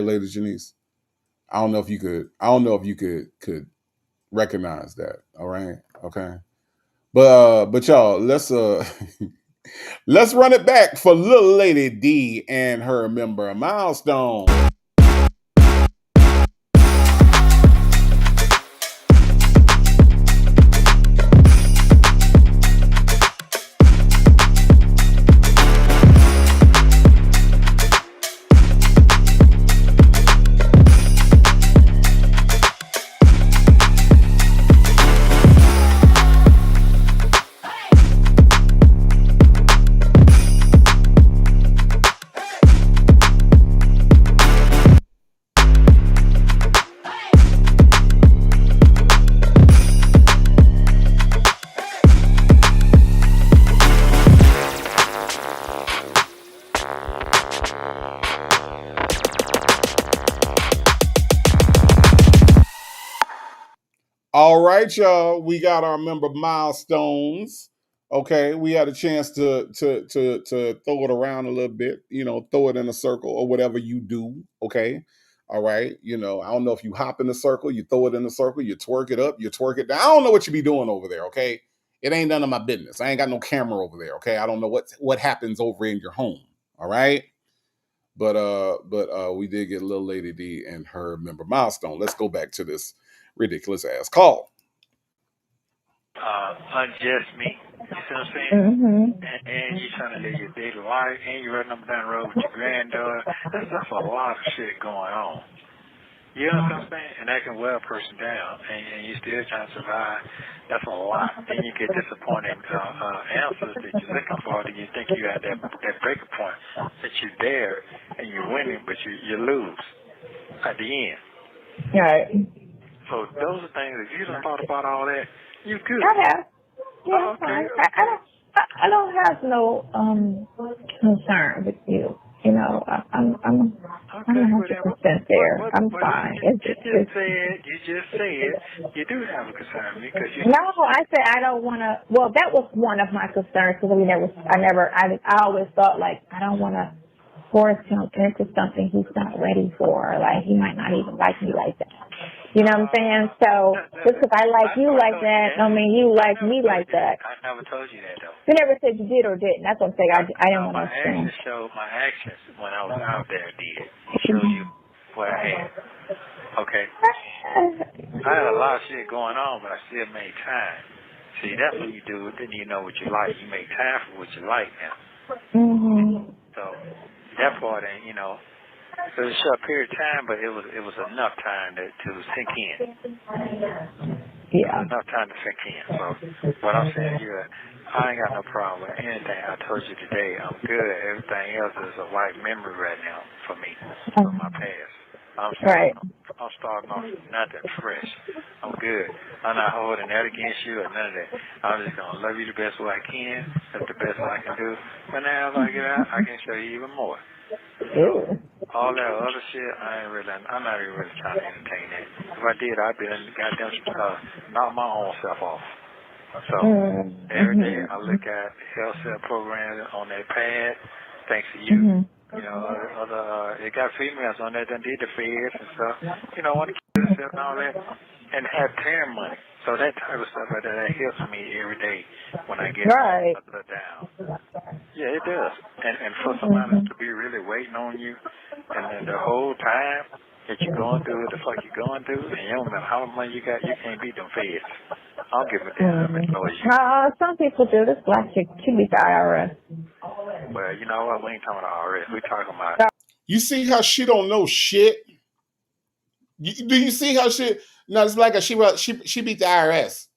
Lady Janice. I don't know if you could recognize that. All right, okay. But y'all, let's let's run it back for Little Lady D and her member milestone. All right, y'all. We got our member milestones. Okay, we had a chance to throw it around a little bit. Throw it in a circle or whatever you do. Okay, all right. I don't know if you hop in the circle, you throw it in the circle, you twerk it up, you twerk it down. I don't know what you be doing over there. Okay, it ain't none of my business. I ain't got no camera over there. Okay, I don't know what happens over in your home. All right. But we did get Little Lady D and her member milestone. Let's go back to this ridiculous ass call. Unjust me. You see what I'm saying? Mm-hmm. And you trying to live your daily life, and you're running up and down the road with your granddaughter. That's a lot of shit going on. You know what I'm saying? And that can wear a person down, and you still trying to survive. That's a lot. Then you get disappointing answers that you're looking for, and you think you at that breaking point, that you're there, and you're winning, but you lose at the end. Right. So those are things, if you done thought about all that, you good. I have. Yeah, okay. I don't have no concern with you. I'm 100% there. I'm fine. You just said you do have a concern because you. No, I said I don't want to. Well, that was one of my concerns because I always thought like I don't want to force him into something he's not ready for. Like he might not even like me like that. You know what I'm saying? So just because I like you like that, don't mean you like me like that. I never told you that though. You never said you did or didn't. That's what I'm saying. I didn't want to assume. My actions when I was out there did. It showed you what I had. Okay. I had a lot of shit going on, but I still made time. See, that's what you do. Then you know what you like. You make time for what you like now. Mm-hmm. So that part ain't, it was a short period of time, but it was enough time to sink in. Yeah. Enough time to sink in. So what I'm saying here, I ain't got no problem with anything I told you today. I'm good. Everything else is a white memory right now for me, from my past. I'm starting off nothing fresh. I'm good. I'm not holding that against you or none of that. I'm just going to love you the best way I can. That's the best I can do. But now as I get out, I can show you even more. Ew. All that other shit, I'm not even really trying to entertain that. If I did, I'd be goddamn knock my own self off. So every day I look at health care programs on their pad, thanks to you. You know, it got females on there that did the feds and stuff. You know, want to kill themselves and all that, and have parent money. So that type of stuff right there, that helps me every day when I get down. Yeah, it does. And for somebody to be really waiting on you, and then the whole time that you're going through what the fuck you're going through, and you don't matter how much money you got, you can't beat them feds. I don't give a damn how much noise you. Some people do. This black chick, she beat the IRS. Well, you know what? We ain't talking about IRS. We talking about. You see how she don't know shit? Do you see how she? No, it's like she beat the IRS.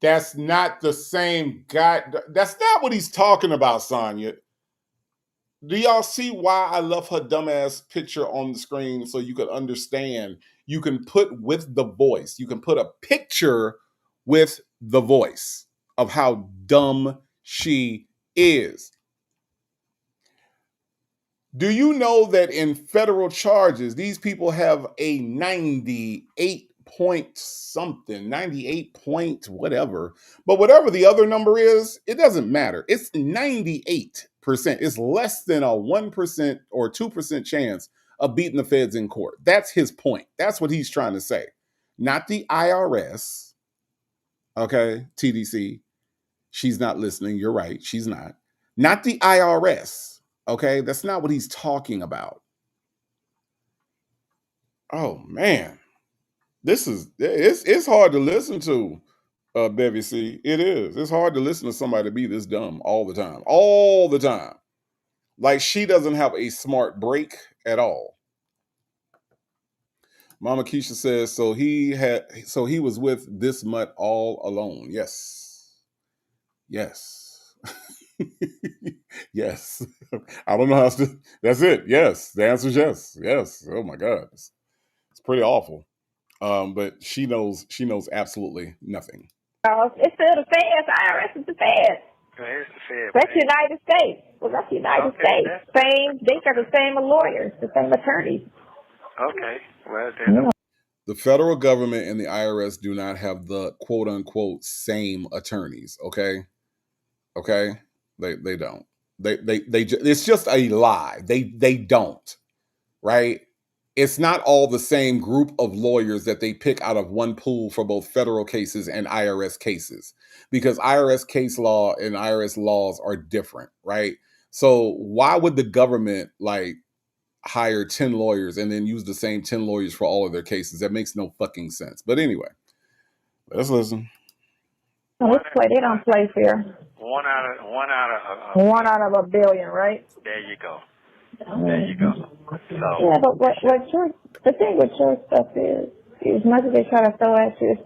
That's not the same guy. That's not what he's talking about, Sonya. Do y'all see why I left her dumbass picture on the screen so you could understand? You can put with the voice. You can put a picture with the voice of how dumb she is. Do you know that in federal charges, these people have a 98 point something, 98 point whatever. But whatever the other number is, it doesn't matter. It's 98%. It's less than a 1% or 2% chance of beating the feds in court. That's his point. That's what he's trying to say. Not the IRS. Okay, TDC. She's not listening. You're right. She's not. Not the IRS. Okay, that's not what he's talking about. Oh man, it's hard to listen to, Bevy C. It is. It's hard to listen to somebody be this dumb all the time. Like she doesn't have a smart break at all. Mama Keisha says so. He was with this mutt all alone. Yes. Yes. I don't know how to. That's it. Yes. The answer is yes. Yes. Oh my God. It's pretty awful. But she knows absolutely nothing. It's still the feds. IRS is the feds. It's the feds. That's United States. Well, that's United States. They got the same lawyers, the same attorneys. Okay. Well, the federal government and the IRS do not have the quote unquote same attorneys. Okay. They don't. They it's just a lie. They don't, right? It's not all the same group of lawyers that they pick out of one pool for both federal cases and IRS cases, because IRS case law and IRS laws are different, right? So why would the government like hire 10 lawyers and then use the same 10 lawyers for all of their cases? That makes no fucking sense. But anyway, let's listen. Let's play. They don't play fair. One out of a billion, right? There you go. So, yeah, but the thing with your stuff is, as much as they try to throw at you,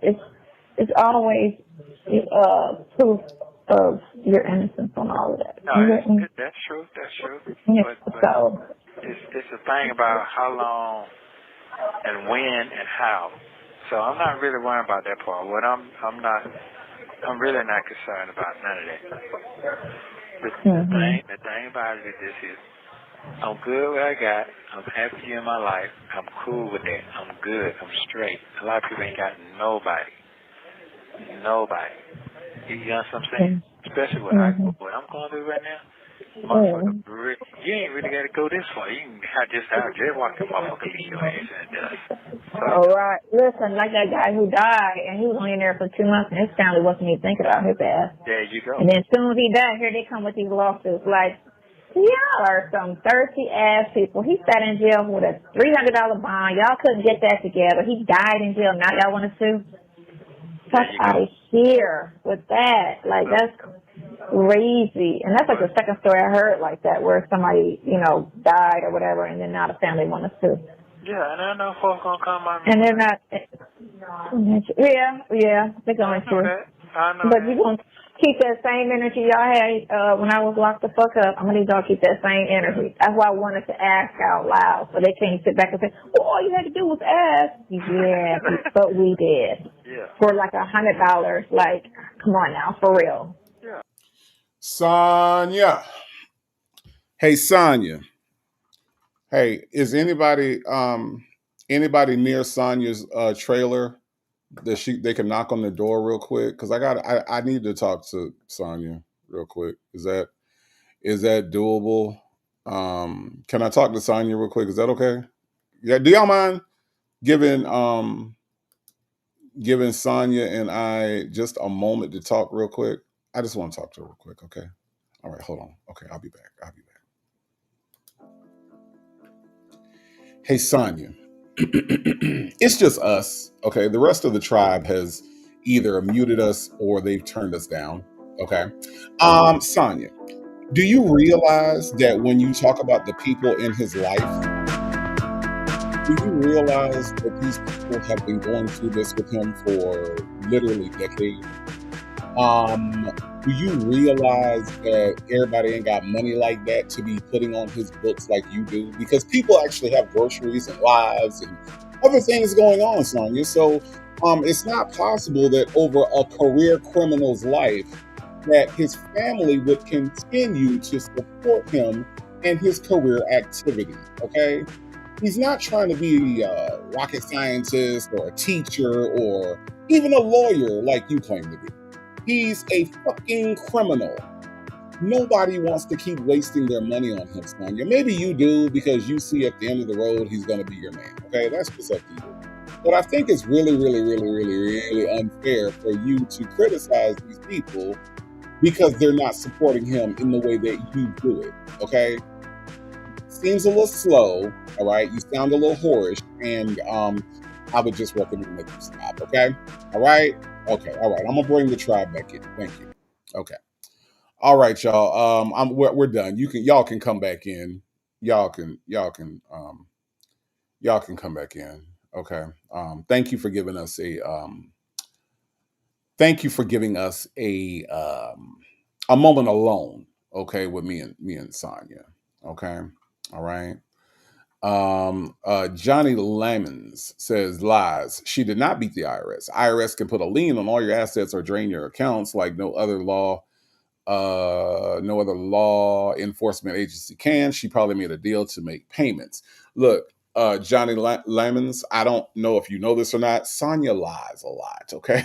it's always proof of your innocence on all of that. No, that's true. Yeah, but so it's a thing about how long and when and how. So I'm not really worried about that part. I'm really not concerned about none of that. The thing about it is I'm good where I got. I'm happy in my life. I'm cool with that. I'm good. I'm straight. A lot of people ain't got nobody. You know what I'm saying? Especially what I'm going through right now. Motherfucker, you ain't really got to go this far. You can just walk the motherfucker leave your ass in the dust. All right. Listen, like that guy who died, and he was only in there for 2 months, and his family wasn't even thinking about his ass. There you go. And then as soon as he died, here they come with these lawsuits. Like, y'all are some thirsty-ass people. He sat in jail with a $300 bond. Y'all couldn't get that together. He died in jail. Now y'all want to sue? Fuck out of here with that. Like, that's crazy. And that's like the second story I heard like that, where somebody, died or whatever, and then now the family want to sue. Yeah, and I know folks gonna come on. And they're not. Yeah, they're going to. I know but you're going to keep that same energy y'all had when I was locked the fuck up. I'm going to need y'all to keep that same energy. That's why I wanted to ask out loud, so they can't sit back and say, well, all you had to do was ask. Yeah, but we did. Yeah. For like $100. Like, come on now, for real. Yeah. Sonya. Hey, Sonya. Hey, is anybody near Sonya's trailer that they can knock on the door real quick? Because I need to talk to Sonya real quick. Is that doable? Can I talk to Sonya real quick? Is that okay? Yeah. Do y'all mind giving Sonya and I just a moment to talk real quick? I just want to talk to her real quick. Okay. All right. Hold on. Okay. I'll be back. Hey, Sonya. It's just us. Okay. The rest of the tribe has either muted us or they've turned us down. Okay. Sonya, do you realize that when you talk about the people in his life, do you realize that these people have been going through this with him for literally decades? Do you realize that everybody ain't got money like that to be putting on his books like you do? Because people actually have groceries and lives and other things going on, Sonya. So it's not possible that over a career criminal's life that his family would continue to support him and his career activity. Okay? He's not trying to be a rocket scientist or a teacher or even a lawyer like you claim to be. He's a fucking criminal. Nobody wants to keep wasting their money on him, Sonya. Maybe you do because you see at the end of the road he's going to be your man. Okay, that's what's up to you. But I think it's really, really, really, really, really unfair for you to criticize these people because they're not supporting him in the way that you do it. Okay, seems a little slow. All right, you sound a little whorish, and I would just recommend that you stop. Okay, all right. Okay, all right. I'm gonna bring the tribe back in. Thank you. Okay. All right, y'all. We're done. Y'all can come back in. Y'all can come back in. Okay. Thank you for giving us a moment alone. Okay, with me and Sonya. Okay. All right. Johnny Lamons says lies. She did not beat the IRS. IRS can put a lien on all your assets or drain your accounts like no other law enforcement agency can. She probably made a deal to make payments. Look, Johnny Lamons, I don't know if you know this or not. Sonya lies a lot. Okay.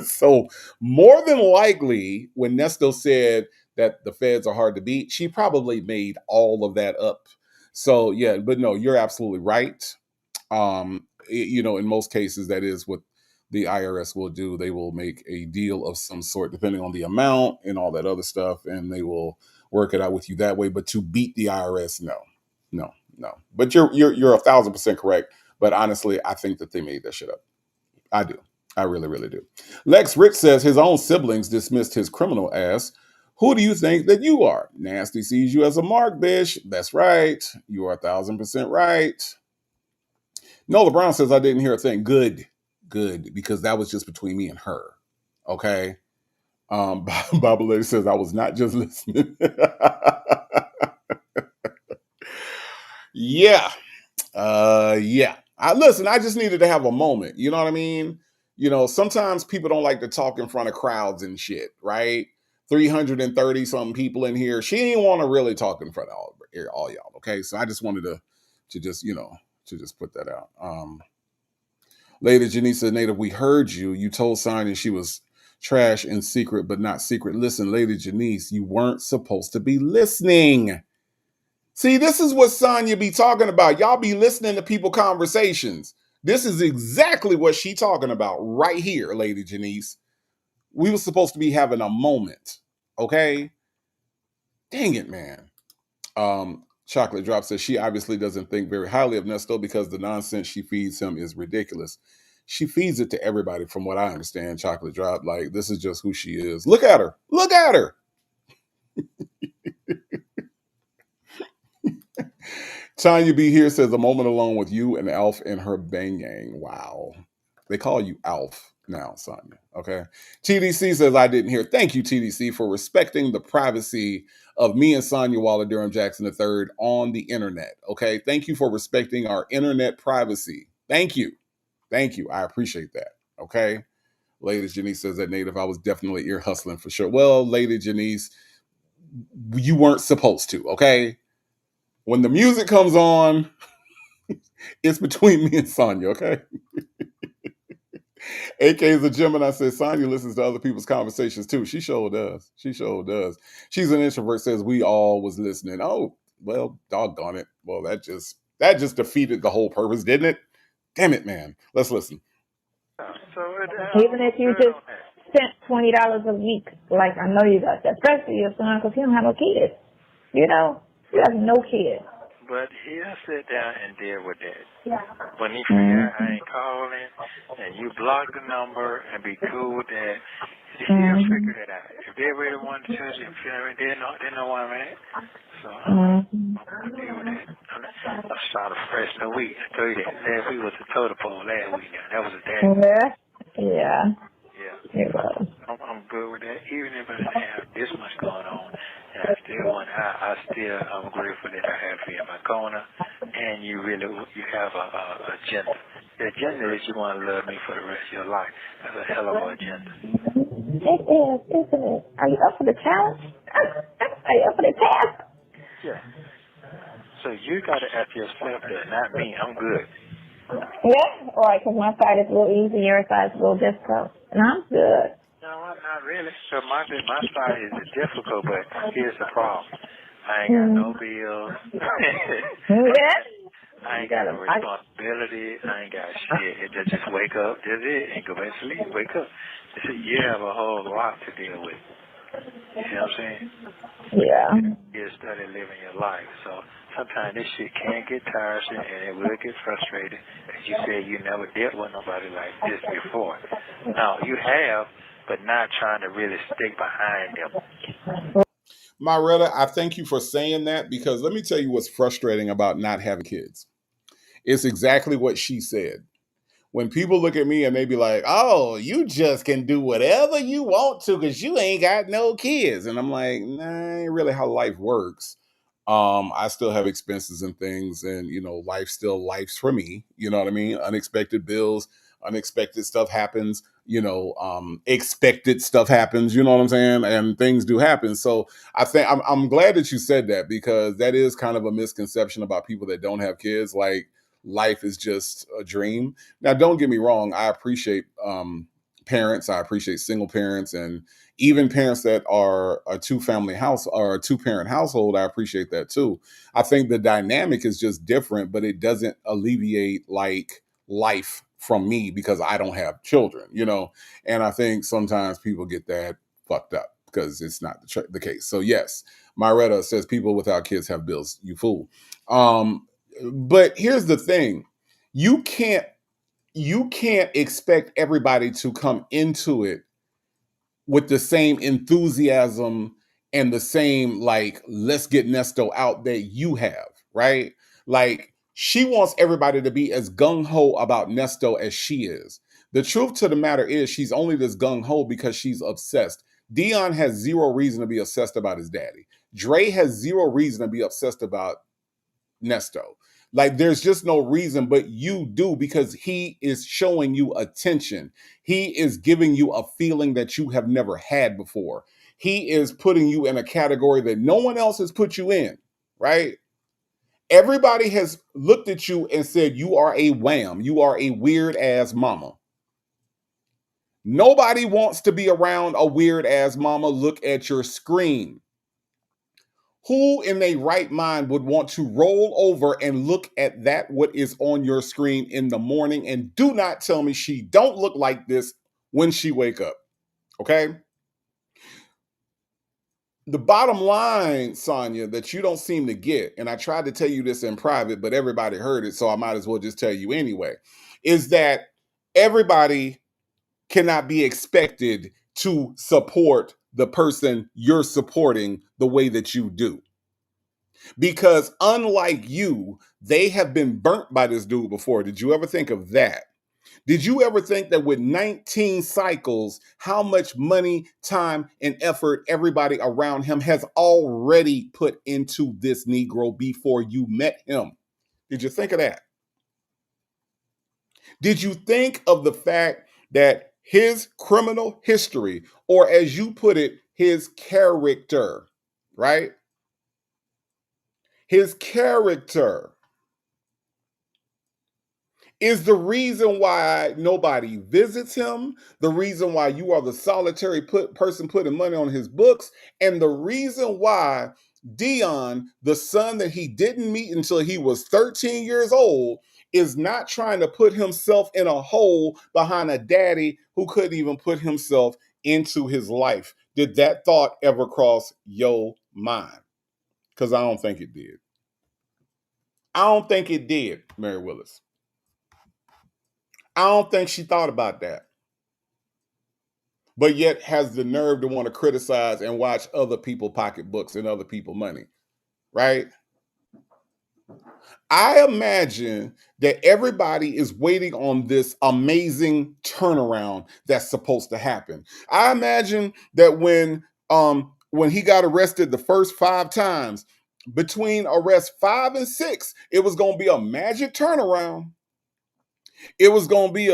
So more than likely when Nesto said that the feds are hard to beat, she probably made all of that up. So yeah, but no, you're absolutely right. In most cases, that is what the IRS will do. They will make a deal of some sort, depending on the amount and all that other stuff, and they will work it out with you that way. But to beat the IRS, no. But you're 1,000% correct. But honestly, I think that they made that shit up. I do. I really, really do. Lex Rich says his own siblings dismissed his criminal ass. Who do you think that you are? Nasty sees you as a mark, bitch. That's right. You are 1,000% right. Nola Brown says I didn't hear a thing. Good, because that was just between me and her. Okay. Baba Lady says I was not just listening. Yeah. Yeah. I just needed to have a moment. You know what I mean? Sometimes people don't like to talk in front of crowds and shit, right? 330 something people in here. She didn't want to really talk in front of all y'all. Okay. So I just wanted to just put that out. Lady Janice said, Native, we heard you. You told Sonya she was trash in secret, but not secret. Listen, Lady Janice, you weren't supposed to be listening. See, this is what Sonya be talking about. Y'all be listening to people conversations. This is exactly what she talking about right here, Lady Janice. We were supposed to be having a moment. Okay? Dang it, man. Chocolate Drop says she obviously doesn't think very highly of Nesto because the nonsense she feeds him is ridiculous. She feeds it to everybody, from what I understand, Chocolate Drop. Like, this is just who she is. Look at her. Look at her. Tanya B here says a moment alone with you and Alf and her banging. Wow. They call you Alf now, Sonya. Okay. TDC says I didn't hear. Thank you, TDC, for respecting the privacy of me and Sonya Waller Durham Jackson III on the internet. Okay. Thank you for respecting our internet privacy. Thank you. Thank you. I appreciate that. Okay. Lady Janice says that Native, I was definitely ear hustling for sure. Well, Lady Janice, you weren't supposed to. Okay. When the music comes on, it's between me and Sonya, okay? AK is a Gemini. Says Sonya listens to other people's conversations too. She sure does. She sure does. She's an introvert. Says we all was listening. Oh well, doggone it. Well, that just defeated the whole purpose, didn't it? Damn it, man. Let's listen. Even if you just spent $20 a week, like I know you got that, especially your son, because he don't have no kids. You know, he has no kids. But he'll sit down and deal with that. When he figure I ain't calling, and you block the number and be cool with that, he'll figure it out. If they really want to touch it, they know where I'm at. So I'm going to deal with that. I'm starting fresh in the week. I told you that. Last week was the totem pole last week. That was a day. Yeah. It was. I'm good with that. Even if I didn't have this much going on, and I'm grateful that I have you in my corner, and you have a agenda. The agenda is you want to love me for the rest of your life. That's a hell of an agenda. It is, isn't it? Are you up for the challenge? Are you up for the task? Yeah. So you got to ask yourself that, not me. I'm good. Yeah, right, because my side is a little easy, your side is a little difficult. And I'm good. No, not really. So my side is difficult, but here's the problem. I ain't got no bills. I ain't got no responsibility. I ain't got shit. It just wake up, that's it, and go back to sleep. Wake up. You have a whole lot to deal with. You know what I'm saying? Yeah. You study living your life. So sometimes this shit can get tiresome and it will get frustrating. As you said, you never dealt with nobody like this before. Now, you have, but not trying to really stick behind them. Myretta, I thank you for saying that, because let me tell you what's frustrating about not having kids. It's exactly what she said. When people look at me and they be like, oh, you just can do whatever you want to because you ain't got no kids. And I'm like, nah, ain't really how life works. I still have expenses and things, and life still life's for me. You know what I mean? Unexpected bills, unexpected stuff happens, expected stuff happens, you know what I'm saying? And things do happen. So I think I'm glad that you said that, because that is kind of a misconception about people that don't have kids. Like, life is just a dream. Now, don't get me wrong. I appreciate parents. I appreciate single parents, and even parents that are a two-family house or a two-parent household. I appreciate that too. I think the dynamic is just different, but it doesn't alleviate like life from me because I don't have children, And I think sometimes people get that fucked up because it's not the case. So yes, Myretta says people without kids have bills. You fool. But here's the thing. You can't expect everybody to come into it with the same enthusiasm and the same, like, let's get Nesto out that you have, right? Like, she wants everybody to be as gung-ho about Nesto as she is. The truth to the matter is she's only this gung-ho because she's obsessed. Dion has zero reason to be obsessed about his daddy. Dre has zero reason to be obsessed about Nesto. Like, there's just no reason, but you do, because he is showing you attention. He is giving you a feeling that you have never had before. He is putting you in a category that no one else has put you in, right? Everybody has looked at you and said, you are a wham. You are a weird ass mama. Nobody wants to be around a weird ass mama. Look at your screen. Who in their right mind would want to roll over and look at that, what is on your screen in the morning? And do not tell me she don't look like this when she wake up, okay? The bottom line, Sonya, that you don't seem to get, and I tried to tell you this in private, but everybody heard it, so I might as well just tell you anyway, is that everybody cannot be expected to support the person you're supporting the way that you do. Because unlike you, they have been burnt by this dude before. Did you ever think of that? Did you ever think that with 19 cycles, how much money, time, and effort everybody around him has already put into this Negro before you met him? Did you think of that? Did you think of the fact that his criminal history, or as you put it, his character, right? His character is the reason why nobody visits him, the reason why you are the solitary person putting money on his books, and the reason why Dion, the son that he didn't meet until he was 13 years old, is not trying to put himself in a hole behind a daddy who couldn't even put himself into his life. Did that thought ever cross your mind? Because I don't think it did. I don't think it did, Mary Willis. I don't think she thought about that. But yet has the nerve to want to criticize and watch other people's pocketbooks and other people's money, right? I imagine that everybody is waiting on this amazing turnaround that's supposed to happen. I imagine that when he got arrested the first 5 times, between arrest 5 and 6, it was going to be a magic turnaround. It was going to be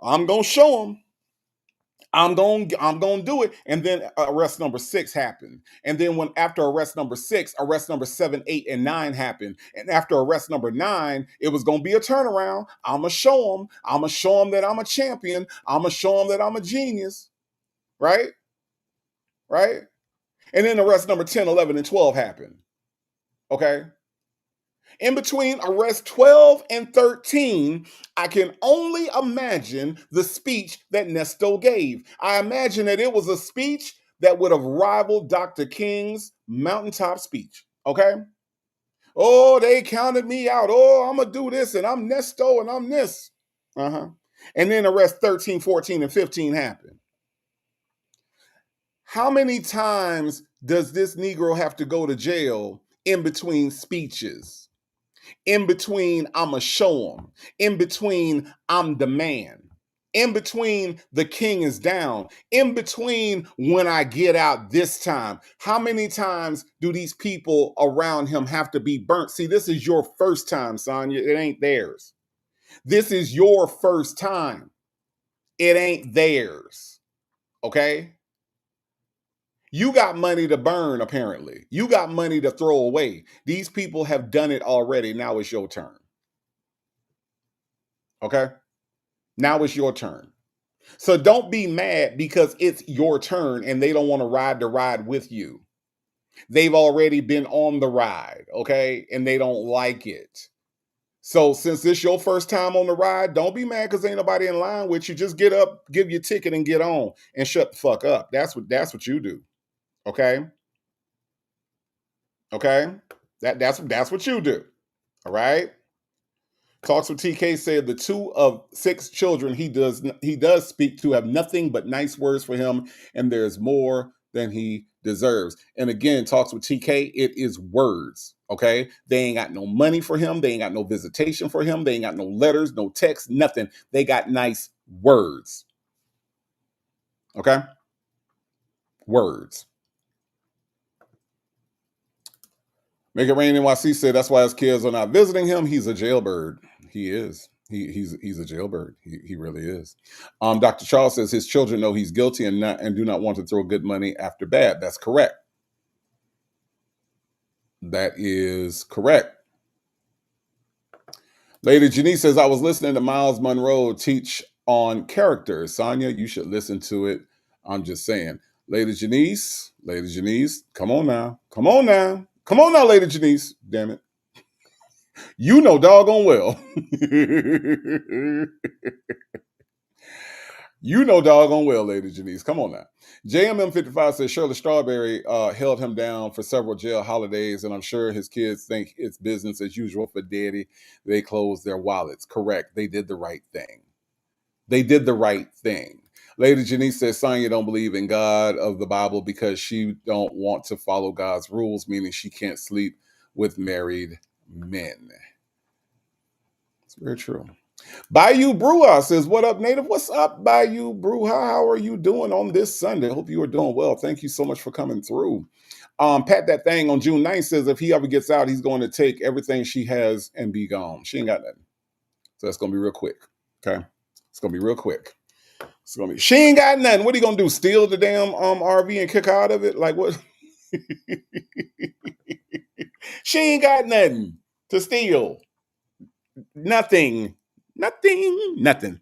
I'm going to show him. I'm going to do it. And then arrest number 6 happened. And then after arrest number 6, arrest number 7, 8, and 9 happened. And after arrest number 9, it was going to be a turnaround. I'm going to show them. I'm going to show them that I'm a champion. I'm going to show them that I'm a genius. Right? Right? And then arrest number 10, 11, and 12 happened. Okay? In between arrest 12 and 13, I can only imagine the speech that Nesto gave. I imagine that it was a speech that would have rivaled Dr. King's mountaintop speech. Okay? Oh, they counted me out. Oh, I'm going to do this, and I'm Nesto, and I'm this. And then arrest 13, 14, and 15 happened. How many times does this Negro have to go to jail in between speeches? In between, I'ma show them. In between, I'm the man. In between, the king is down. In between, when I get out this time. How many times do these people around him have to be burnt? See, this is your first time, Sonya. It ain't theirs. This is your first time. It ain't theirs. Okay? You got money to burn, apparently. You got money to throw away. These people have done it already. Now it's your turn. Okay? Now it's your turn. So don't be mad because it's your turn and they don't want to ride the ride with you. They've already been on the ride, okay? And they don't like it. So since it's your first time on the ride, don't be mad because ain't nobody in line with you. Just get up, give your ticket, and get on and shut the fuck up. That's what you do. Okay? Okay? That's what you do. All right? Talks with TK said the 2 of 6 children he does speak to have nothing but nice words for him, and there's more than he deserves. And again, Talks with TK, it is words. Okay, they ain't got no money for him. They ain't got no visitation for him. They ain't got no letters, no text, nothing. They got nice words. Okay, words. Make It Rain NYC said that's why his kids are not visiting him. He's a jailbird. He is. He's a jailbird. He really is. Dr. Charles says his children know he's guilty and do not want to throw good money after bad. That's correct. That is correct. Lady Janice says I was listening to Miles Monroe teach on character. Sonya, you should listen to it. I'm just saying. Lady Janice, come on now. Come on now, Lady Janice. Damn it. You know doggone well. You know doggone well, Lady Janice. Come on now. JMM55 says Shirley Strawberry held him down for several jail holidays, and I'm sure his kids think it's business as usual for Daddy. They closed their wallets. Correct. They did the right thing. They did the right thing. Lady Janice says Sonya don't believe in God of the Bible because she don't want to follow God's rules, meaning she can't sleep with married men. It's very true. Bayou Brewer says, what up, Native? What's up, Bayou Brewer? How are you doing on this Sunday? Hope you are doing well. Thank you so much for coming through. Pat That Thing on June 9th says if he ever gets out, he's going to take everything she has and be gone. She ain't got nothing. So that's going to be real quick. Okay? It's going to be real quick. It's going to be, she ain't got nothing. What are you going to do? Steal the damn RV and kick her out of it? Like what? She ain't got nothing to steal. Nothing. Nothing.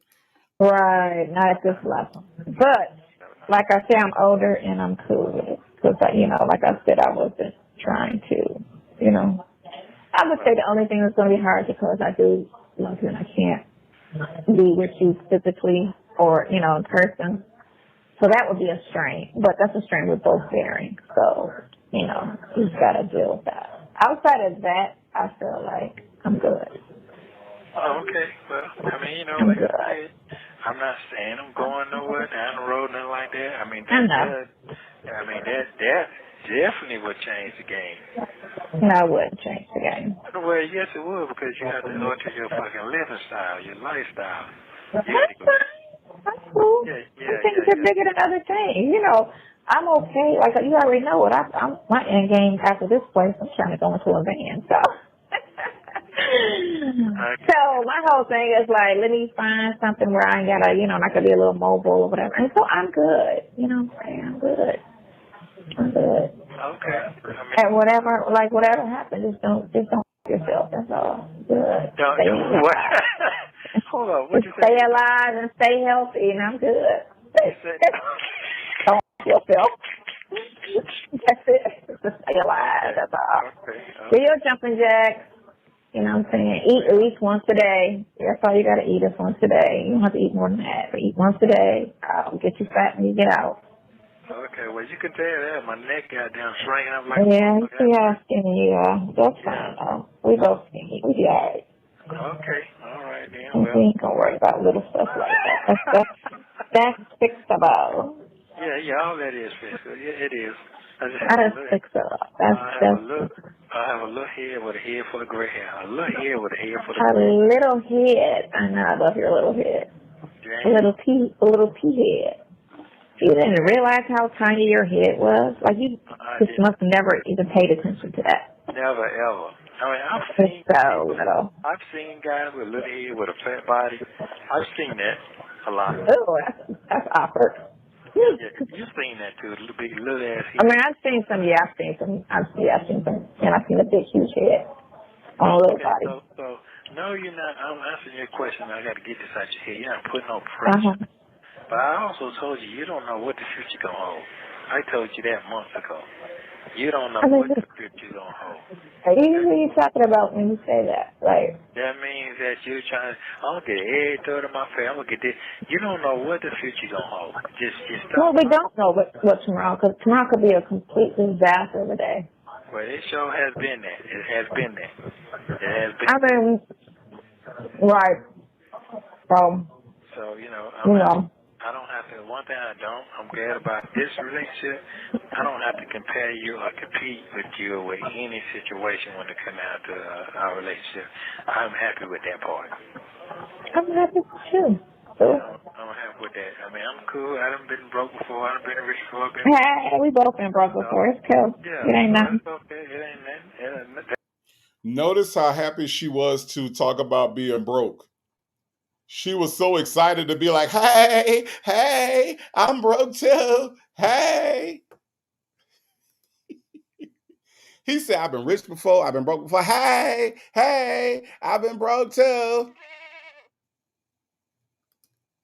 Right, not at this level. But like I say, I'm older and I'm cool with it because, like I said, I wasn't trying to, I would say the only thing that's going to be hard because I do love you and I can't be with you physically or, in person. So that would be a strain, but that's a strain we're both bearing. So, you've got to deal with that. Outside of that, I feel like I'm good. Oh, okay. Well, I mean, I'm like good. I said, I'm not saying I'm going nowhere down the road, nothing like that. I mean, I know. that definitely would change the game. No, I wouldn't change the game. Well, yes, it would because you have to alter your fucking living style, your lifestyle. That's You have to go. fine. That's cool. Some things are bigger than other things. I'm okay. Like, you already know what I'm my end game after this place. I'm trying to go into a van, so. So my whole thing is like, let me find something where I ain't gotta, I could be a little mobile or whatever. And so I'm good. I'm good. I'm good. Okay. And whatever happens, just don't yourself. That's all. Good. Stay what? alive. Hold on. What you Stay say? alive and stay healthy, and I'm good. Don't yourself. That's it. Just stay alive. That's all. Okay. Do your jumping jacks. You know what I'm saying? Eat at least once a day. That's all you got to eat is once a day. You don't have to eat more than that. But eat once a day. I'll get you fat when you get out. Okay, well, you can tell that. My neck got down shrinking up like Yeah, you see how skinny you are. That's fine, though. We both skinny. We be all right. Okay, all right, then. We Well. ain't gonna worry about little stuff like that. That's fixable. Yeah, all that is fixable. Yeah, it is. That is fixable. I have a little head with a head full of gray hair. A little head with a head full of A gray hair. little head. I know. I love your little head. A little pea head. You didn't realize how tiny your head was? Like, you just must have never even paid attention to that. Never, ever. I mean, I've seen guys with a little head with a fat body. I've seen that a lot. Oh, that's awkward. Yeah, you've seen that too, little ass head. I mean, I've seen some, and I've seen a big, huge head on a little body. So, no, you're not. I'm answering your question. I got to get this out your head. You're not putting no pressure. But I also told you don't know what the future gonna hold. I told you that months ago. You don't know what the future gonna hold. What are you talking about when you say that? Like, that means that you're trying. I'm gonna get every third of my family. I'm gonna get this. You don't know what the future gonna hold. Just well, we don't know what tomorrow, because tomorrow could be a complete disaster of a day. Well, it sure has been that. It has been that. It has been. I mean, right. So I don't have to. One thing I'm glad about this relationship, I don't have to compare you or compete with you with any situation when it comes out to our relationship. I'm happy with that part. I'm happy with you. I'm happy with that. I mean, I'm cool. I done been broke before. I done been rich before. Hey, we both been broke before. It's cool. Yeah, it ain't nothing. It's okay. It ain't nothing. Notice how happy she was to talk about being broke. She was so excited to be like, hey, I'm broke too. Hey. He said, I've been rich before. I've been broke before. Hey, I've been broke too.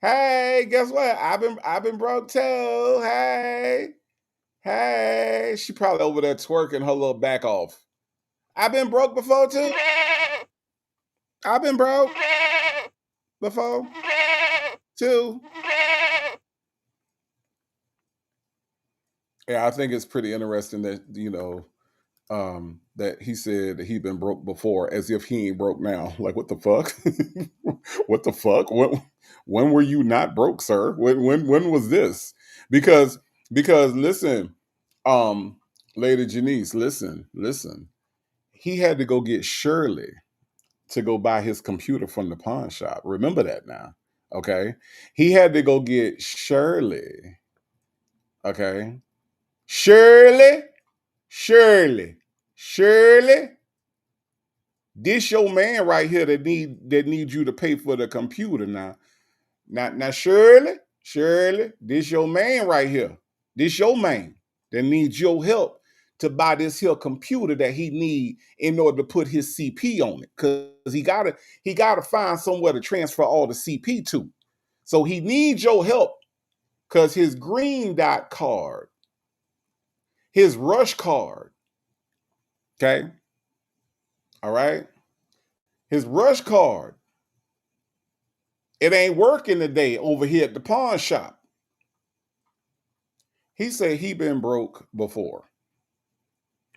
Hey, guess what? I've been broke too. Hey. She probably over there twerking her little back off. I've been broke before too. I've been broke before too. Yeah, I think it's pretty interesting that, that he said that he'd been broke before, as if he ain't broke now. Like, what the fuck? What the fuck? When were you not broke, sir? When was this? Because listen, Lady Janice, listen. He had to go get Shirley to go buy his computer from the pawn shop. Remember that now. Okay. He had to go get Shirley. Okay. Shirley. This your man right here that needs you to pay for the computer now. Now, Shirley, this your man right here. This your man that needs your help to buy this here computer that he need in order to put his CP on it, because he gotta find somewhere to transfer all the CP to. So he needs your help, because his green dot card, his rush card, okay, all right, his rush card, it ain't working today over here at the pawn shop. He said he been broke before.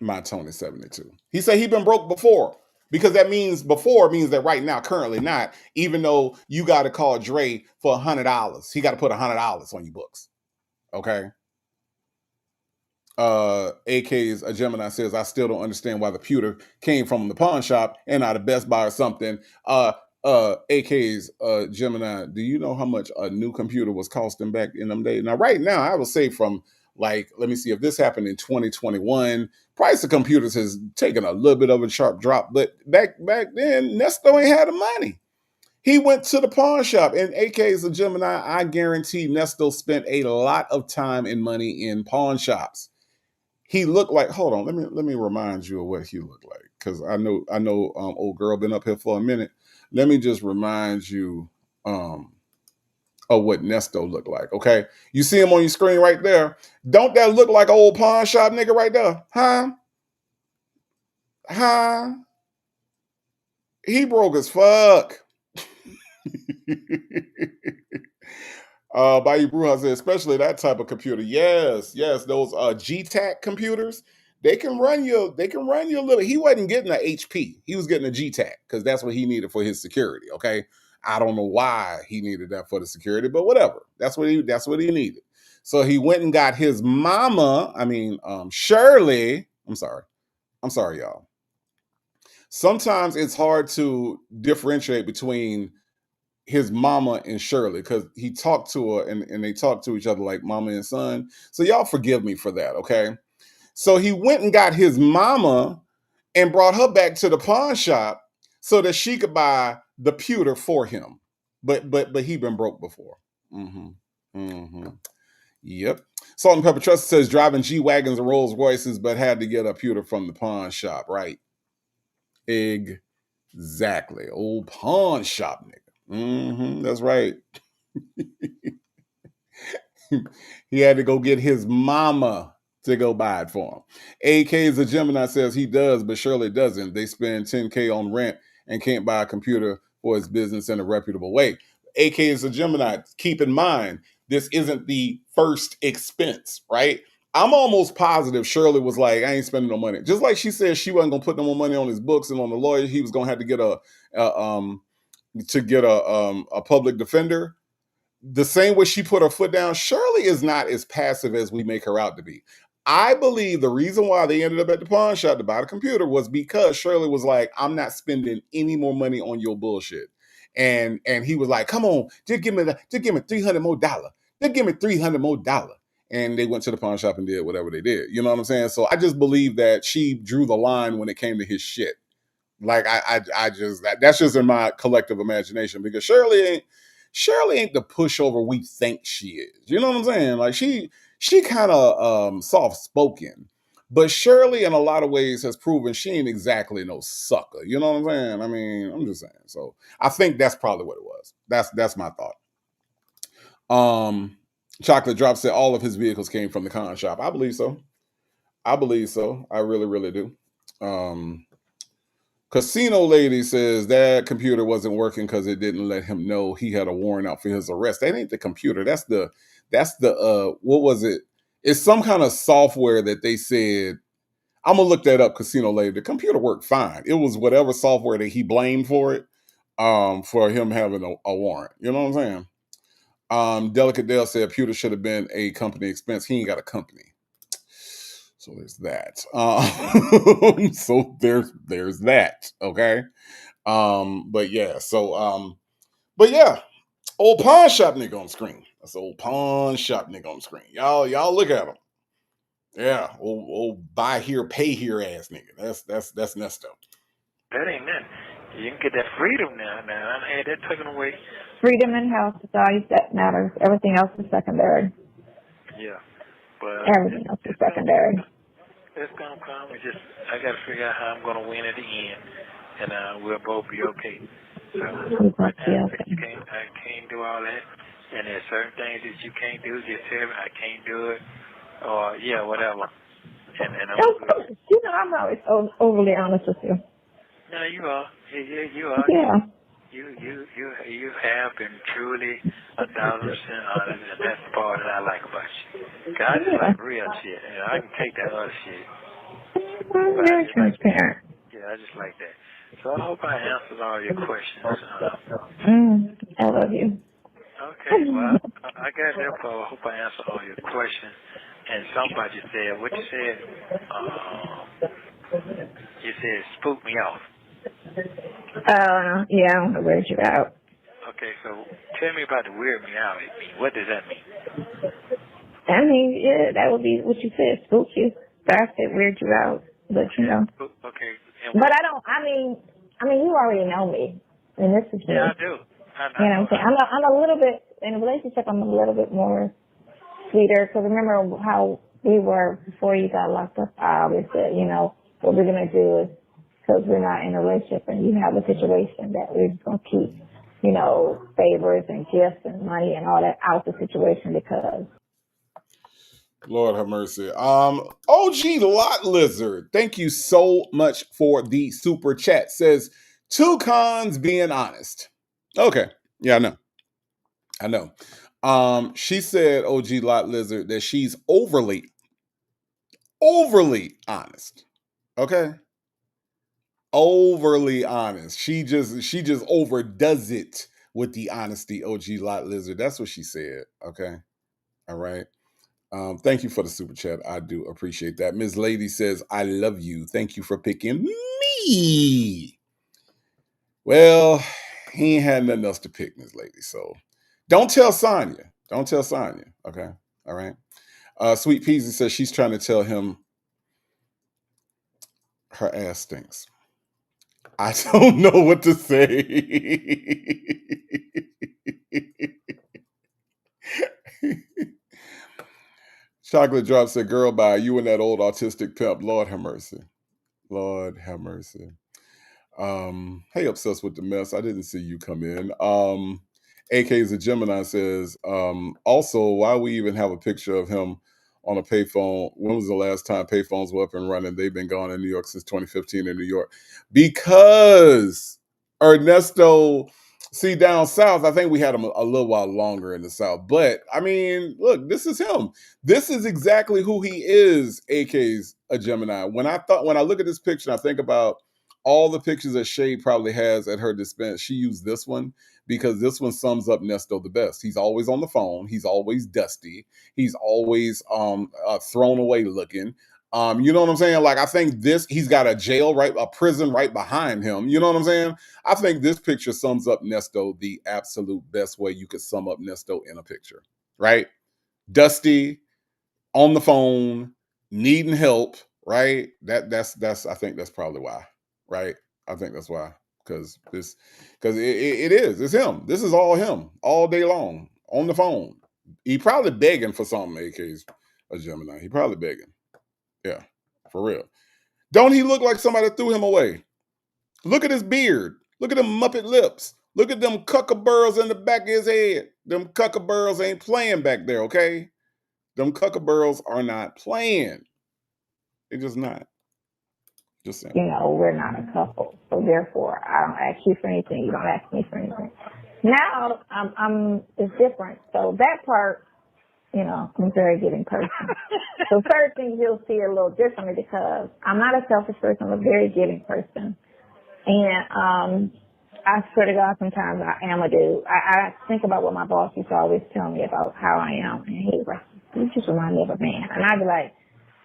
My Tony 72. He said he been broke before, because that means before means that right now, currently not, even though you got to call Dre for $100. He got to put $100 on your books. Okay. AK's a Gemini says, I still don't understand why the pewter came from the pawn shop and not a Best Buy or something. AK's Gemini, do you know how much a new computer was costing back in them days? Now, right now, I would say from like, let me see, if this happened in 2021, price of computers has taken a little bit of a sharp drop, but back then, Nesto ain't had the money. He went to the pawn shop, and AK's a Gemini, I guarantee Nesto spent a lot of time and money in pawn shops. He looked like, hold on, let me remind you of what he looked like, because I know old girl been up here for a minute. Let me just remind you of what Nesto looked like. Okay, you see him on your screen right there. Don't that look like an old pawn shop nigga right there? Huh? He broke as fuck. Bayou Bruja said, especially that type of computer. Yes, those GTAC computers, they can run you a little. He wasn't getting an HP. He was getting a GTAC because that's what he needed for his security. Okay. I don't know why he needed that for the security, but whatever. That's what he needed. So he went and got his mama, Shirley. I'm sorry, y'all. Sometimes it's hard to differentiate between his mama and Shirley, because he talked to her and they talk to each other like mama and son. So y'all forgive me for that, okay? So he went and got his mama and brought her back to the pawn shop so that she could buy the pewter for him. But he been broke before. Yep. Salt and Pepper Trust says driving G-Wagons and Rolls Royces, but had to get a pewter from the pawn shop, right? Exactly. Old pawn shop nigga. That's right. He had to go get his mama to go buy it for him. AK's a Gemini says he does, but Shirley doesn't. They spend $10K on rent and can't buy a computer for his business in a reputable way. AK is a Gemini. Keep in mind, this isn't the first expense, right? I'm almost positive Shirley was like, I ain't spending no money. Just like she said she wasn't gonna put no more money on his books and on the lawyer. He was gonna have to get a public defender. The same way she put her foot down, Shirley is not as passive as we make her out to be. I believe the reason why they ended up at the pawn shop to buy the computer was because Shirley was like, I'm not spending any more money on your bullshit. And he was like, come on, just give me $300 more. Just give me $300 more. And they went to the pawn shop and did whatever they did. You know what I'm saying? So I just believe that she drew the line when it came to his shit. Like I just that's just in my collective imagination, because Shirley ain't the pushover we think she is. You know what I'm saying? Like she kind of soft spoken, but Shirley in a lot of ways has proven she ain't exactly no sucker. You know what I'm saying? I mean, I'm just saying. So I think that's probably what it was. That's my thought. Chocolate Drop said all of his vehicles came from the con shop. I believe so. I really, really do. Casino Lady says that computer wasn't working because it didn't let him know he had a warrant out for his arrest. That ain't the computer. That's the what was it? It's some kind of software that they said. I'm gonna look that up, Casino Lady. The computer worked fine. It was whatever software that he blamed for it, for him having a warrant. You know what I'm saying? Delicate Dale said pewter should have been a company expense. He ain't got a company. So there's that. So there's that. Okay. But yeah. So but yeah, old pawn shop nigga on screen. That's old pawn shop nigga on screen. Y'all look at him. Yeah, old buy here, pay here ass nigga. That's Nesto. That ain't that. You can get that freedom now. I had that taken away. Freedom in health is all that matters. Everything else is secondary. Yeah. But everything else is secondary. It's gonna come. It's just I gotta figure out how I'm gonna win at the end, and we'll both be okay. So right now, I can't do all that, and there's certain things that you can't do. Just tell me I can't do it, or yeah, whatever. And I'm good. You know, I'm always overly honest with you. No, you are. Yeah, you are. Yeah. You have been truly 1,000% honest, and that's the part that I like about you. 'Cause I just like real shit, and I can take that other shit. I'm very transparent. Yeah, I just like that. So I hope I answered all your questions. I love you. Okay, well, I got that part. I hope I answered all your questions. And somebody said, what you said? You said spook me off. Yeah, I want to weird you out. Okay, so tell me about the weird me out. What does that mean? I mean, yeah, that would be what you said, spook you. But I said weird you out, but you know. Okay. But I mean, you already know me, and this is me. Yeah, I do. You know what I'm saying? I'm a little bit, in a relationship, I'm a little bit more sweeter, because remember how we were before you got locked up. I always said, you know, what we're going to do is, because we're not in a relationship and you have a situation, that we're just going to keep, you know, favors and gifts and money and all that out the situation, because Lord have mercy. OG Lot Lizard, thank you so much for the super chat. Says, two cons being honest. Okay. Yeah, I know. She said, OG Lot Lizard, that she's overly honest. Okay. Overly honest. She just overdoes it with the honesty, OG Lot Lizard. That's what she said. Okay. All right. Thank you for the super chat. I do appreciate that. Ms. Lady says, I love you. Thank you for picking me. Well, he ain't had nothing else to pick, Ms. Lady. So don't tell Sonya. Don't tell Sonya. Okay. All right. Sweet Peasy says she's trying to tell him her ass stinks. I don't know what to say. Chocolate Drop said, girl, bye. You and that old autistic pimp. Lord have mercy. Lord have mercy. Hey, obsessed with the mess. I didn't see you come in. AK is a Gemini says, also, why we even have a picture of him on a payphone? When was the last time payphones were up and running? They've been gone in New York since 2015 in New York. Because Ernesto, see, down south, I think we had him a little while longer in the south. But I mean, look, this is him. This is exactly who he is. AK's a Gemini. When I look at this picture, I think about all the pictures that Shay probably has at her dispense. She used this one because this one sums up Nesto the best. He's always on the phone. He's always dusty. He's always thrown away looking. You know what I'm saying? Like, I think he's got a prison right behind him. You know what I'm saying? I think this picture sums up Nesto the absolute best way you could sum up Nesto in a picture, right? Dusty, on the phone, needing help, right? That's I think that's probably why, right? I think that's why, because it's him. This is all him all day long on the phone. He probably begging for something. AK's a Gemini. He probably begging. Yeah, for real. Don't he look like somebody threw him away? Look at his beard. Look at them Muppet lips. Look at them cuckaburrs in the back of his head. Them cuckaburrs ain't playing back there, okay? Them cuckaburrs are not playing. They're just not. Just saying. You know, we're not a couple, so therefore I don't ask you for anything. You don't ask me for anything. Now it's different. So that part, you know, I'm a very giving person. So certain things you'll see a little differently because I'm not a selfish person. I'm a very giving person, and I swear to God, sometimes I am a dude. I think about what my boss used to always tell me about how I am, and he was like, "You just remind me of a man," and I'd be like,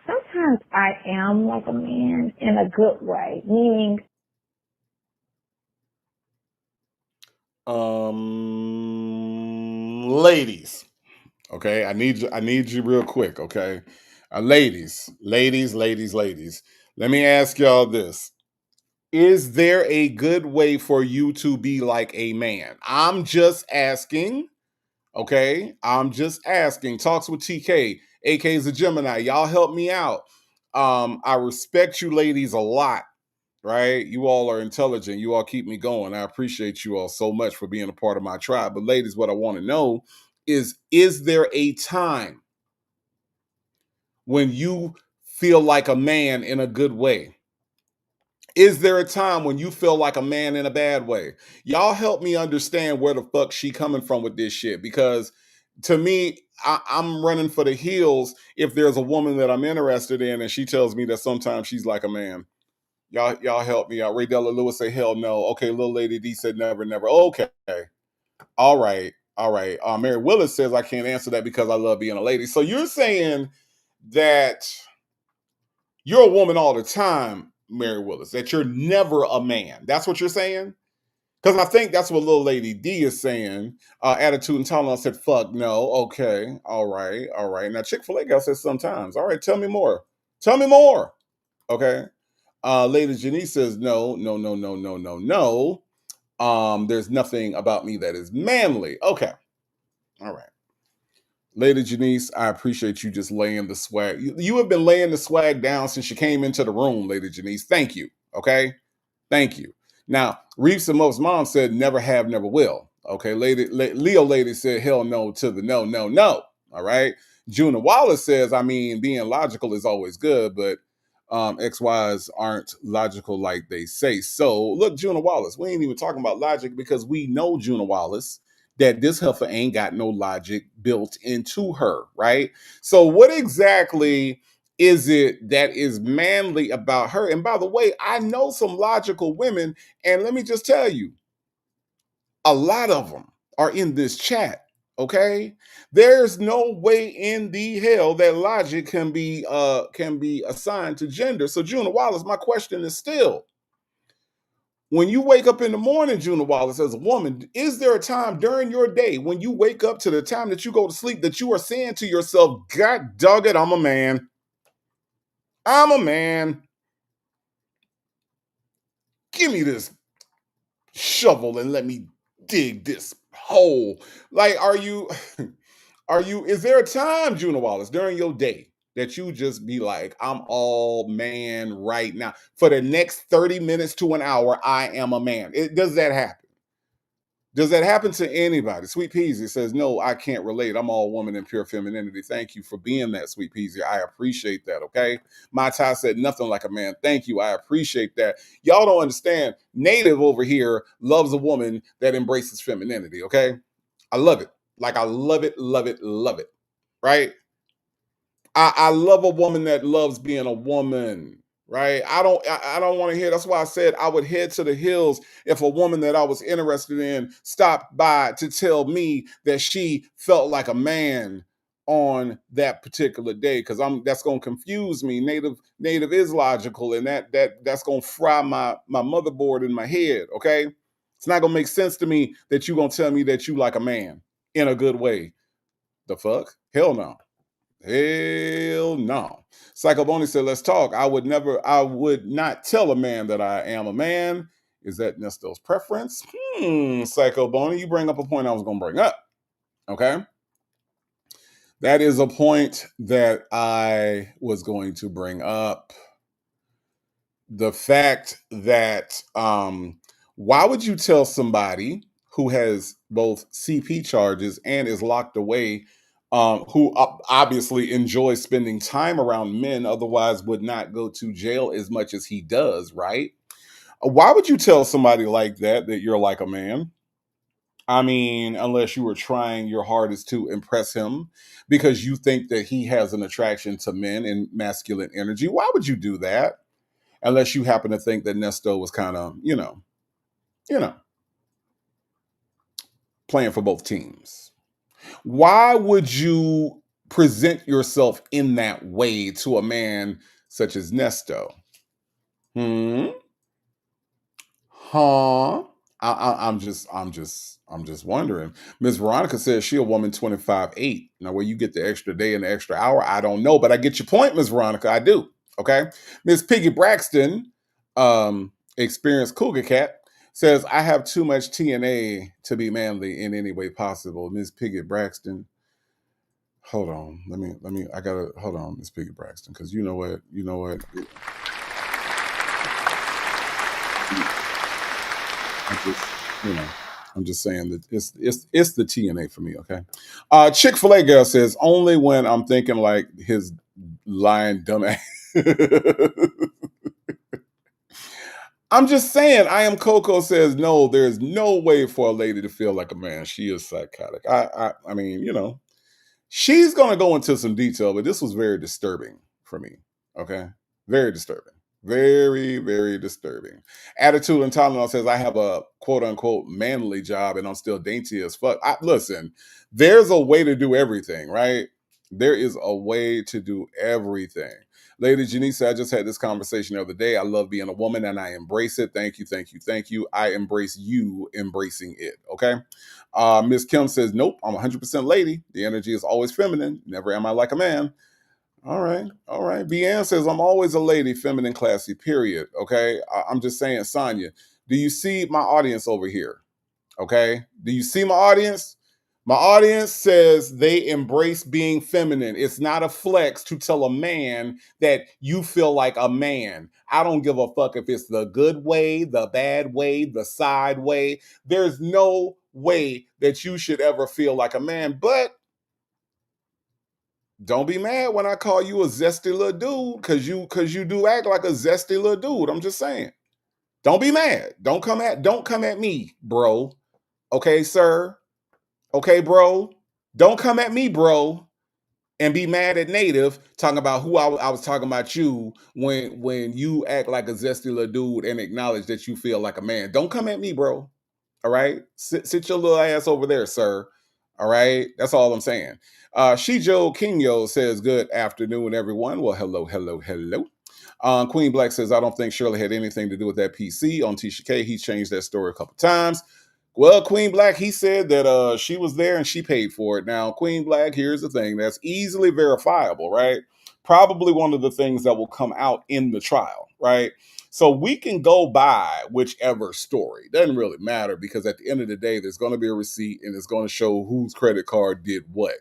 sometimes I am like a man in a good way, meaning. Ladies, okay, I need you real quick, okay, ladies. Let me ask y'all this: is there a good way for you to be like a man? I'm just asking. Okay, I'm just asking. Talks with TK, AK's a Gemini. Y'all help me out. I respect you ladies a lot, right? You all are intelligent. You all keep me going. I appreciate you all so much for being a part of my tribe. But ladies, what I want to know is there a time when you feel like a man in a good way? Is there a time when you feel like a man in a bad way? Y'all help me understand where the fuck she coming from with this shit, because to me, I'm running for the hills if there's a woman that I'm interested in and she tells me that sometimes she's like a man. Y'all help me out. Ray Della Lewis say hell no. Okay, little lady D said never, never. Okay, all right, all right. Mary Willis says I can't answer that because I love being a lady. So you're saying that you're a woman all the time, Mary Willis, that you're never a man. That's what you're saying? Because I think that's what little lady D is saying. Attitude and tolerance said, fuck no. Okay. All right. All right. Now, Chick-fil-A gal says sometimes. All right. Tell me more. Tell me more. Okay. Lady Janice says, no, no, no, no, no, no, no. There's nothing about me that is manly. Okay. All right. Lady Janice, I appreciate you just laying the swag. You have been laying the swag down since you came into the room, Lady Janice. Thank you. Okay. Thank you. Now, Reeves and Most Mom said, never have, never will. Okay. Leo Lady said, hell no to the no, no, no. All right. Juna Wallace says, I mean, being logical is always good, but XYs aren't logical like they say. So, look, Juna Wallace, we ain't even talking about logic because we know, Juna Wallace, that this heifer ain't got no logic built into her, right? So, what exactly is it that is manly about her? And by the way, I know some logical women, and let me just tell you, a lot of them are in this chat. Okay, there's no way in the hell that logic can be assigned to gender. So, Juna Wallace, my question is still: when you wake up in the morning, Juna Wallace, as a woman, is there a time during your day when you wake up to the time that you go to sleep that you are saying to yourself, God dog it, I'm a man. I'm a man. Give me this shovel and let me dig this hole. Like, is there a time, Juna Wallace, during your day that you just be like, I'm all man right now? For the next 30 minutes to an hour, I am a man. Does that happen? Does that happen to anybody? Sweet Peasy says, no, I can't relate. I'm all woman in pure femininity. Thank you for being that, Sweet Peasy. I appreciate that, okay? My Ty said, nothing like a man. Thank you. I appreciate that. Y'all don't understand. Native over here loves a woman that embraces femininity, okay? I love it. Like, I love it, love it, love it, right? I love a woman that loves being a woman, right? I don't want to hear. That's why I said I would head to the hills if a woman that I was interested in stopped by to tell me that she felt like a man on that particular day, because that's gonna confuse me. Native is logical, and that's gonna fry my motherboard in my head. Okay, it's not gonna make sense to me that you gonna tell me that you like a man in a good way. The fuck? Hell no. Hell no. Psycho Boney said, let's talk. I would not tell a man that I am a man. Is that Nesto's preference? Psycho Boney, you bring up a point I was going to bring up. Okay. That is a point that I was going to bring up. The fact that, why would you tell somebody who has both CP charges and is locked away, who obviously enjoys spending time around men, otherwise would not go to jail as much as he does, right? Why would you tell somebody like that you're like a man? I mean, unless you were trying your hardest to impress him because you think that he has an attraction to men and masculine energy. Why would you do that? Unless you happen to think that Nesto was kind of, playing for both teams. Why would you present yourself in that way to a man such as Nesto? Huh? I'm just wondering. Miss Veronica says she a woman 25-8. Now, where you get the extra day and the extra hour, I don't know, but I get your point, Miss Veronica. I do. Okay. Miss Piggy Braxton, experienced cougar cat, says I have too much TNA to be manly in any way possible. Miss Piggy Braxton, Hold on. Let me. I gotta hold on, Miss Piggy Braxton, because you know what. I just, I'm just saying that it's the TNA for me. Okay. Chick-fil-A girl says only when I'm thinking like his lying dumbass. I'm just saying. I am Coco says no. There's no way for a lady to feel like a man. She is psychotic. I mean, she's going to go into some detail, but this was very disturbing for me. Okay. Very disturbing. Very, very disturbing. Attitude and Tylenol says, I have a quote unquote manly job and I'm still dainty as fuck. Listen, there's a way to do everything, right? There is a way to do everything. Lady Janice, I just had this conversation the other day. I love being a woman and I embrace it. Thank you, thank you, thank you. I embrace you embracing it. Okay. Miss Kim says, nope, I'm 100% lady. The energy is always feminine. Never am I like a man. All right. All right. Deanne says, I'm always a lady, feminine, classy, period. Okay. I'm just saying, Sonya, do you see my audience over here? Okay. Do you see my audience? My audience says they embrace being feminine. It's not a flex to tell a man that you feel like a man. I don't give a fuck if it's the good way, the bad way, the side way. There's no way that you should ever feel like a man. But don't be mad when I call you a zesty little dude, cause you do act like a zesty little dude. I'm just saying. Don't be mad. Don't come at me, bro. Okay, sir. Okay, bro. Don't come at me, bro, and be mad at Native talking about who I was talking about you when you act like a zesty little dude and acknowledge that you feel like a man. Don't come at me, bro. All right? Sit your little ass over there, sir. All right? That's all I'm saying. Shijo Kinyo says, good afternoon, everyone. Well, hello, hello, hello. Queen Black says, I don't think Shirley had anything to do with that PC on Tisha K. He changed that story a couple times. Well, Queen Black, he said that she was there and she paid for it. Now, Queen Black, here's the thing that's easily verifiable, right? Probably one of the things that will come out in the trial, right? So we can go by whichever story. Doesn't really matter because at the end of the day, there's going to be a receipt and it's going to show whose credit card did what.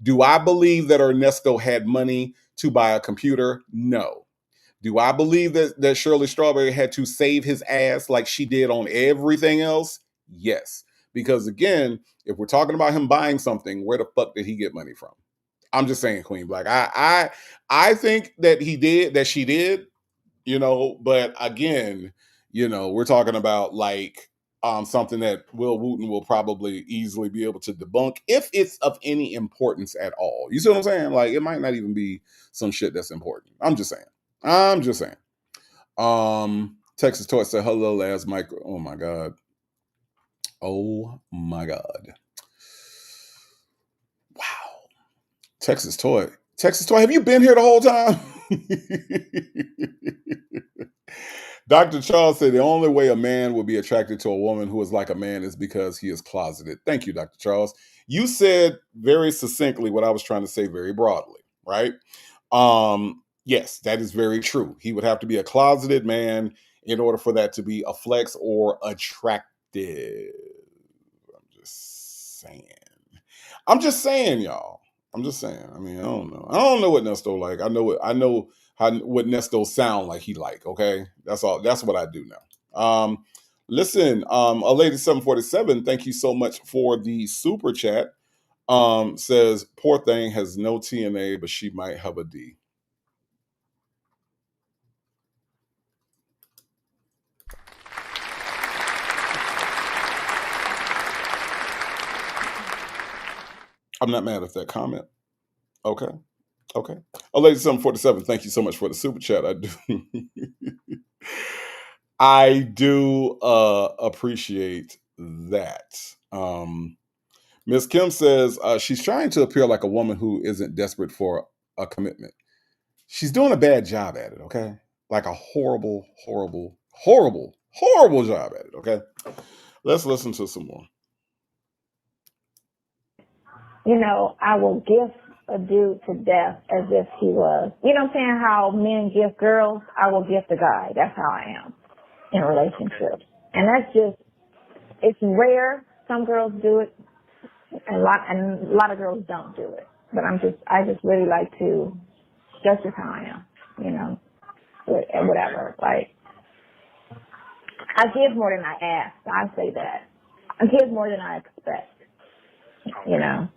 Do I believe that Ernesto had money to buy a computer? No. Do I believe that Shirley Strawberry had to save his ass like she did on everything else? Yes. Because again, if we're talking about him buying something, where the fuck did he get money from? I'm just saying, Queen Black. I think that she did, but again, we're talking about like something that Will Wooten will probably easily be able to debunk if it's of any importance at all. You see what I'm saying? Like it might not even be some shit that's important. I'm just saying. Texas Toy said hello, last Mike. Oh my god. Oh my god. Wow. Texas Toy, have you been here the whole time? Dr. Charles said the only way a man will be attracted to a woman who is like a man is because he is closeted. Thank you, Dr. Charles. You said very succinctly what I was trying to say very broadly, right? Yes, that is very true. He would have to be a closeted man in order for that to be a flex or attractive. I'm just saying, y'all. I'm just saying. I mean, I don't know. I don't know what Nesto like. I know what Nesto sound like he like, okay? That's all. That's what I do now. Listen, a lady 747, thank you so much for the super chat. Says, poor thing has no TNA, but she might have a D. I'm not mad at that comment. Okay. A lady 747, thank you so much for the super chat. I do appreciate that. Miss Kim says she's trying to appear like a woman who isn't desperate for a commitment. She's doing a bad job at it, okay? Like a horrible, horrible, horrible, horrible job at it, okay? Let's listen to some more. I will gift a dude to death as if he was, what I'm saying, how men gift girls, I will gift a guy. That's how I am in relationships. And that's just, it's rare. Some girls do it, and a lot of girls don't do it. but I just really like to, that's just how I am, you know, and whatever. Like, I give more than I ask. I say that. I give more than I expect, you know.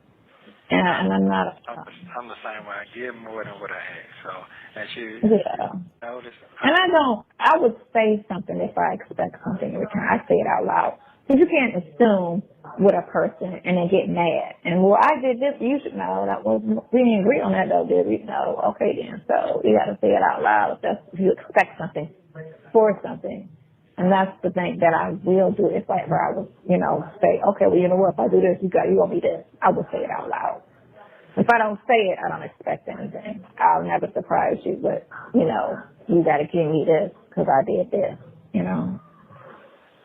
And I'm not. I'm the same way. I give more than what I ask. So, as you notice. And I would say something if I expect something in return. I say it out loud. Because you can't assume with a person and then get mad. And, well, I did this, you should know. That was, we didn't agree on that, though, did we? No. Okay, then. So you got to say it out loud if you expect something for something. And that's the thing that I will do if I was, you know, say, okay, well, you know what, if I do this, you owe me this. I will say it out loud. If I don't say it, I don't expect anything. I'll never surprise you, but, you know, you got to give me this because I did this, you know.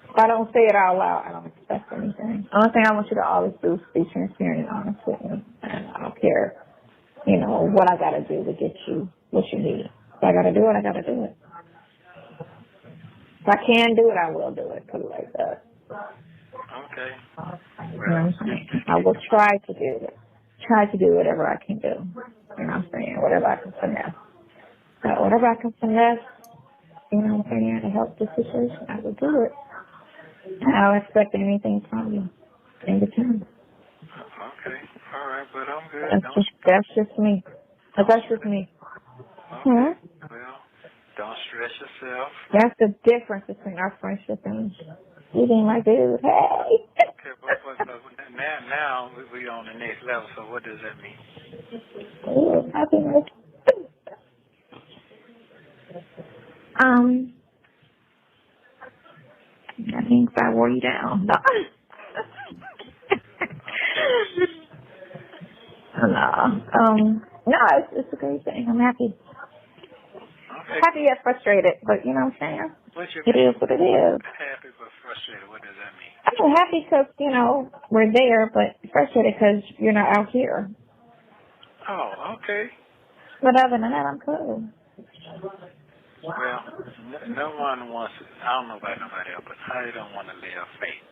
If I don't say it out loud, I don't expect anything. The only thing I want you to always do is be transparent and honest with me. And I don't care, you know, what I got to do to get you what you need. If I got to do it, I got to do it. If I can do it, I will do it. Put it like that. Okay. You know what I'm saying? I will try to do it. Try to do whatever I can do. You know what I'm saying? Whatever I can finesse. So whatever I can finesse, you know what I'm saying, to help the situation, I will do it. And I don't expect anything from you in return. Okay. All right, but I'm good. That's just me. That's just me. Okay. Well, don't stress yourself. That's the difference between our friendship and you being my dude. Hey. Okay, but now we on the next level. So what does that mean? Ooh, happiness. That means I wore you down. No. No, it's a great thing. I'm happy. Okay. Happy yet frustrated, but you know what I'm saying? It is what it is. Happy but frustrated. What does that mean? I'm happy because, you know, we're there, but frustrated because you're not out here. Oh, okay. But other than that, I'm cool. Well, no one wants, I don't know about nobody else, but I don't want to live fake.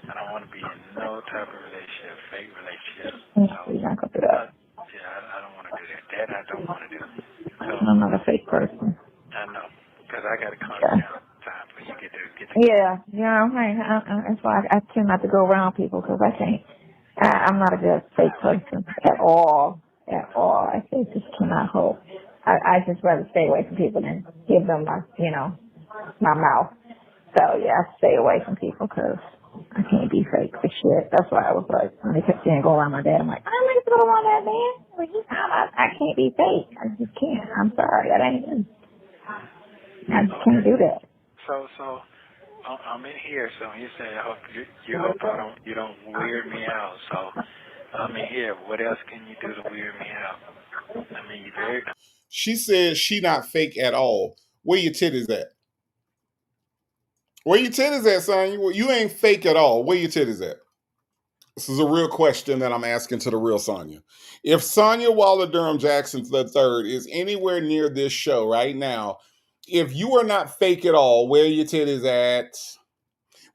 I don't want to be in no type of relationship, fake relationship. So, You're not going to do that. I don't want to do that. That I don't want to do. So, I'm not a fake person. I know, because I got to calm down time for you get to. Yeah, you know, that's why I tend not to go around people because I can't. I'm not a good fake person at all. At all. I just cannot hold. I just rather stay away from people than give them my, you know, my mouth. So yeah, I stay away from people because I can't be fake for shit. That's why I was like, when they kept saying go around my dad, I'm like, I'm not going around that man. I can't be fake. I just can't. I'm sorry. That ain't. I just can't do that. So I'm in here. So you say, I hope you hope you don't weird me out. So I'm in here. What else can you do to weird me out? I mean, you very. She says she not fake at all. Where your titties at? Where your titties at, Sonya? You ain't fake at all. Where your titties at? This is a real question that I'm asking to the real Sonya. If Sonya Waller Durham Jackson III is anywhere near this show right now, if you are not fake at all, where your titties at?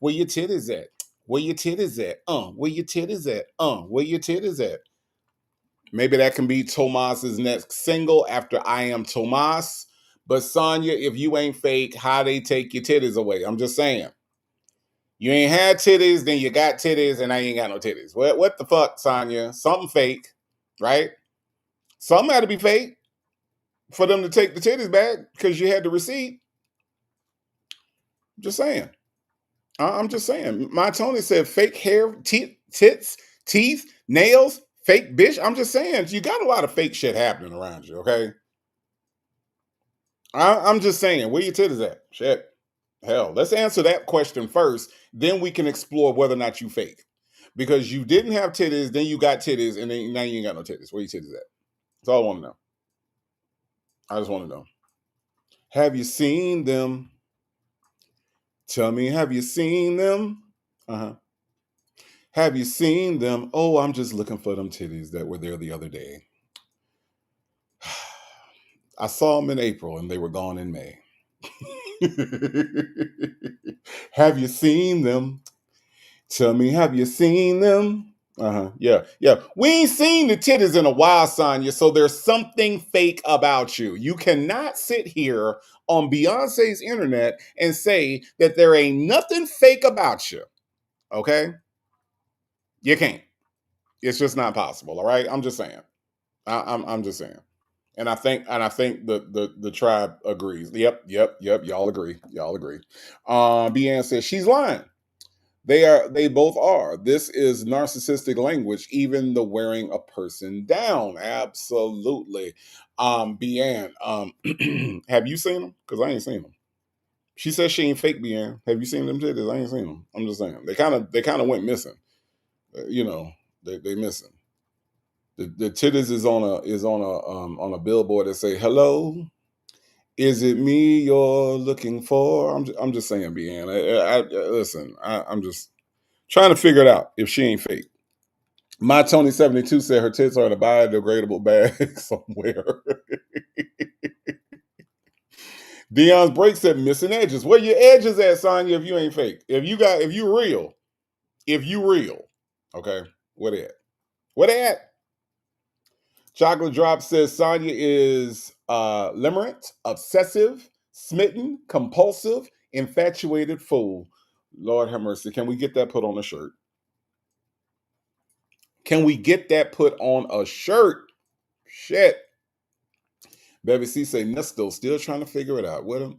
Where your titties at? Where your titties at? Where your titties at? Where your titties at? Maybe that can be Tomas's next single after I Am Tomas. But Sonya, if you ain't fake, how they take your titties away? I'm just saying. You ain't had titties, then you got titties, and I ain't got no titties. What the fuck, Sonya? Something fake, right? Something had to be fake for them to take the titties back because you had the receipt. Just saying. I'm just saying. My Tony said fake hair, tits, teeth, nails, fake bitch. I'm just saying. You got a lot of fake shit happening around you, okay? I'm just saying. Where your titties at? Shit. Hell, let's answer that question first. Then we can explore whether or not you fake. Because you didn't have titties, then you got titties, and then now you ain't got no titties. Where your titties at? That's all I want to know. I just want to know. Have you seen them? Tell me, have you seen them? Uh-huh. Have you seen them? Oh, I'm just looking for them titties that were there the other day. I saw them in April and they were gone in May. Have you seen them? Tell me, have you seen them? Yeah. We ain't seen the titties in a while, Sonya, so there's something fake about you. You cannot sit here on Beyonce's internet and say that there ain't nothing fake about you. Okay? You can't. It's just not possible. All right? I'm just saying. I'm just saying. And I think the tribe agrees. Yep. Y'all agree. Beyonce says she's lying. They both are. This is narcissistic language, even the wearing a person down. Absolutely. Deanne, have you seen them? Because I ain't seen them. She says she ain't fake, Deanne. Have you seen them titties? I ain't seen them. I'm just saying. They kind of went missing. They missing. The titties is on a billboard that say, "Hello, is it me you're looking for?" I'm just saying, Deanne. Listen. I'm just trying to figure it out if she ain't fake. My Tony 72 said her tits are in a biodegradable bag somewhere. Dion's break said missing edges. Where your edges at, Sonya, if you ain't fake? If you real. Okay. Where they at? Where they at? Chocolate Drop says Sonya is limerent, obsessive, smitten, compulsive, infatuated fool. Lord have mercy. Can we get that put on a shirt? Can we get that put on a shirt? Shit. Baby C say Nesto still trying to figure it out. Where them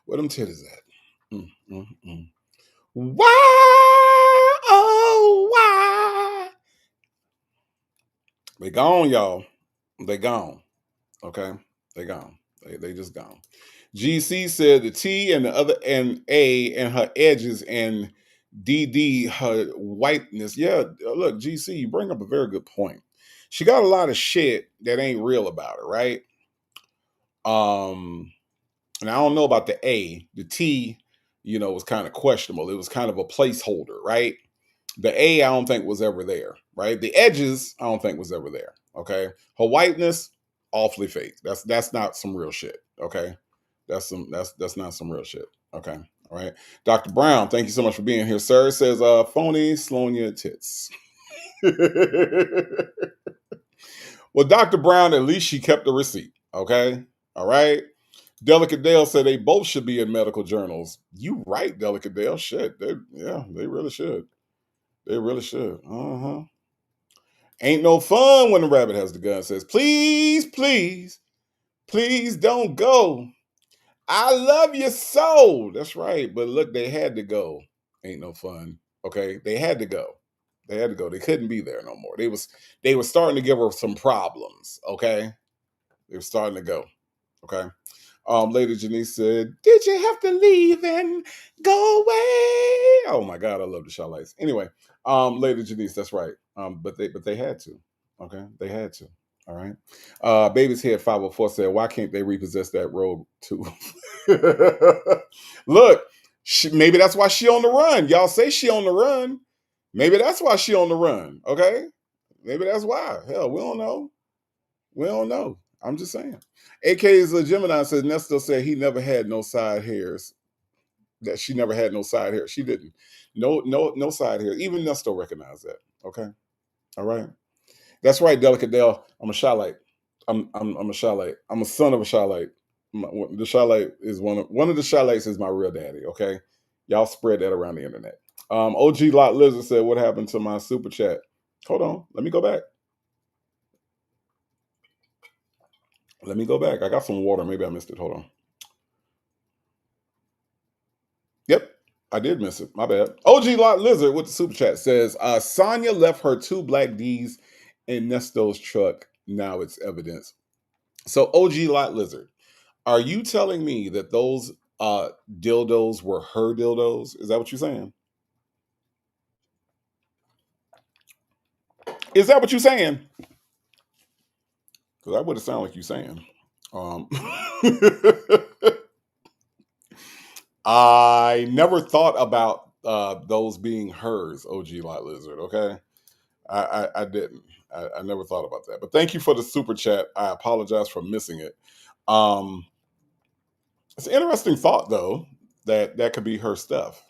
titties at? Why? Oh, why? They gone, y'all. They gone. Okay? They gone. They just gone. GC said the T and the other and A and her edges and DD her whiteness. Yeah, look, GC, you bring up a very good point. She got a lot of shit that ain't real about her, right? And I don't know about the A. The T, was kind of questionable. It was kind of a placeholder, right? The A, I don't think was ever there, right? The edges, I don't think was ever there. Okay. Her whiteness, awfully fake. That's not some real shit. Okay. That's not some real shit. Okay. All right. Dr. Brown, thank you so much for being here, sir. Says phony Sonya tits. Well, Dr. Brown, at least she kept the receipt. Okay. All right. Delicate Dale said they both should be in medical journals. You right, Delicate Dale. Shit. They really should. They really should. Ain't no fun when the rabbit has the gun. Says, please, please, please don't go. I love you so. That's right. But look, they had to go. Ain't no fun. Okay. They had to go. They had to go. They couldn't be there no more. They were starting to give her some problems. Okay. They were starting to go. Okay. Lady Janice said, "Did you have to leave and go away?" Oh my God, I love the Charlites. Anyway, Lady Janice, that's right. But they had to. Okay, they had to. All right. Baby's Head 504 said, "Why can't they repossess that road too?" Look, maybe that's why she on the run. Y'all say she on the run. Maybe that's why she on the run. Okay, maybe that's why. Hell, we don't know. We don't know. I'm just saying. AK's Gemini says Nesto said he never had no side hairs. That she never had no side hair. She didn't. No side hair. Even Nesto recognized that. Okay. All right. That's right, Delicate Dale. I'm a Charlotte. I'm a Charlotte. I'm a son of a Charlotte. The Charlotte is one of the Charlottes is my real daddy. Okay. Y'all spread that around the internet. OG Lot Lizard said, "What happened to my super chat?" Hold on. Let me go back. I got some water. Maybe I missed it. Hold on. Yep, I did miss it. My bad. OG Lot Lizard with the super chat says, Sonya left her 2 black D's in Nesto's truck. Now it's evidence. So OG Lot Lizard, are you telling me that those dildos were her dildos? Is that what you're saying? Is that what you're saying? Because that would have sounded like you saying. I never thought about those being hers, OG Lot Lizard. Okay, I didn't. I never thought about that. But thank you for the super chat. I apologize for missing it. It's an interesting thought, though, that could be her stuff.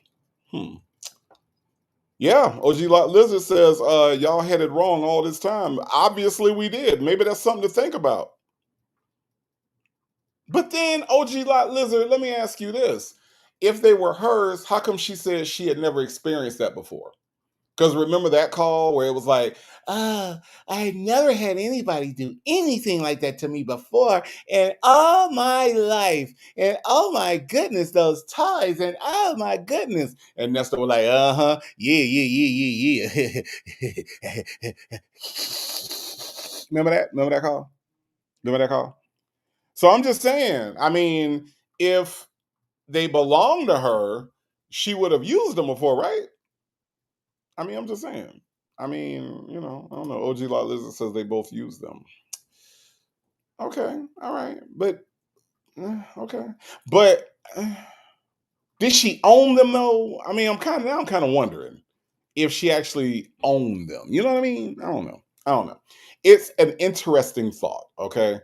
Yeah, OG Lot Lizard says, y'all had it wrong all this time. Obviously we did. Maybe that's something to think about. But then OG Lot Lizard, let me ask you this. If they were hers, how come she said she had never experienced that before? Because remember that call where it was like, I had never had anybody do anything like that to me before in all my life. And oh my goodness, those toys. And oh my goodness. And Nestor was like, yeah. Remember that? Remember that call? Remember that call? So I'm just saying, I mean, if they belong to her, she would have used them before, right? I mean, I'm just saying. I mean, I don't know. OG Lot Lizard says they both use them. Okay, all right, but okay, but did she own them though? I mean, I'm kind of wondering if she actually owned them. You know what I mean? I don't know. I don't know. It's an interesting thought. Okay.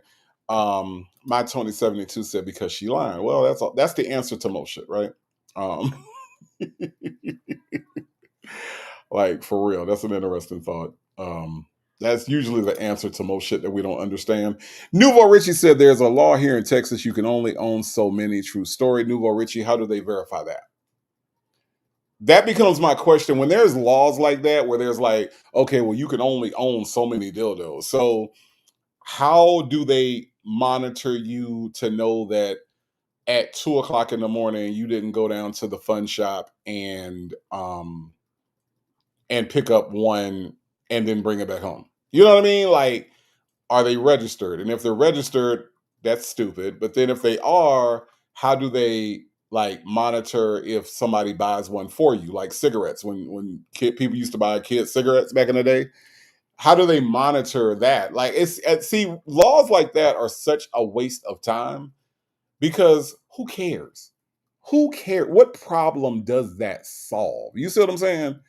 My Tony 72 said because she lying. Well, that's the answer to most shit, right? Um, like for real, that's an interesting thought. That's usually the answer to most shit that we don't understand. Nouveau Richie said there's a law here in Texas you can only own so many. True story. Nouveau Richie, how do they verify that? That becomes my question. When there's laws like that, where there's like, okay, well, you can only own so many dildos. So how do they monitor you to know that at 2 o'clock in the morning you didn't go down to the fun shop and pick up one and then bring it back home? You know what I mean? Like, are they registered? And if they're registered, that's stupid. But then if they are, how do they like monitor if somebody buys one for you, like cigarettes? When people used to buy kids cigarettes back in the day, how do they monitor that? Like, see, laws like that are such a waste of time because who cares? Who cares? What problem does that solve? You see what I'm saying?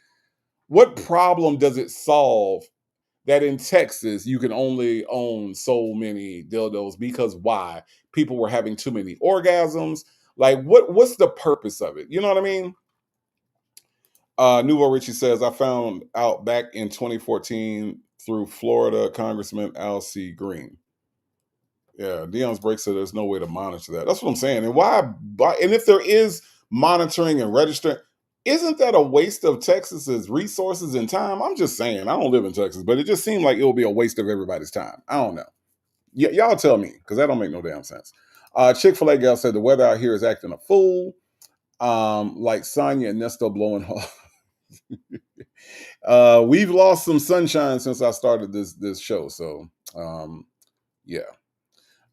What problem does it solve that in Texas you can only own so many dildos because why? People were having too many orgasms. Like what's the purpose of it? You know what I mean? Nouveau Richie says I found out back in 2014 through Florida Congressman Al C. Green. Yeah, Dion's break said there's no way to monitor that. That's what I'm saying. And why? And if there is monitoring and registering, isn't that a waste of Texas's resources and time? I'm just saying. I don't live in Texas, but it just seemed like it will be a waste of everybody's time. I don't know. Y'all tell me because that don't make no damn sense. Chick-fil-A gal said the weather out here is acting a fool. Like Sonya and Nesto blowing off. We've lost some sunshine since I started this show. So yeah.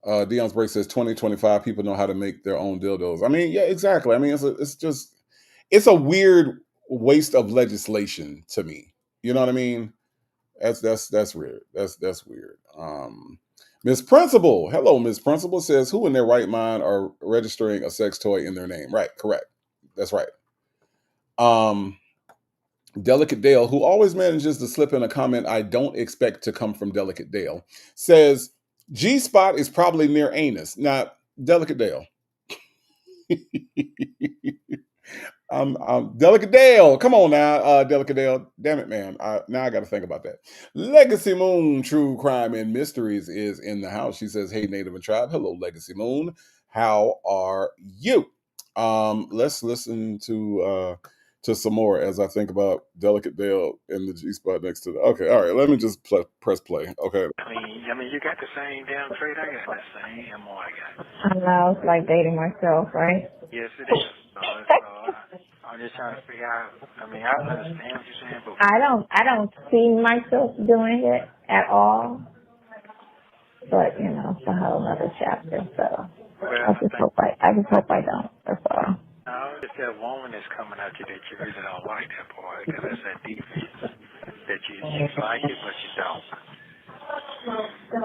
Dion's break says 2025 people know how to make their own dildos. I mean, yeah, exactly. I mean, it's a weird waste of legislation to me. You know what I mean? That's weird. That's weird. Miss Principal, hello, Miss Principal says who in their right mind are registering a sex toy in their name? Right, correct. That's right. Delicate Dale, who always manages to slip in a comment I don't expect to come from Delicate Dale, says G spot is probably near anus. Now, Delicate Dale. Delicate Dale. Come on now, Delicate Dale. Damn it, man. Now I got to think about that. Legacy Moon, True Crime and Mysteries is in the house. She says, hey, Native and Tribe. Hello, Legacy Moon. How are you? Let's listen to some more as I think about Delicate Dale and the G spot next to the. Okay, all right. Let me just press play. Okay. I mean, you got the same damn trait I got. The same MO I got. I know, it's like dating myself, right? Yes, it is. I'm just trying to figure out. I mean, I understand what you're saying, but I don't see myself doing it at all. But it's a whole other chapter. So I just hope I don't. That's all. no, it's that woman that's coming at you that you really don't like that part because it's that defense that you like it but you don't.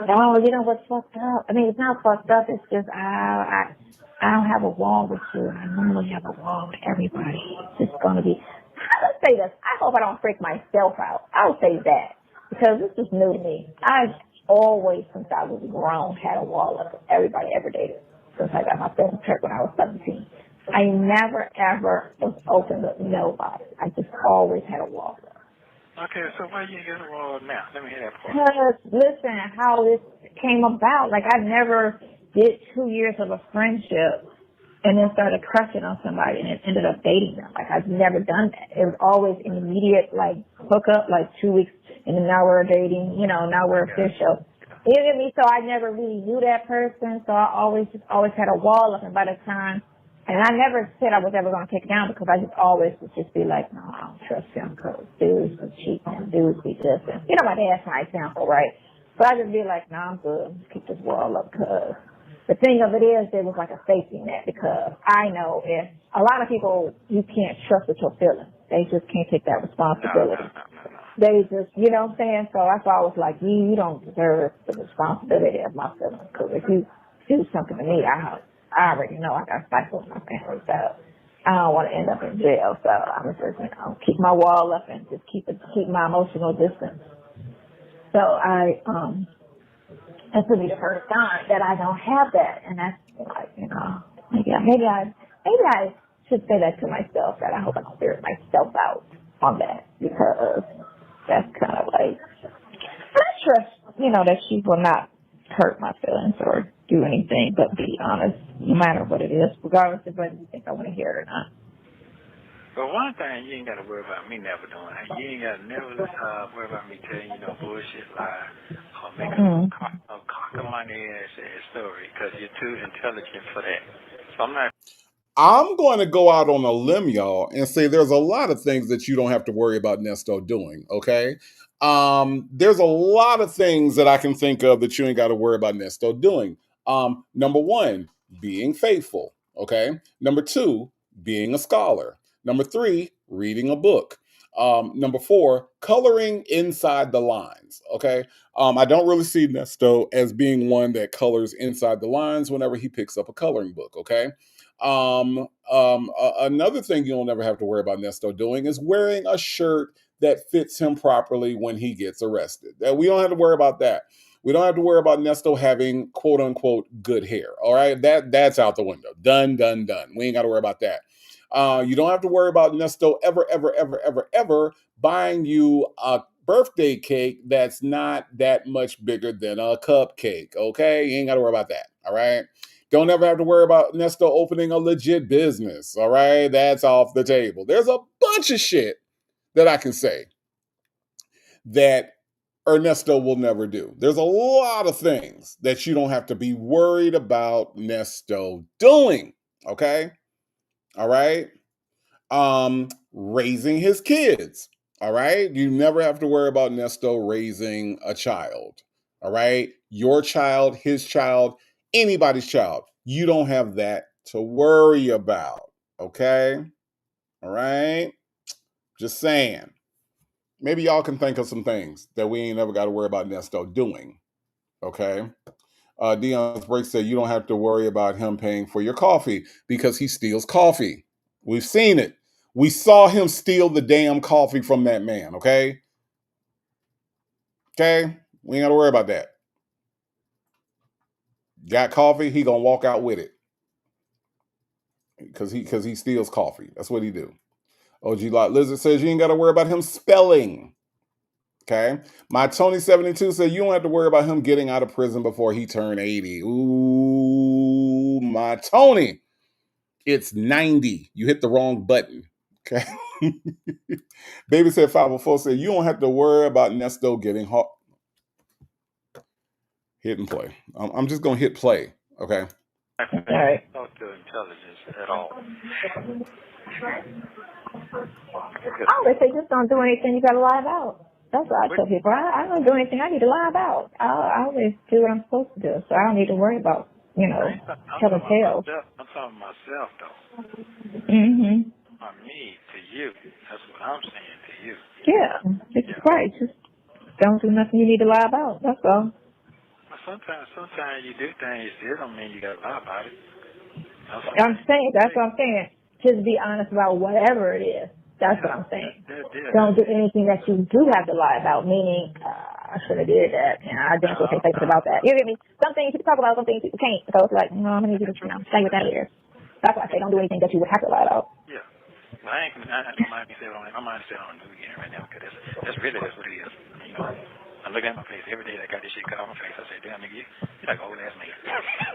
No, what's fucked up? I mean, it's not fucked up. It's just I don't have a wall with you. I normally have a wall with everybody. It's just going to be. Let's say this. I hope I don't freak myself out. I'll say that because this is new to me. I've always, since I was grown, had a wall up with everybody I ever dated. Since I got my film check when I was 17. I never ever was open with nobody. I just always had a wall. Okay, so why you ain't got a wall now? Let me hear that part. Because listen, how this came about. Like I never did 2 years of a friendship and then started crushing on somebody and then ended up dating them. Like I've never done that. It was always an immediate like hookup, like 2 weeks, and then now we're dating. Now we're official. You get me? So I never really knew that person. So I always had a wall up, and by the time. And I never said I was ever going to take it down because I just always would just be like, no, I don't trust him because dudes be cheating and dudes be this. And, my dad's my example, right? But I just be like, no, I'm good. Just keep this wall up because the thing of it is there was like a safety net because I know if a lot of people, you can't trust with your feelings. They just can't take that responsibility. No. They just, you know what I'm saying? So that's why I was like, you don't deserve the responsibility of my feelings because if you do something to me, I already know I got to fight with my family, so I don't want to end up in jail. So I'm just, keep my wall up and just keep my emotional distance. So that's really the first time that I don't have that, and that's like, maybe I should say that to myself that I hope I don't fear myself out on that because that's kind of like I trust, that she will not hurt my feelings or do anything but be honest, no matter what it is, regardless of whether you think I want to hear it or not. But one thing you ain't got to worry about me never doing. You ain't got to never worry about me telling you no bullshit lie or making a cock of money ass story because you're too intelligent for that. So I'm going to go out on a limb, y'all, and say there's a lot of things that you don't have to worry about Nesto doing, okay? There's a lot of things that I can think of that you ain't got to worry about Nesto doing. Number one, being faithful, okay? Number two, being a scholar. Number three, reading a book. Number four, coloring inside the lines, okay? I don't really see Nesto as being one that colors inside the lines whenever he picks up a coloring book, okay? Another thing you'll never have to worry about Nesto doing is wearing a shirt that fits him properly when he gets arrested. We don't have to worry about that. We don't have to worry about Nesto having quote unquote good hair. All right, that's out the window. Done. We ain't got to worry about that. You don't have to worry about Nesto ever buying you a birthday cake that's not that much bigger than a cupcake. Okay, you ain't got to worry about that. All right. Don't ever have to worry about Nesto opening a legit business. All right, that's off the table. There's a bunch of shit that I can say that Ernesto will never do. There's a lot of things that you don't have to be worried about Nesto doing. Okay, all right. Raising his kids. All right, you never have to worry about Nesto raising a child. All right, your child, his child, anybody's child. You don't have that to worry about. Okay, all right. Just saying. Maybe y'all can think of some things that we ain't never got to worry about Nesto doing. Okay. Dion's break said you don't have to worry about him paying for your coffee because he steals coffee. We've seen it. We saw him steal the damn coffee from that man. Okay. Okay. We ain't got to worry about that. Got coffee, he gonna walk out with it because he steals coffee. That's what he do. OG Lot Lizard says you ain't got to worry about him spelling. Okay. My Tony 72 said you don't have to worry about him getting out of prison before he turned 80. Ooh, my Tony. It's 90. You hit the wrong button. Okay. Baby said 504 said you don't have to worry about Nesto getting hot. Hit and play. I'm just gonna hit play. Okay. Okay. Not to intelligence at all. I always say just don't do anything you got to lie about. That's what I tell people. I don't do anything I need to lie about. I always do what I'm supposed to do, so I don't need to worry about, telling tales. I'm talking myself, though. Mm-hmm. On me, to you. That's what I'm saying to you. Yeah, it's right. Just don't do nothing you need to lie about. That's all. Sometimes you do things, it don't mean you got to lie about it. That's what I'm saying. Just be honest about whatever it is. That's what I'm saying. Don't do anything that you do have to lie about, meaning, I should have did that. I definitely can't say about that. You get me? Some things you can talk about, some things you can't. So it's like, no, I'm going to need you to stay with that later. That's why I say don't do anything that you would have to lie about. Yeah. Well, I don't mind being set on it. My mind is set on the again right now because that's what it is. You know, I look at my face every day. I got this shit cut off my face. I say, damn nigga, you're like an old ass nigga.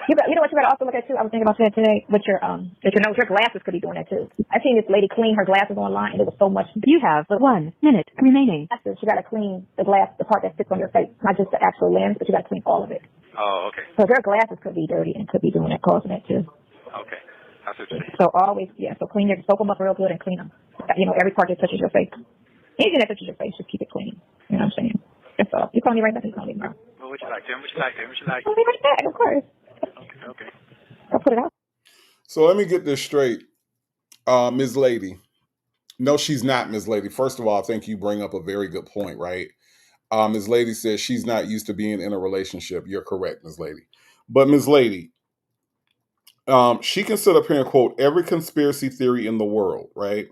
You know what you gotta also look at too? I was thinking about that today. With your nose, your glasses could be doing that too. I seen this lady clean her glasses online, and it was so much. You have 1 minute remaining. She gotta clean the part that sits on your face, not just the actual lens, but you gotta clean all of it. Oh, okay. So your glasses could be dirty and could be doing that, causing that too. Okay. That's what you're saying. So always, so clean soak them up real good and clean them. You know, every part that touches your face. Anything that touches your face, just keep it clean. You know what I'm saying? That's all. You call me right back, you call me tomorrow. Well, what you like, Tim? What you like? Call me right back, of course. Okay. I'll put it out. So let me get this straight. Ms. Lady. No, she's not Ms. Lady. First of all, I think you bring up a very good point, right? Ms. Lady says she's not used to being in a relationship. You're correct, Ms. Lady. But Ms. Lady, she can sit up here and quote every conspiracy theory in the world, right?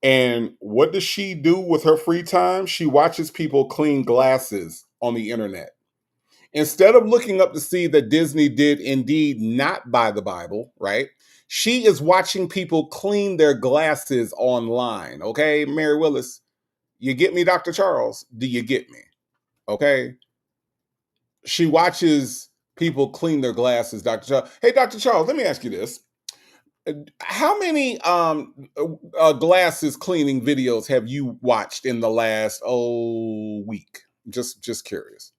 And what does she do with her free time? She watches people clean glasses on the internet. Instead of looking up to see that Disney did indeed not buy the Bible, right? She is watching people clean their glasses online. Okay, Mary Willis, you get me, Dr. Charles? Do you get me? Okay. She watches people clean their glasses, Dr. Charles. Hey, Dr. Charles, let me ask you this. How many glasses cleaning videos have you watched in the last week? Just curious.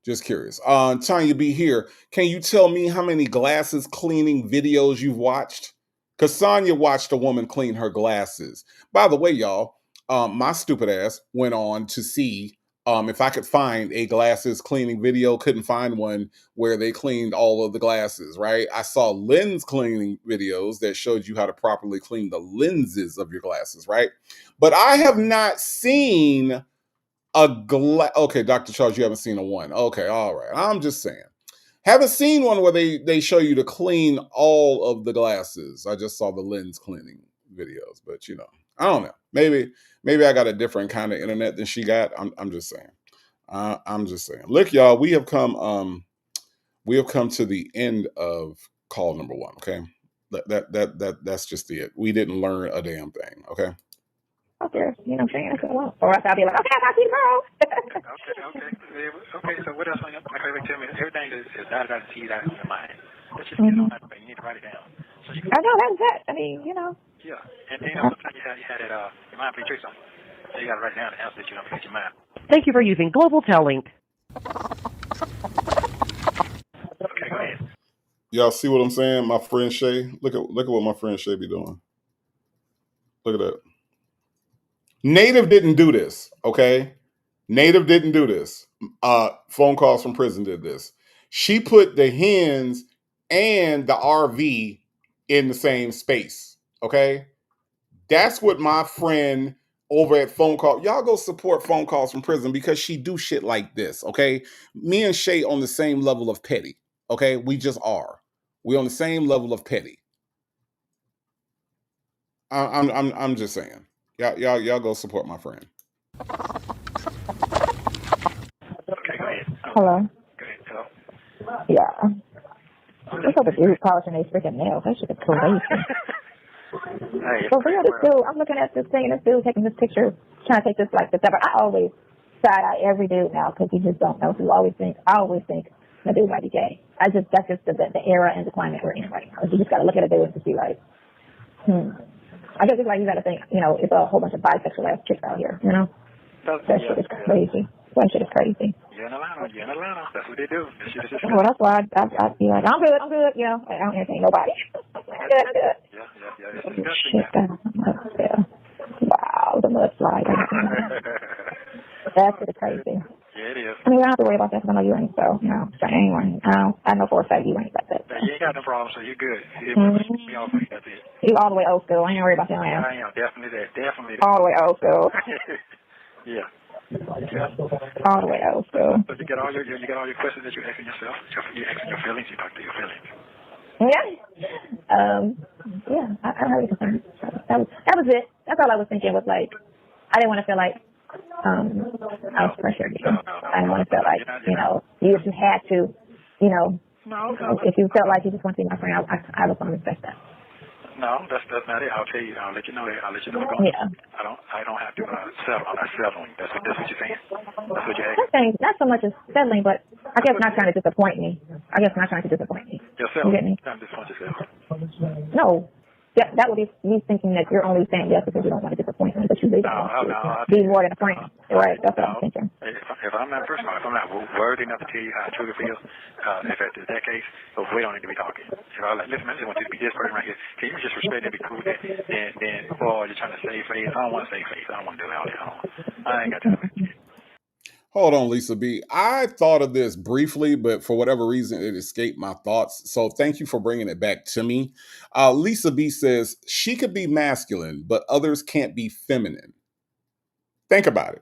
Just curious. Tanya B here. Can you tell me how many glasses cleaning videos you've watched? Because Sonya watched a woman clean her glasses. By the way, y'all, my stupid ass went on to see if I could find a glasses cleaning video. Couldn't find one where they cleaned all of the glasses, right? I saw lens cleaning videos that showed you how to properly clean the lenses of your glasses, right? But I have not seen okay, Dr. Charles, you haven't seen a one. Okay, all right. I'm just saying. Haven't seen one where they show you to clean all of the glasses. I just saw the lens cleaning videos, but you know, I don't know. Maybe I got a different kind of internet than she got. I'm just saying. I'm just saying. Look, y'all, we have come to the end of call number 1. Okay, that's just it. We didn't learn a damn thing. Okay. Okay, you know what I'm saying? I said, well, or else I'll be like, okay, I'll talk to you tomorrow. Okay, so what else? Like, tell me, everything is dotted out and teed out in your mind. Let's just get on that, but you need to write it down. So you can, I know, that was it. I mean, you know. Yeah, and you know, sometimes you had it, your mind play tricks on you. So you got to write it down and answer that you don't forget your mind. Thank you for using Global Tel Link. Okay, go ahead. Y'all see what I'm saying? My friend Shay. Look at what my friend Shay be doing. Look at that. Native didn't do this, okay? Native didn't do this. Phone calls from prison did this. She put the hens and the RV in the same space, okay? That's what my friend over at Phone Call, y'all go support Phone Calls from Prison because she do shit like this, okay? Me and Shay on the same level of petty, okay? We just are. We on the same level of petty. I'm just saying. Y'all go support my friend. Okay, go ahead. Hello? Go ahead, hello. Yeah. What's up with dudes polishing their freaking nails? That shit is crazy. Hey, For real, this dude, I'm looking at this thing, and this dude taking this picture, trying to take this like this. But I always side-eye every dude now because you just don't know. So I always think the dude might be gay. That's just the era and the climate we're in right now. You just got to look at a dude and just be like, I guess it's like you got to think, you know, it's a whole bunch of bisexual ass chicks out here, you know? That shit is crazy. That shit is crazy. You're in Atlanta. That's what they do. Well, that's why I'd be like, I'm good, you know. I don't entertain nobody. I'm good. Yeah. It's disgusting. Yeah. Wow, the mudslide. That's pretty crazy. Yeah, it is. I mean, we don't have to worry about that because I know you ain't, so, you know, anyway, I know for a fact you ain't about that. You ain't got no problem, so you're good. That's it. You all the way old school. I ain't worried about that. I am, definitely that. All the way old school. Yeah. All the way old school. So you got all your questions that you're asking yourself. You're asking your feelings. You talk to your feelings. Yeah. I heard it. That was it. That's all I was thinking was like, I didn't want to feel like I was pressured. I didn't want to feel like, you know, you had to, you know, if you felt like you just want to be my friend, I was going to respect that. No, that's not it. I'll tell you. I'll let you know that. I'll let you know what's going on. I don't have to settle. I'm not settling. That's what you're saying. That's what you're asking. Not so much as settling, but I guess not trying to disappoint me. Yourself. You get me? Don't disappoint yourself. No. That would be me thinking that you're only saying yes because you don't want to disappoint me, but you really don't want to be more than a friend. Right? That's what I'm thinking. If I'm not personal, if I'm not worthy enough to tell you how I truly feel, if that's that case, we don't need to be talking. If I'm like, listen, I just want you to be this person right here. Can you just respect and be cool with that? Then, or you're trying to save face. I don't want to save face. I don't want to do all that. I ain't got time for that. Hold on, Lisa B. I thought of this briefly, but for whatever reason, it escaped my thoughts. So thank you for bringing it back to me. Lisa B says, she could be masculine, but others can't be feminine. Think about it.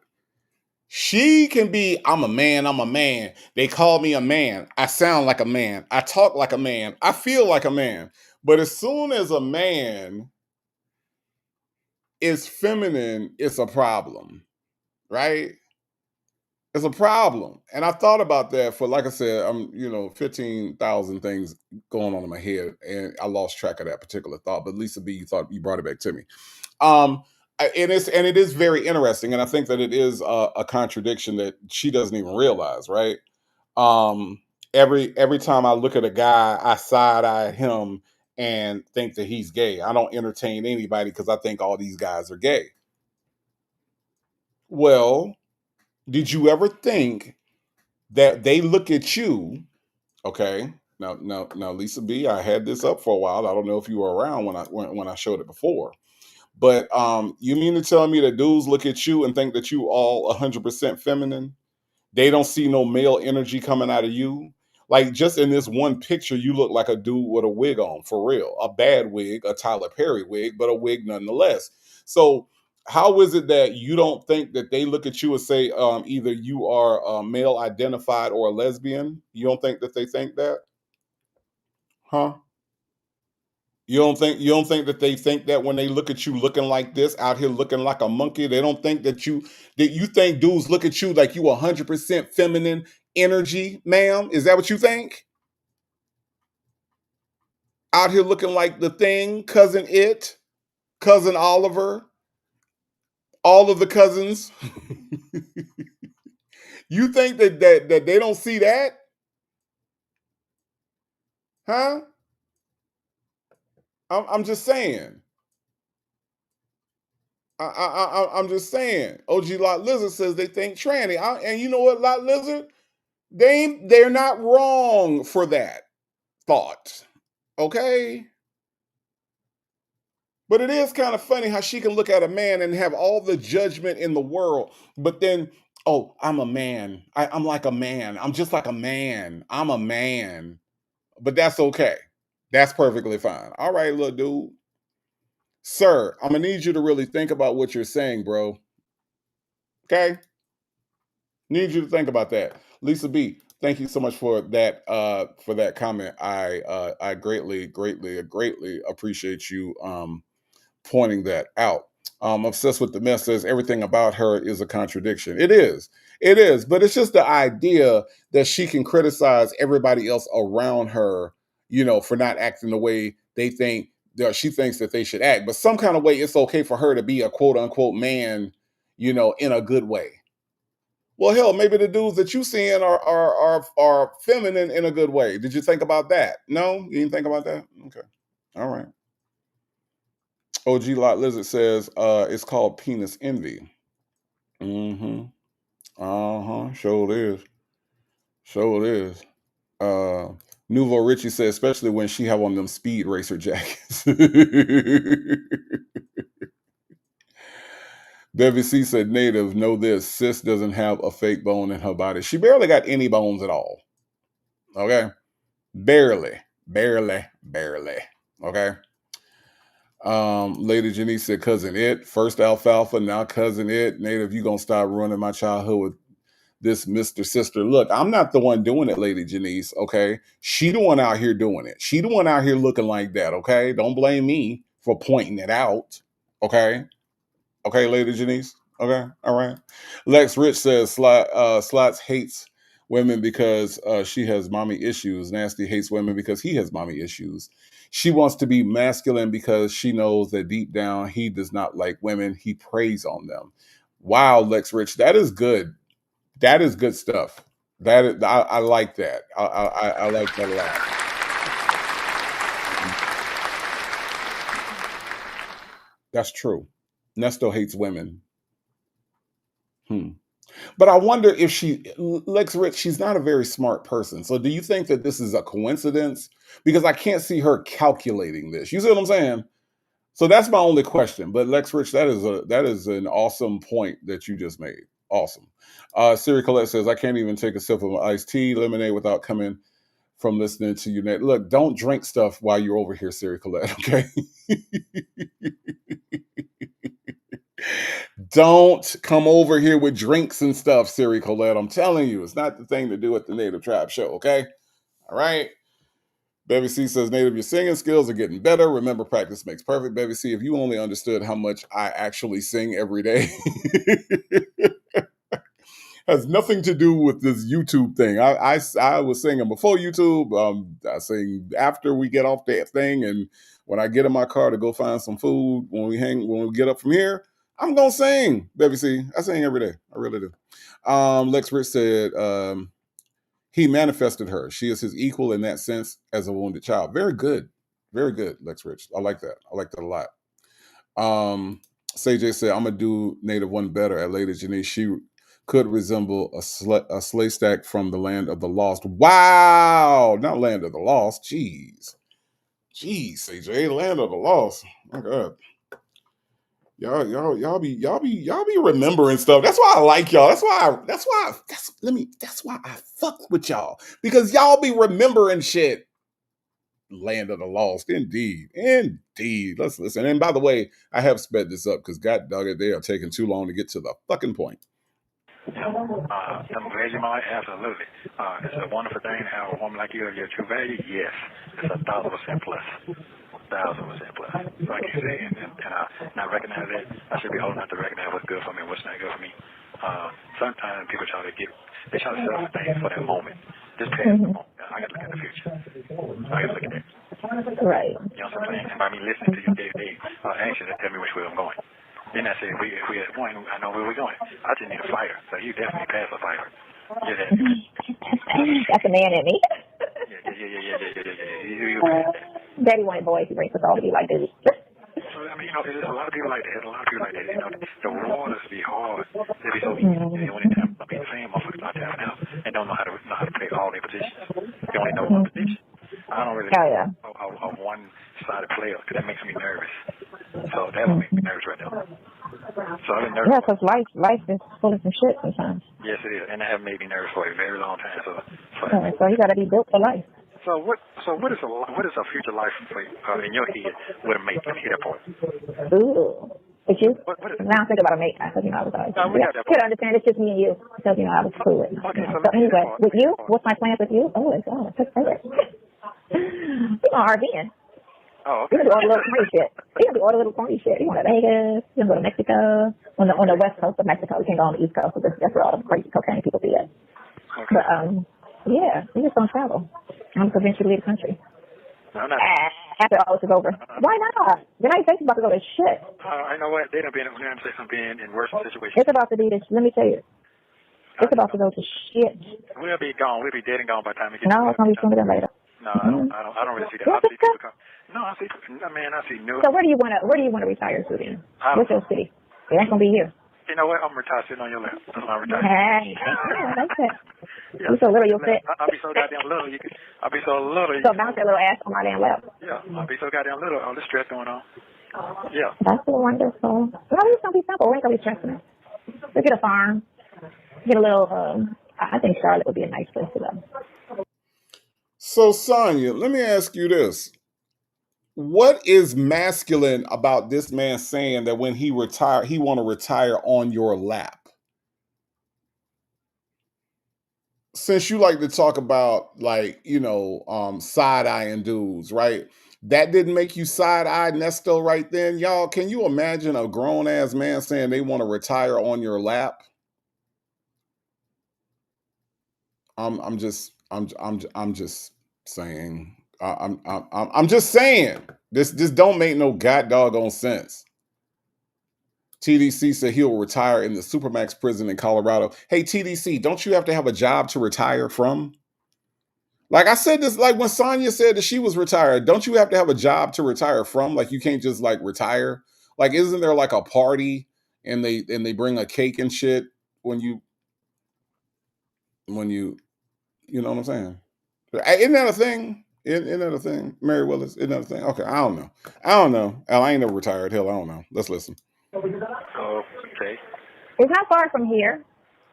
She can be, I'm a man. They call me a man. I sound like a man. I talk like a man. I feel like a man. But as soon as a man is feminine, it's a problem, right? It's a problem. And I thought about that for, like I said, 15,000 things going on in my head. And I lost track of that particular thought. But Lisa B, you brought it back to me. It is very interesting. And I think that it is a contradiction that she doesn't even realize, right? Every time I look at a guy, I side eye him and think that he's gay. I don't entertain anybody because I think all these guys are gay. Well, did you ever think that they look at you? Okay, now, Lisa B, I had this up for a while. I don't know if you were around when I showed it before, but you mean to tell me that dudes look at you and think that you all 100% feminine? They don't see no male energy coming out of you. Like, just in this one picture, you look like a dude with a wig on, for real. A bad wig, a Tyler Perry wig, but a wig nonetheless. So how is it that you don't think that they look at you and say either you are male identified or a lesbian? You don't think that they think that? Huh? You don't think that they think that when they look at you looking like this, out here looking like a monkey? They don't think that you think dudes look at you like you 100% feminine energy, ma'am? Is that what you think? Out here looking like the thing, cousin Oliver, all of the cousins. You think that they don't see that? Huh? I'm just saying. I'm just saying. OG Lot Lizard says they think tranny. And you know what, Lot Lizard? They're not wrong for that thought. Okay? But it is kind of funny how she can look at a man and have all the judgment in the world, but then, oh, I'm a man. I'm like a man. I'm just like a man. I'm a man. But that's okay. That's perfectly fine. All right, little dude. Sir, I'm going to need you to really think about what you're saying, bro. Okay? Need you to think about that. Lisa B, thank you so much for that comment. I greatly appreciate you pointing that out. Obsessed with the mess says everything about her is a contradiction. It is, but it's just the idea that she can criticize everybody else around her, for not acting the way they think she thinks that they should act. But some kind of way, it's okay for her to be a quote unquote man, in a good way. Well, hell, maybe the dudes that you seeing are feminine in a good way. Did you think about that? No, you didn't think about that. Okay, all right. OG Lot Lizard says it's called penis envy. Mm-hmm. Uh-huh. Sure it is. Nouveau Richie says, especially when she have on them speed racer jackets. Debbie C said, native, know this. Sis doesn't have a fake bone in her body. She barely got any bones at all. Okay? Barely. Okay? Lady Janice said, cousin it. First alfalfa, now cousin it. Native, you gonna stop ruining my childhood with this Mr. Sister. Look, I'm not the one doing it, Lady Janice, okay? She the one out here doing it. She the one out here looking like that, okay? Don't blame me for pointing it out, okay? Okay, Lady Janice? Okay, all right. Lex Rich says, Slots hates women because she has mommy issues. Nasty hates women because he has mommy issues. She wants to be masculine because she knows that deep down he does not like women. He preys on them. Wow, Lex Rich, that is good. That is good stuff. That is, I like that. I like that a lot. That's true. Nesto hates women. But I wonder if Lex Rich, she's not a very smart person. So do you think that this is a coincidence? Because I can't see her calculating this. You see what I'm saying? So that's my only question. But Lex Rich, that is an awesome point that you just made. Awesome. Siri Colette says, I can't even take a sip of my iced tea, lemonade without coming from listening to you. Look, don't drink stuff while you're over here, Siri Colette, okay? Don't come over here with drinks and stuff, Siri Colette. I'm telling you, it's not the thing to do at the Native Tribe Show, okay? All right. Baby C says, Native, your singing skills are getting better. Remember, practice makes perfect. Baby C, if you only understood how much I actually sing every day. Has nothing to do with this YouTube thing. I was singing before YouTube. I sing after we get off that thing, and when I get in my car to go find some food, when we get up from here, I'm gonna sing. Baby C, I sing every day. I really do. Lex Rich said he manifested her. She is his equal in that sense as a wounded child. Very good, Lex Rich. I like that. I like that a lot. CJ said, I'm gonna do Native one better at Lady Janice. She could resemble a sleigh stack from the Land of the Lost. Wow, not Land of the Lost. Jeez, CJ, Land of the Lost. My God, y'all be remembering stuff. That's why I like y'all. That's why I fuck with y'all, because y'all be remembering shit. Land of the Lost, indeed. Let's listen. And by the way, I have sped this up because God dog it, they are taking too long to get to the fucking point. Some Vegemite, absolutely. It's a wonderful thing to have a woman like you of your true value. Yes, it's 1,000% plus. 1,000% plus. So I can say, and I recognize that. I should be old enough to recognize what's good for me and what's not good for me. Sometimes people try to sell things for that moment. Just past the moment. I got to look at the future. I got to look at that. Right. You know what I'm saying? And by me listening to you day to day, anxious to tell me which way I'm going. Then I say, if we at one, I know where we're going. I just need a fighter. So you definitely pass a fighter. You're that. That's a man in me. Yeah. You pass that. Daddy wanted boys. He brings us all to be like this. So, I mean, there's a lot of people like that. The waters be hard. They be so easy. They only have, the same motherfuckers out there now and don't know how to play all their positions. They only know one position. I don't really a one-sided player because that makes me nervous. So that would make me nervous right now. So I've been nervous. Yeah, because life is full of some shit sometimes. Yes, it is, and that have made me nervous for a very long time. So you got to be built for life. So what is a future life for in your head with a mate? Let me hear that part. Ooh. With you? What is it? Now I'm thinking about a mate. I thought, I was like, we got that part. You understand, it's just me and you. Because, I was cool with it. Okay, so anyway, with you, what's my plans with you? Oh, my God, that's favorite. We're going RVing. Oh, okay. We're going to do all the little corny shit. We're going to do all the little corny shit. We're going to Vegas. We're going to go to Mexico. On the west coast of Mexico. We can't go on the east coast because that's where all the crazy cocaine people be at. Okay. But, yeah, we're just going to travel. I'm going to eventually leave the country. No, not after all this is over. Why not? The United States is about to go to shit. I know what. They done been in worse situations. It's about to be this. Let me tell you. It's about to go to shit. We'll be gone. We'll be dead and gone by the time we get. No, it's going to be sooner than later. No, I don't really see that. Yes, I see people come. No, I see new. So where do you want to retire to then? What's your city? It ain't going to be here. You know what? I'm retired sitting on your lap. I'm retired. Hey, I like that. Yeah. You so little, you'll fit. I'll be so goddamn little. I'll be so little. So bounce that little ass on my damn lap. Yeah, I'll be so goddamn little. All this stress going on. Yeah. That's wonderful. No, it's going to be simple. We ain't going to be stressing it. We'll get a farm. Get a little, I think Charlotte would be a nice place to go. So, Sonya, let me ask you this. What is masculine about this man saying that when he retire, he want to retire on your lap? Since you like to talk about side-eyeing dudes, right? That didn't make you side-eye Nesto right then, y'all. Can you imagine a grown-ass man saying they want to retire on your lap? I'm just saying. I'm just saying this don't make no god doggone sense. TDC said he'll retire in the Supermax prison in Colorado. Hey, TDC, don't you have to have a job to retire from? Like I said this, like when Sonya said that she was retired, don't you have to have a job to retire from? Like you can't just like retire. Like, isn't there like a party and they bring a cake and shit when you you know what I'm saying? Isn't that a thing? Isn't that a thing? Mary Willis, isn't that a thing? Okay, I don't know. I ain't never retired. Hell, I don't know. Let's listen. Oh, okay. It's not far from here.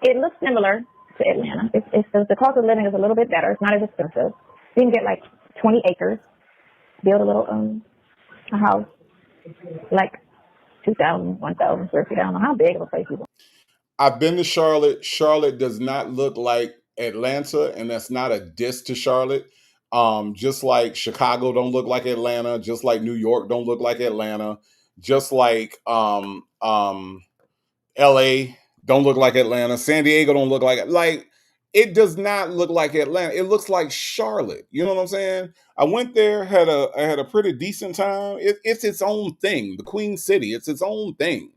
It looks similar to Atlanta. The cost of living is a little bit better. It's not as expensive. You can get like 20 acres, build a little a house, like 2,000, 1,000 square feet. I don't know how big of a place you want. I've been to Charlotte. Charlotte does not look like Atlanta, and that's not a diss to Charlotte. Just like Chicago don't look like Atlanta, just like New York don't look like Atlanta, just like LA don't look like Atlanta, San Diego don't look like it does not look like Atlanta. It looks like Charlotte. You know what I'm saying? I went there, I had a pretty decent time. It's its own thing. The Queen City, it's its own thing.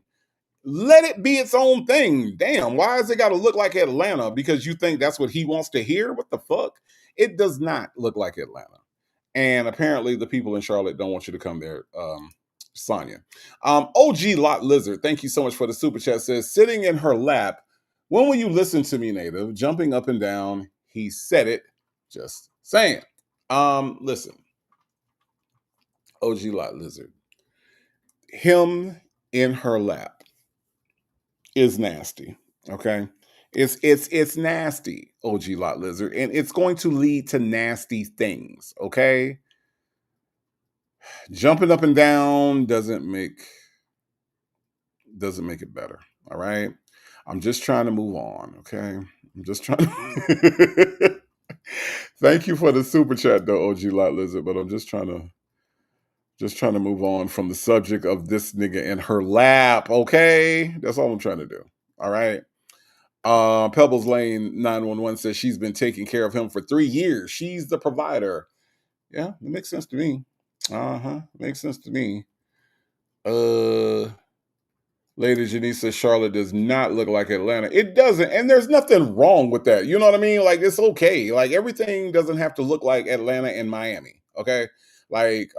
Let it be its own thing. Damn, why has it got to look like Atlanta? Because you think that's what he wants to hear? What the fuck? It does not look like Atlanta. And apparently the people in Charlotte don't want you to come there. Sonya. OG Lot Lizard, thank you so much for the super chat, says, sitting in her lap, when will you listen to me, Native? Jumping up and down. He said it. Just saying. Listen. OG Lot Lizard. Him in her lap is nasty. Okay. It's nasty, OG Lot Lizard, and it's going to lead to nasty things. Okay. Jumping up and down doesn't make it better. All right. I'm just trying to move on. Okay. I'm just trying to thank you for the super chat though, OG Lot Lizard, but I'm just trying to move on from the subject of this nigga in her lap. Okay. That's all I'm trying to do. All right. Pebbles Lane 911 says she's been taking care of him for 3 years. She's the provider. Yeah, it makes sense to me. Makes sense to me. Lady Janice says Charlotte does not look like Atlanta. It doesn't, and there's nothing wrong with that. You know what I mean? Like, it's okay. Like, everything doesn't have to look like Atlanta and Miami. Okay. Like,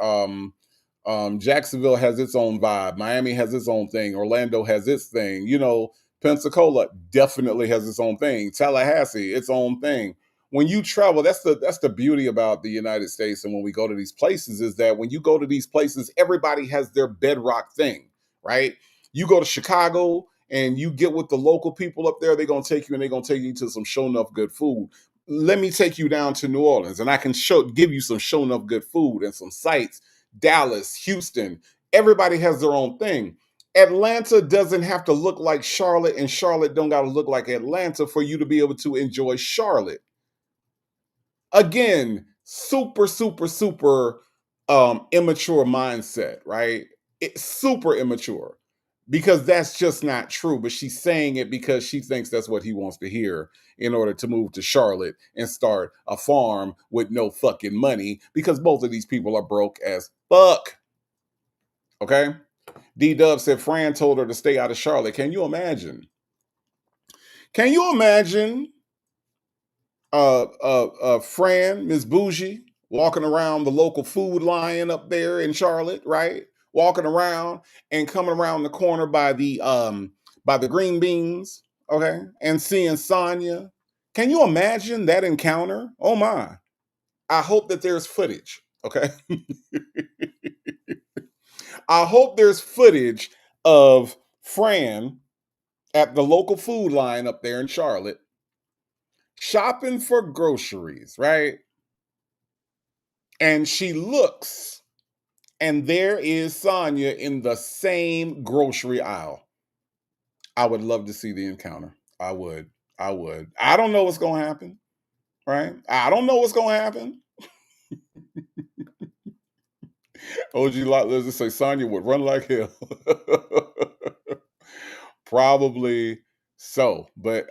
Jacksonville has its own vibe. Miami has its own thing. Orlando has its thing. You know, Pensacola definitely has its own thing. Tallahassee, its own thing. When you travel, that's the beauty about the United States. And when we go to these places, is that when you go to these places, everybody has their bedrock thing, right? You go to Chicago and you get with the local people up there, they're gonna take you and they're gonna take you to some show enough good food. Let me take you down to New Orleans and I can give you some show enough good food and some sights. Dallas, Houston, everybody has their own thing. Atlanta doesn't have to look like Charlotte, and Charlotte don't got to look like Atlanta for you to be able to enjoy Charlotte. Again, super immature mindset, right? It's super immature because that's just not true. But she's saying it because she thinks that's what he wants to hear in order to move to Charlotte and start a farm with no fucking money because both of these people are broke as fuck. Okay? D-Dub said Fran told her to stay out of Charlotte. Can you imagine? Can you imagine Fran, Miss Bougie, walking around the local food line up there in Charlotte, right? Walking around and coming around the corner by the green beans, okay, and seeing Sonya. Can you imagine that encounter? Oh my. I hope that there's footage, okay? I hope there's footage of Fran at the local food line up there in Charlotte shopping for groceries, right? And she looks, and there is Sonya in the same grocery aisle. I would love to see the encounter. I would. I don't know what's going to happen, right? I don't know what's going to happen. OG Lot Lizard say Sonya would run like hell. Probably so, but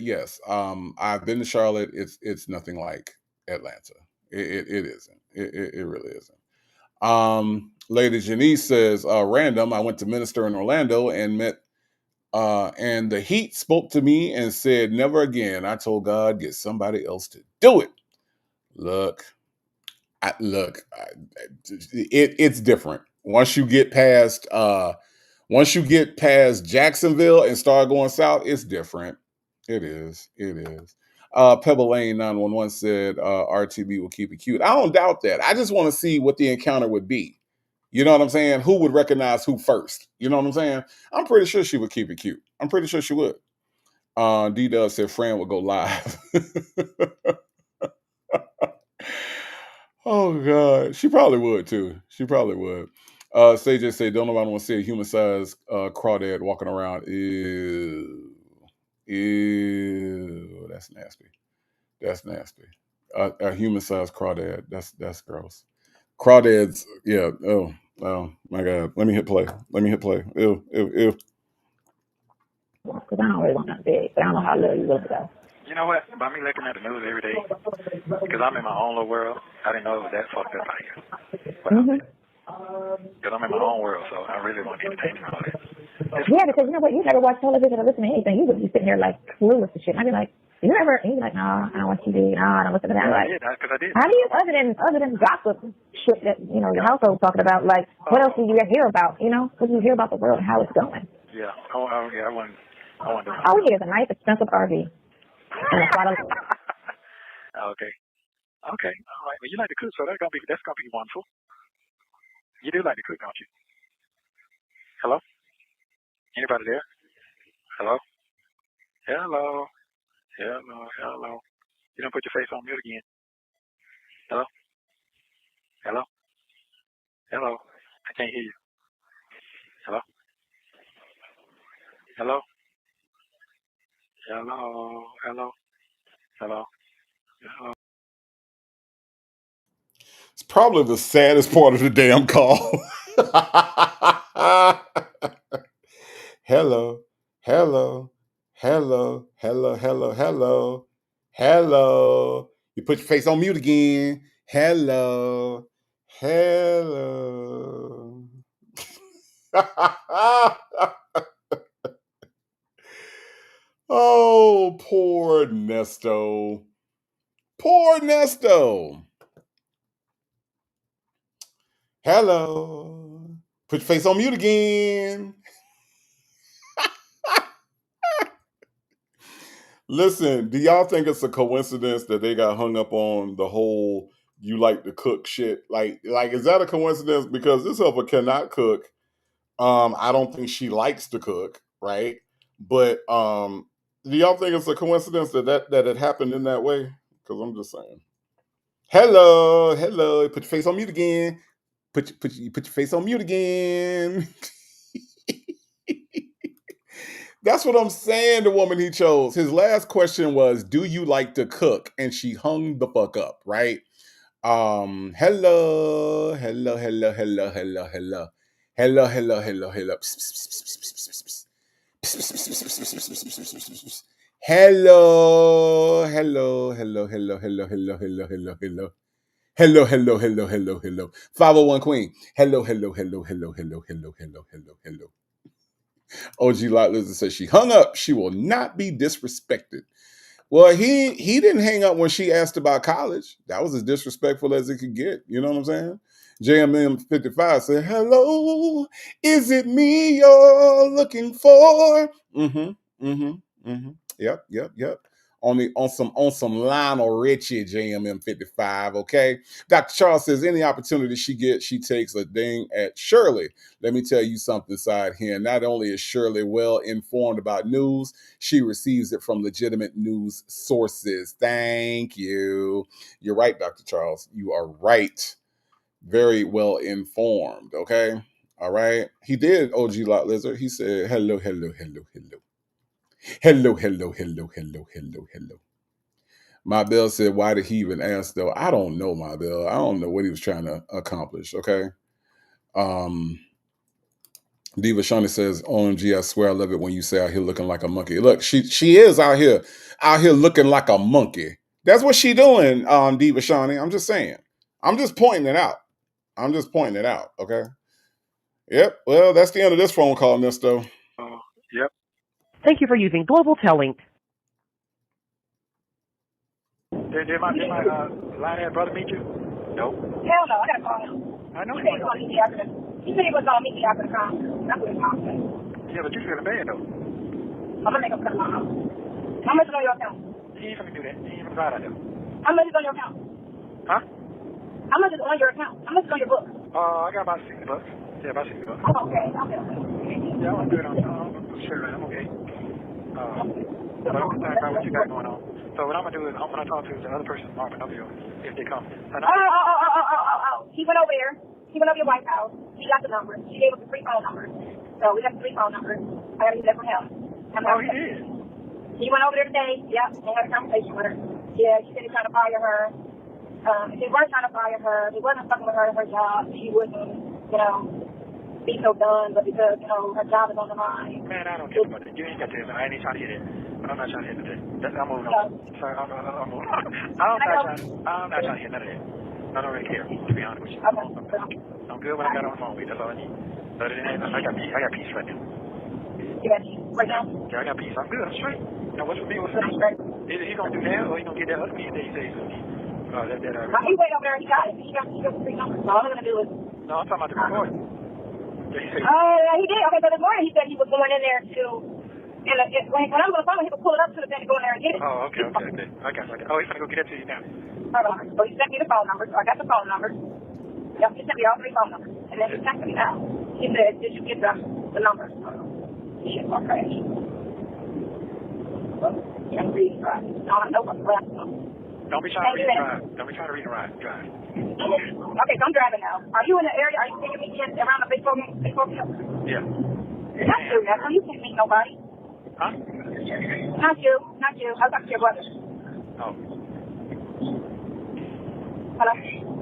yes, I've been to Charlotte. It's nothing like Atlanta. It isn't. It really isn't. Lady Janice says, random. I went to minister in Orlando and met and the heat spoke to me and said, never again. I told God, get somebody else to do it. Look, it's different. Once you get past Jacksonville and start going south, it's different. It is. Pebble Lane 911 said RTB will keep it cute. I don't doubt that. I just want to see what the encounter would be. You know what I'm saying? Who would recognize who first? You know what I'm saying? I'm pretty sure she would keep it cute. I'm pretty sure she would. D-Dub said Fran would go live. Oh God, she probably would too. She probably would. Sage say, "Don't nobody want to see a human-sized crawdad walking around." Ew, that's nasty. That's nasty. A human-sized crawdad. That's gross. Crawdads. Yeah. Oh my God. Let me hit play. Ew. Because I don't really want nothing big, but I don't know how little you look though. You know what? By me looking at the news every day, because I'm in my own little world, I didn't know it was that fucked up out here. Because I'm in my own world, so I really want to entertain all that. Yeah, because you know what? You never watch television or listen to anything. You would be sitting there like clueless and shit. And I'd be like, you ever? And you'd be like, no, I don't want TV. No, I don't listen to that. Yeah, Like, I did. how do you, other than gossip shit that you know your household talking about? Like, what else do you hear about? You know, what do you hear about the world and how it's going? Yeah. I want to. All we need is a nice, expensive RV. And a lot of. Okay. All right. Well, you like to cook, so that's gonna be wonderful. You do like to cook, don't you? Hello? Anybody there? Hello? Hello? You don't put your face on mute again. Hello? I can't hear you. Hello? It's probably the saddest part of the damn call. Hello. You put your face on mute again. Hello. Oh, poor Nesto. Hello. Put your face on mute again. Listen, do y'all think it's a coincidence that they got hung up on the whole you like to cook shit? Like is that a coincidence? Because this helper cannot cook. I don't think she likes to cook, right? But do y'all think it's a coincidence that it happened in that way? Because I'm just saying. Hello. Put your face on mute again. Put your face on mute again. That's what I'm saying. The woman he chose. His last question was, "Do you like to cook?" And she hung the fuck up, right? Hello. Hello. Hello. 501 Queen. Hello. OG Lot Lizard says she hung up. She will not be disrespected. Well, he didn't hang up when she asked about college. That was as disrespectful as it could get. You know what I'm saying? JMM 55 said, "Hello, is it me you're looking for?" Yep. On some Lionel Richie, JMM 55. Okay. Dr. Charles says, any opportunity she gets, she takes a ding at Shirley. Let me tell you something side here. Not only is Shirley well informed about news, she receives it from legitimate news sources. Thank you. You're right, Dr. Charles. You are right. Very well informed. Okay. All right. He did, OG Lot Lizard. He said, hello. My Bill said, why did he even ask though? I don't know, my Bill. I don't know what he was trying to accomplish. Okay. Diva Shani says, OMG, I swear I love it when you say out here looking like a monkey. Look, she is out here looking like a monkey. That's what she doing, Diva Shawnee. I'm just saying. I'm just pointing it out. Okay. Yep. Well, that's the end of this phone call, Mister. Yep. Thank you for using Global Telink. Did my Lionhead brother meet you? No. Hell no, I gotta call him. I know He said he was gonna meet me after the. He said he was gonna meet me after the conference. That's what he told me. Yeah, but you still in bed though. I'm gonna make him come home. How much is on your account? He ain't finna do that. He ain't finna ride out there. How much is on your account? Huh? How much is on your account? How much is on your book? I got about $60. Yeah, about $60. Oh, okay. Yeah, I'm good on sure, man. I'm okay. But I'm concerned about what you got going on. So what I'm gonna do is I'm gonna talk to the other person, Marvin, over here, if they come. He went over there. He went over your White House. He got the numbers. She gave us the 3 phone numbers. So we got the 3 phone numbers. I gotta get that from him. Oh, he did? He went over there today. Yep, and had a conversation with her. Yeah, she said he was trying to fire her. If they weren't trying to fire her, he wasn't fucking with her at her job. She wouldn't, be so done, but because, her job is on the line. Man, I don't care about that. You ain't got to. I ain't trying to hear that. But I'm not trying to hear that. I'm moving on. Sorry, I'm moving on. I'm not trying to hear none of that. I don't really care, to be honest with you. Okay. I'm good when I got on the phone with you. That's all I need. Other than that, I got peace right now. You got peace right now? Yeah, I got peace. I'm good. I'm straight. What's with me? What's with me? Either he gonna do that or he gonna get that other piece that he says he's gonna need. He went over there and he got it. He got the 3 numbers. So all I'm gonna do is. No, I'm talking about the recording. He did. Okay, so this morning he said he was going in there to, when I'm on the phone, he was pulling up to the thing to go in there and get it. Oh, okay. I got it. Oh, he's gonna go get that to you now. Hold on. So he sent me the phone number, so I got the phone number. Yep, he sent me all 3 phone numbers. And then he texted me now. He said, did you get the numbers? Shit, okay. Can't read and drive. I don't know what's left. Don't be trying to read and drive. Don't be trying to read and drive. Okay, so I'm driving now. Are you in the area? Are you taking me around the baseball field? Yeah. Not you, Macho. You can't meet nobody. Huh? Not you. I'll talk to your brother. Oh. Hello?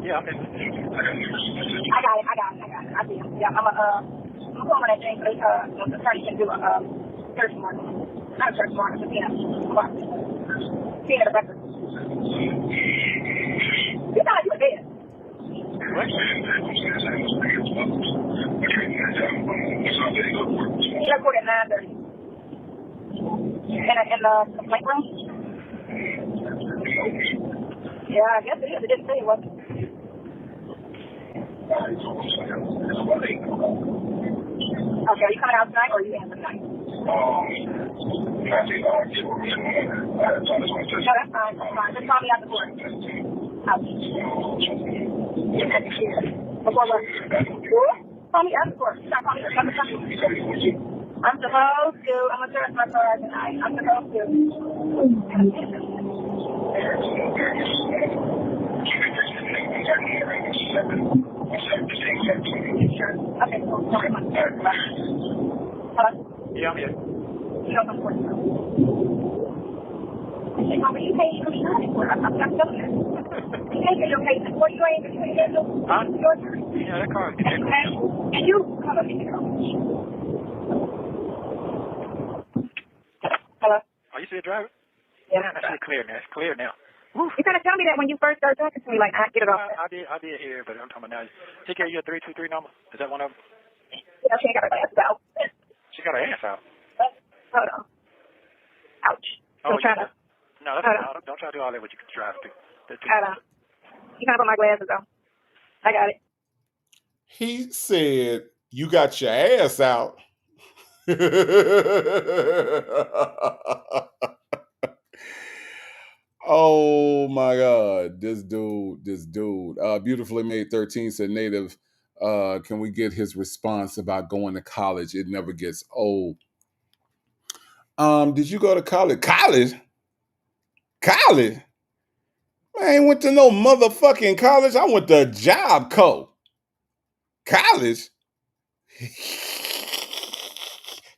Yeah, I'm in. I got it. I see him. Yeah, I'm going on that thing so the attorney can do a search warrant. Not a search warrant, it's a peanut record. You sound like you were dead. What? He recorded at 9:30. In the complaint room? Yeah, I guess it is. It didn't say it wasn't. Okay, are you coming out tonight or are you in tonight? No, that's fine. Just call me after work. Before what? Call me after work. Stop calling me after work. I'm supposed to. I'm going to search my car tonight. I'm supposed to. Okay, cool. Hello? Yeah, I'm here. You don't come to work. Hey, Mama, you pay your insurance. I'm telling you. You can't get your pay. What you ain't going to get your insurance? Yeah, that car. And you come up here. Hello? Are you still driving? Yeah. That shit clear now. It's clear now. You kind of tell me that when you first started talking to me, like, I get it off. I did hear it, but I'm talking about now. Take care of your 323 number. Is that one of them? Yeah, she ain't got her ass out. She got her ass out. Hold on. Ouch. Oh, Don't try to. No, that's not. Don't try to do all that what you can drive to. Hold on. You gotta put my glasses on. I got it. He said, you got your ass out. Oh my God. This dude. Beautifully Made 13 said, Native, can we get his response about going to college? It never gets old. Did you go to college? College? Man, I ain't went to no motherfucking college. I went to Job Co. College?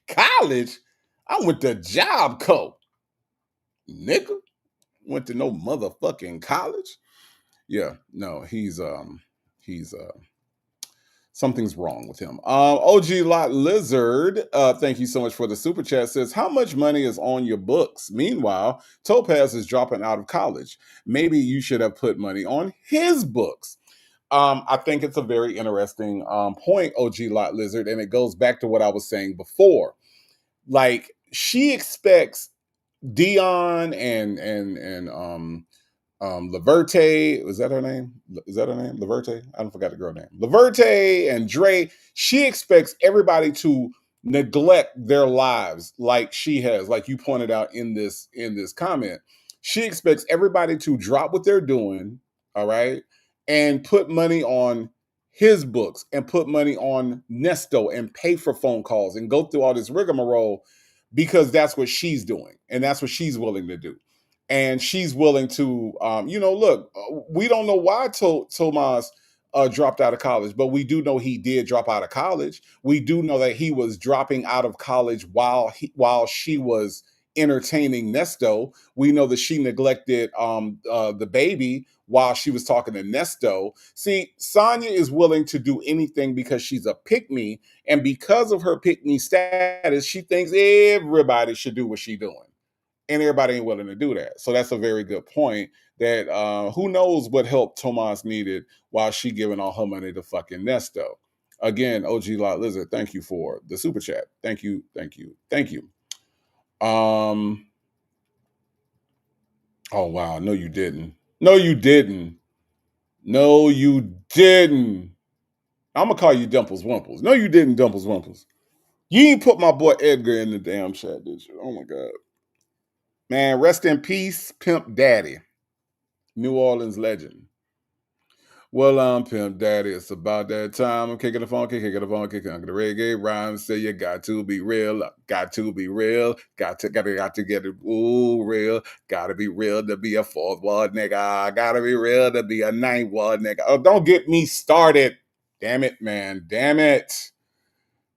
College? I went to Job Co. Nigga. Went to no motherfucking college. Yeah, no, he's Something's wrong with him. OG Lot Lizard, thank you so much for the super chat. Says, how much money is on your books? Meanwhile, Topaz is dropping out of college. Maybe you should have put money on his books. I think it's a very interesting point, OG Lot Lizard, and it goes back to what I was saying before. Like, she expects Dion and Laverte, was that her name? Is that her name? Laverte? I don't forgot the girl name. Laverte and Dre. She expects everybody to neglect their lives like she has, like you pointed out in this comment. She expects everybody to drop what they're doing, all right, and put money on his books and put money on Nesto and pay for phone calls and go through all this rigmarole because that's what she's doing and that's what she's willing to do. And she's willing to, look, we don't know why Tomas dropped out of college, but we do know he did drop out of college. We do know that he was dropping out of college while she was entertaining Nesto. We know that she neglected the baby while she was talking to Nesto. See, Sonya is willing to do anything because she's a pick-me, and because of her pick-me status, she thinks everybody should do what she's doing. And everybody ain't willing to do that. So that's a very good point that who knows what help Tomas needed while she giving all her money to fucking Nesto. Again, OG Lot Lizard, thank you for the super chat. Thank you. Oh, wow. No, you didn't. I'm going to call you Dimples Wimples. No, you didn't, Dimples Wimples. You ain't put my boy Edgar in the damn chat, did you? Oh, my God. Man, rest in peace, Pimp Daddy. New Orleans legend. Well, Pimp Daddy, it's about that time. I'm kicking the phone, kicking the reggae rhymes. Say you got to be real, got to be real, got to get it real, got to be real to be a fourth ward nigga, got to be real to be a ninth ward nigga. Oh, don't get me started. Damn it, man. Damn it.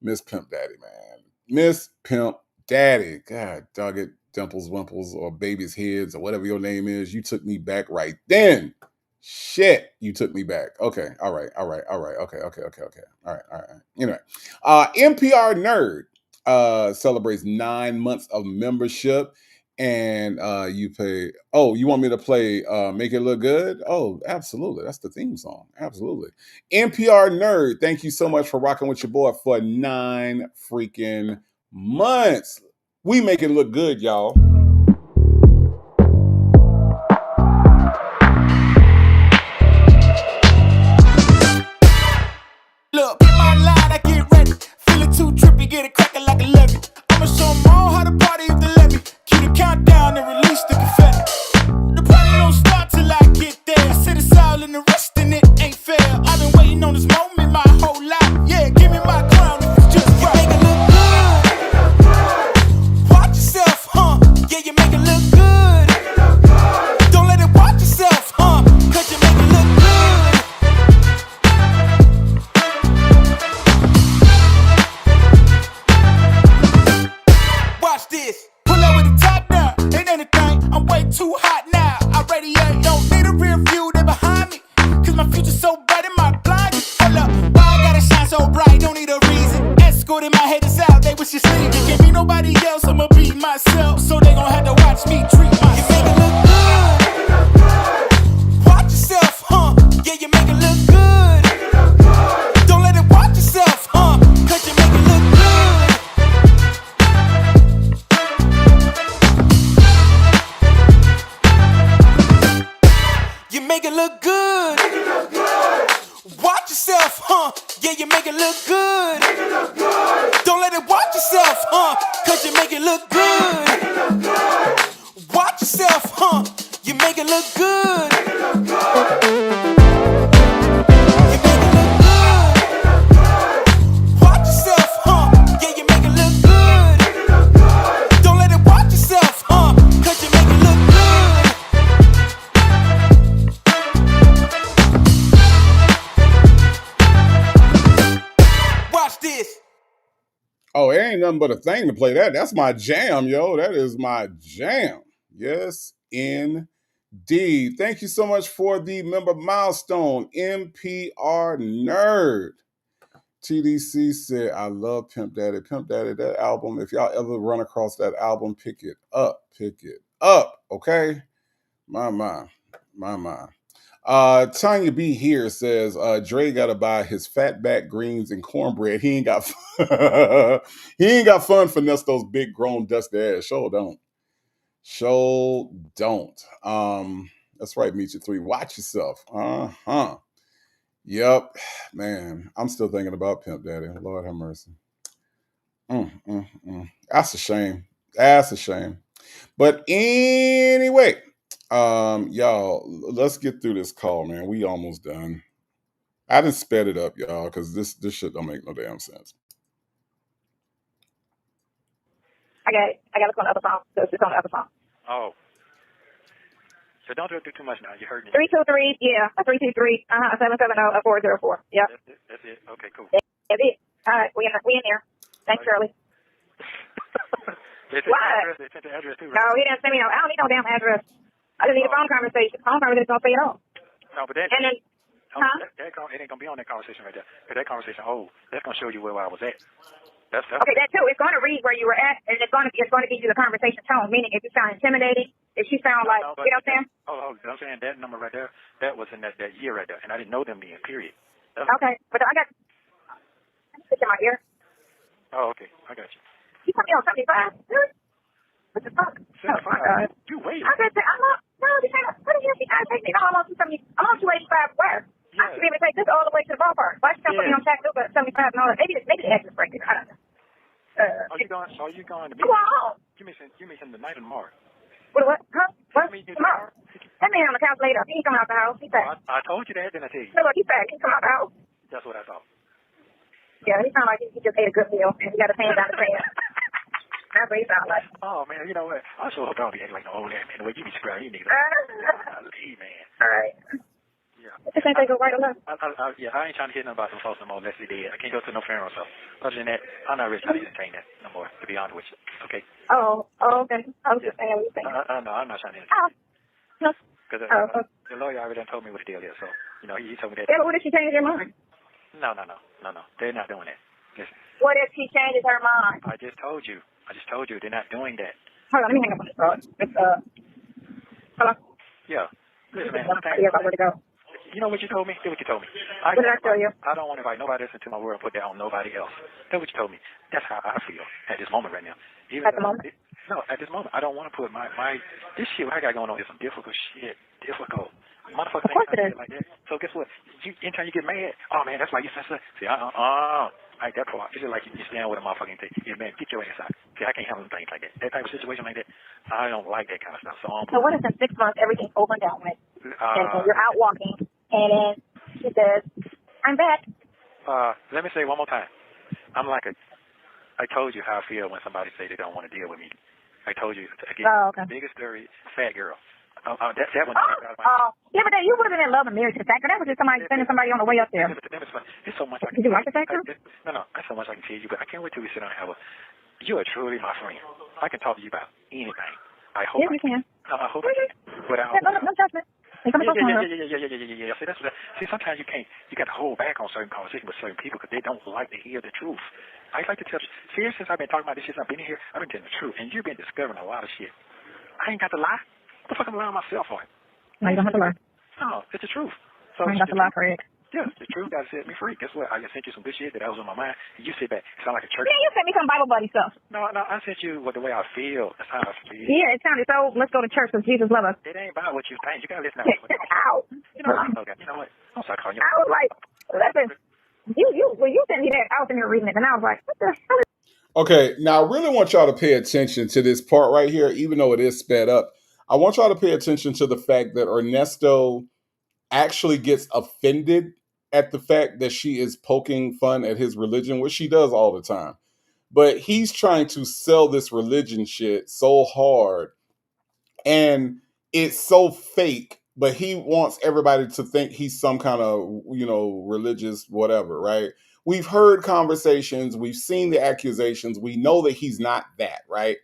Miss Pimp Daddy, man. Miss Pimp Daddy. God dog it. Dimples, Wimples, or Baby's Heads, or whatever your name is. You took me back right then. Shit, you took me back. Okay, all right. Okay. All right. Anyway, NPR Nerd celebrates 9 months of membership, and you pay. Oh, you want me to play Make It Look Good? Oh, absolutely. That's the theme song. Absolutely. NPR Nerd, thank you so much for rocking with your boy for 9 freaking months. We make it look good, y'all. Look, in my line, I get ready. Feeling too trippy, get it cracking like a levy. I'ma show them all how to party if they let me. Keep the countdown and release the confetti. The party don't start till I get there. I said it's all in the rest and it ain't fair. I've been waiting on this moment my whole life. Yeah, give me my crown if it's just right. You make it look good. Watch yourself, huh? Yeah, you make it look good. Don't let it watch yourself, huh? Cause you make it look good. Watch this. Pull up with the top down. Ain't anything. I'm way too hot now. I radiate. Don't need a rear view. They behind me. Cause my future's so bright in my blind. Hold up. Why I gotta shine so bright? Don't need a reason. Escorting my haters out. They wish you sleep. Can't be nobody else. I'ma be myself. So they gon' have to watch me treat myself. You make it look good. Watch yourself, huh? Yeah, you make it look good. Don't let it watch yourself, huh? Cause you make it look good. You make it look good. Watch yourself, huh? Yeah, you make it look good. Don't let it watch yourself, huh? Cause you make it look good. Watch yourself, huh? You make it look good. You make it look good. Watch yourself, huh? Yeah, you make it look good. Don't let it watch yourself, huh? Cause you make it look good. Watch this. Oh, it ain't nothing but a thing to play that. That's my jam, yo. That is my jam. Yes, indeed. Thank you so much for the member milestone, NPR Nerd. TDC said, I love Pimp Daddy. Pimp Daddy, that album, if y'all ever run across that album, pick it up. Pick it up, okay? My. Tanya B here says, Dre gotta buy his fatback greens and cornbread. He ain't got he ain't got fun finesse those big grown dusty ass. Sure don't. Sure don't. That's right, Meet You 3. Watch yourself. Uh-huh. Yep, man. I'm still thinking about Pimp Daddy. Lord have mercy. That's a shame. That's a shame. But anyway, y'all, let's get through this call, man. We almost done. I done sped it up, y'all, because this shit don't make no damn sense. I got it. I got it on the other phone. So it's just on the other phone. Oh. So don't do too much now. You heard me. 323, yeah. 323, 770-404. Yep. That's it. Okay, cool. That's it. All right, we in there. Thanks, Shirley. They sent the address too, right? No, he didn't send me no. I don't need no damn address. I just need a phone conversation. Phone conversation don't say it all. No, but that. And then, it ain't gonna be on that conversation right there. But that conversation, that's gonna show you where I was at. That's okay. That too. It's going to read where you were at, and it's going to give you the conversation tone. Meaning, if you sound intimidating, if you sound like, you know what I'm saying? I'm saying that number right there. That was in that year right there, and I didn't know them then. Period. Okay, but I got. It's in my ear. Oh, okay. I got you. You put me on 75. Really? What the fuck? 75. Oh my God. You wait. I said, I'm not. No, what the hell? She gotta take me. No, I'm on 270. I'm on 285. Where? Yeah. I should be able to take this all the way to the ballpark. Why should I put me on Chattanooga at 75 and all that? Maybe the extra break it. I don't know. Are you going to meet? Come on. You meet him tonight or tomorrow? What? Huh? What? Tomorrow? That man on the couch later. He ain't coming out the house. He's back. I told you that, didn't I tell you? No, look, he's back. He's coming out the house. That's what I thought. Yeah, he sounded like he just ate a good meal and he got his hand down the pan. That's what he sounded like. Oh, man, you know what? I sure hope I don't be acting like no old man. The way you be describing, you niggas. Hey, man. All right. Yeah. This ain't they go right or left. I ain't trying to hear nothing about some folks no more unless they did. I can't go to no funeral, so other than that, I'm not really trying to entertain that no more, to be honest with you. Okay? Oh, okay. I was just saying what you saying. No, I'm not trying to entertain. No. Because the lawyer already done told me what the deal is, so, you know, he told me that. Yeah, but what if she changes her mind? No. They're not doing that. Listen. What if she changes her mind? I just told you. They're not doing that. Hold on, let me hang up on this phone. Hello? Yeah. Listen, man. Where to go? You know what you told me? Do what you told me. What did I tell you? I don't want to invite nobody else into my world and put that on nobody else. That's what you told me. That's how I feel at this moment right now. At the moment? No, at this moment. I don't want to put this shit I got going on is some difficult shit. Difficult. Motherfuckers ain't trying to get like that. So guess what? Anytime you get mad, oh man, that's why you sensitive. See, like that part. It's just like you stand with a motherfucking thing. Yeah, man, get your ass out. See, I can't handle things like that. That type of situation like that, I don't like that kind of stuff. So what if in 6 months everything's over and done with, and you're out walking, and then she says, "I'm back." Let me say one more time. I'm like I told you how I feel when somebody say they don't want to deal with me. I told you again. Oh, okay. Biggest story, fat girl. That one. Yeah, but you would have been in love and married to the fact. That was just somebody sending somebody on the way up there. There's so much I can. Did you like the factor? No, there's so much I can tell you, but I can't wait till we sit down and have you are truly my friend. I can talk to you about anything. I hope. Yes, we can. I hope. But no judgment. Yeah. See, sometimes you can't. You got to hold back on certain conversations with certain people because they don't like to hear the truth. I like to tell. See, since I've been talking about this shit, I've been here. I've been telling the truth, and you've been discovering a lot of shit. I ain't got to lie. What the fuck am I lying myself for? No, you don't have to lie. No, it's the truth. So I ain't got to lie for it. Yeah, the truth got to set me free. Guess what? I just sent you some good shit that was on my mind. And you sit back. It sound like a church. Yeah, you sent me some Bible buddy stuff. No, I sent you the way I feel. That's how I feel. Yeah, it sounded so. Let's go to church because Jesus loves us. It ain't about what you think. You got to listen to Ow. You know what? I'm sorry calling you. I was like, when you sent me that, I was in here reading it, and I was like, what the hell is. Okay, now I really want y'all to pay attention to this part right here, even though it is sped up. I want y'all to pay attention to the fact that Ernesto actually gets offended at the fact that she is poking fun at his religion, which she does all the time. But he's trying to sell this religion shit so hard, and it's so fake, but he wants everybody to think he's some kind of, religious whatever, right? We've heard conversations, we've seen the accusations, we know that he's not that, right?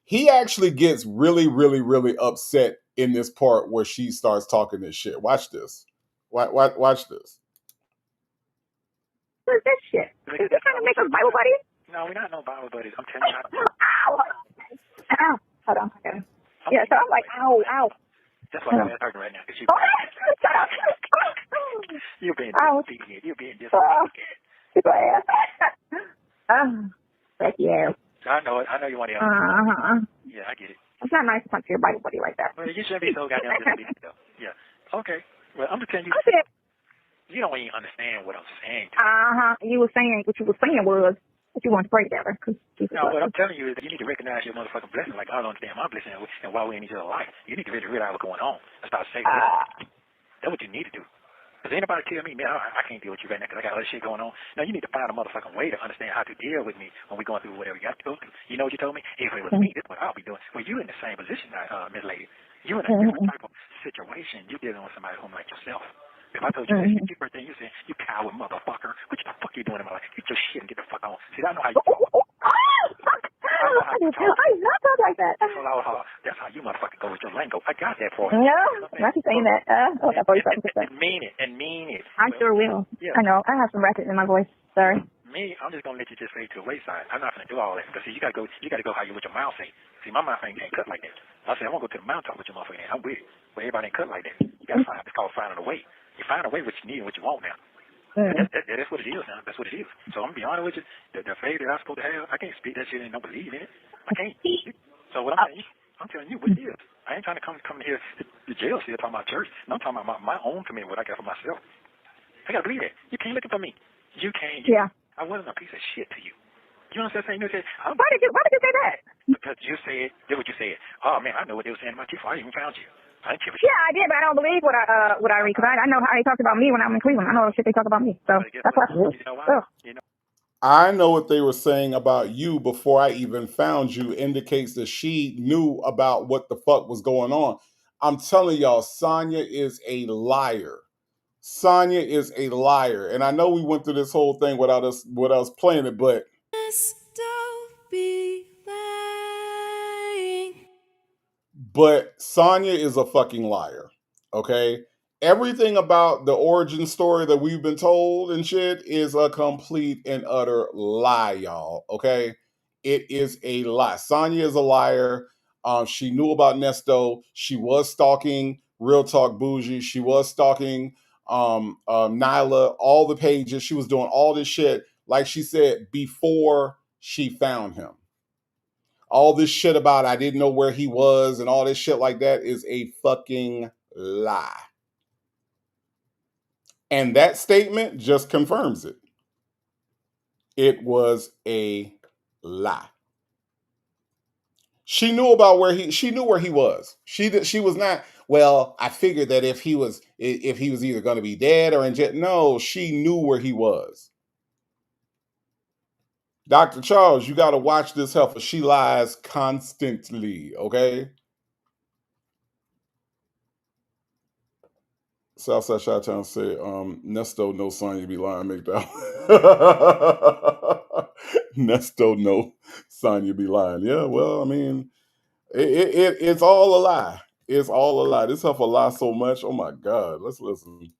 He actually gets really, really, really upset in this part where she starts talking this shit. Watch this. Watch this. What is this shit? Is this trying to make us Bible buddies? No, we're not no Bible buddies. I'm telling you. Ow! Ow! Hold on. Okay. Yeah, so I'm like, ow. That's why I'm hurting right now. Cause you, Shut up. you're being disobedient. You're being disobedient. Thank you. I know it. I know you want to. Yeah, I get it. It's not nice to punch your Bible buddy like that. Well, you shouldn't be so goddamn disobedient, though. Yeah. Okay. Well, I'm just telling you. Okay. You don't even understand what I'm saying. You were saying what you were saying was that you want to pray together. No, what I'm telling you is that you need to recognize your motherfucking blessing. Like I don't understand my blessing and why we're in each other's life. You need to really realize what's going on and start saying that's what you need to do. Because anybody tell me, man, I can't deal with you right now because I got other shit going on. No, you need to find a motherfucking way to understand how to deal with me when we're going through whatever we got to go through. You know what you told me? If it was me, this is what I'll be doing. Well, you're in the same position, Miss Lady. You're in a different type of situation. You're dealing with somebody who's like yourself. If I told you that shit, your birthday, you say, you coward motherfucker. What the fuck you doing in my life? Get your shit and get the fuck on. See, I know how you talk. I not talk like that. That's how you motherfucker go with your lingo. I got that for you. No, not you saying that. And mean it. I sure will. Yeah. I know. I have some racket in my voice. Sorry. Me, I'm just gonna let you just fade to the wayside. I'm not gonna do all that because see, you gotta go how you with your mouth say. See, my mouth ain't cut like that. I said I'm gonna go to the mountain with your motherfucker. I'm with it, but everybody ain't cut like that. You gotta find. It's called finding a way. You find a way what you need and what you want now. That's what it is now. That's what it is. So I'm gonna be honest with you. The faith that I'm supposed to have, I can't speak that shit and don't believe in it. I can't. So what I'm telling you what it is. I ain't trying to come here to jail still talking about church. No, I'm talking about my own commitment, what I got for myself. I gotta believe that. You can't look for me. You can't. Yeah. I wasn't a piece of shit to you. You know what I'm saying? Why did you say that? Because you did what you said. Oh man, I know what they were saying about you before I even found you. I didn't give a shit. Yeah, I did, but I don't believe what I read because I know how they talked about me when I'm in Cleveland. I know the shit they talk about me. So that's why. You know why? I know what they were saying about you before I even found you indicates that she knew about what the fuck was going on. I'm telling y'all, Sonya is a liar. Sonya is a liar. And I know we went through this whole thing without us playing it, but Sonya is a fucking liar. Okay? Everything about the origin story that we've been told and shit is a complete and utter lie, y'all. Okay? It is a lie. Sonya is a liar. She knew about Nesto. She was stalking Real Talk Bougie. She was stalking Nyla, all the pages. She was doing all this shit, like she said, before she found him. All this shit about I didn't know where he was and all this shit like that is a fucking lie. And that statement just confirms it. It was a lie. She knew about where he was. She was not, well, I figured that if he was either going to be dead or in jail. No, she knew where he was. Dr. Charles, you got to watch this heifer. She lies constantly, okay? Southside Chi-Town said, Nesto no Sonya be lying, make that. Nesto no Sonya be lying. Yeah, well, I mean, it's all a lie. It's all a lie. This heifer lies so much. Oh my God, let's listen.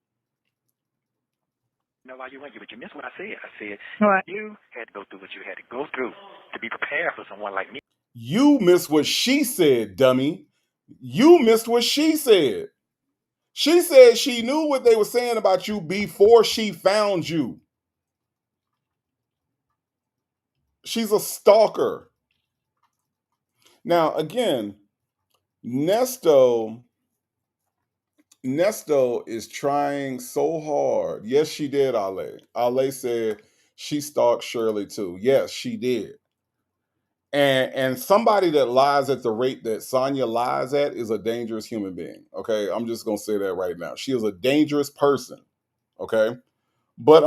You know why you went, but you missed what I said. I said what? You had to go through what you had to go through to be prepared for someone like me. You missed what she said, dummy. You missed what she said. She said she knew what they were saying about you before she found you. She's a stalker. Now, again, Nesto is trying so hard. Yes, she did, Ale. Ale said she stalked Shirley too. Yes, she did. And somebody that lies at the rate that Sonya lies at is a dangerous human being. Okay, I'm just gonna say that right now. She is a dangerous person. Okay, but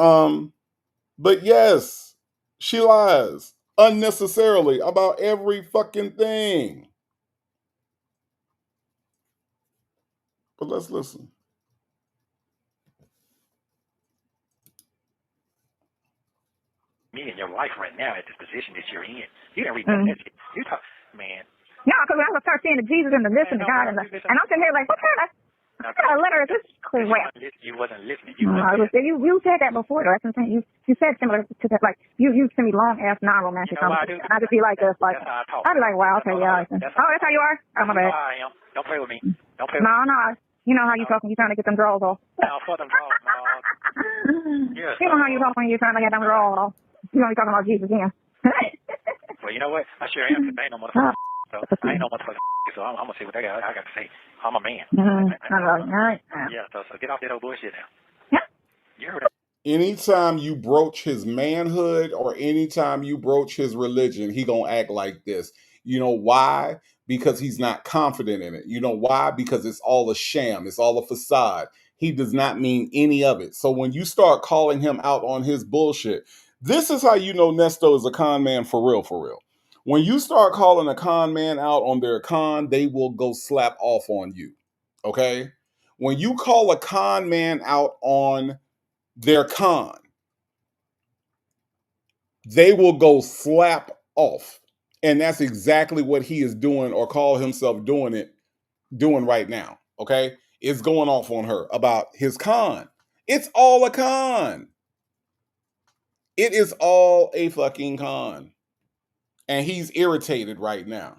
yes, she lies unnecessarily about every fucking thing. But let's listen. Me in your life right now at this position that you're in. You didn't read that shit. You talk, man. No, because when I start seeing the Jesus and the this and the God and I'm sitting here like, what kind of? Letter, this crap. You wasn't listening. You said that before, though. That's what I'm saying. You said similar to that. Like, you send me long-ass, non-romantic conversations. And I just be like this. Like, I'd be like, wow, okay, yeah. That's how you are? Oh, my bad. I am. Don't play with me. Don't play with me. No. You know how you talking. You're trying to get them draws off. No, for them draws, no. Yes, you know how you talking. You're trying to get them draws off. You know you're talking about Jesus again. Well, you know what? I sure am. I ain't no motherfucker. So I ain't no motherfucker. So I'm gonna see what I got to say. I'm a man. Yeah. So get off that old bullshit now. Yeah. You heard it. Anytime you broach his manhood or anytime you broach his religion, he gonna act like this. You know why? Because he's not confident in it. You know why? Because it's all a sham. It's all a facade. He does not mean any of it. So when you start calling him out on his bullshit, this is how you know Nesto is a con man for real, for real. When you start calling a con man out on their con, they will go slap off on you. Okay? When you call a con man out on their con, they will go slap off. And that's exactly what he is doing or call himself doing right now. Okay? It's going off on her about his con. It's all a con. It is all a fucking con. And he's irritated right now.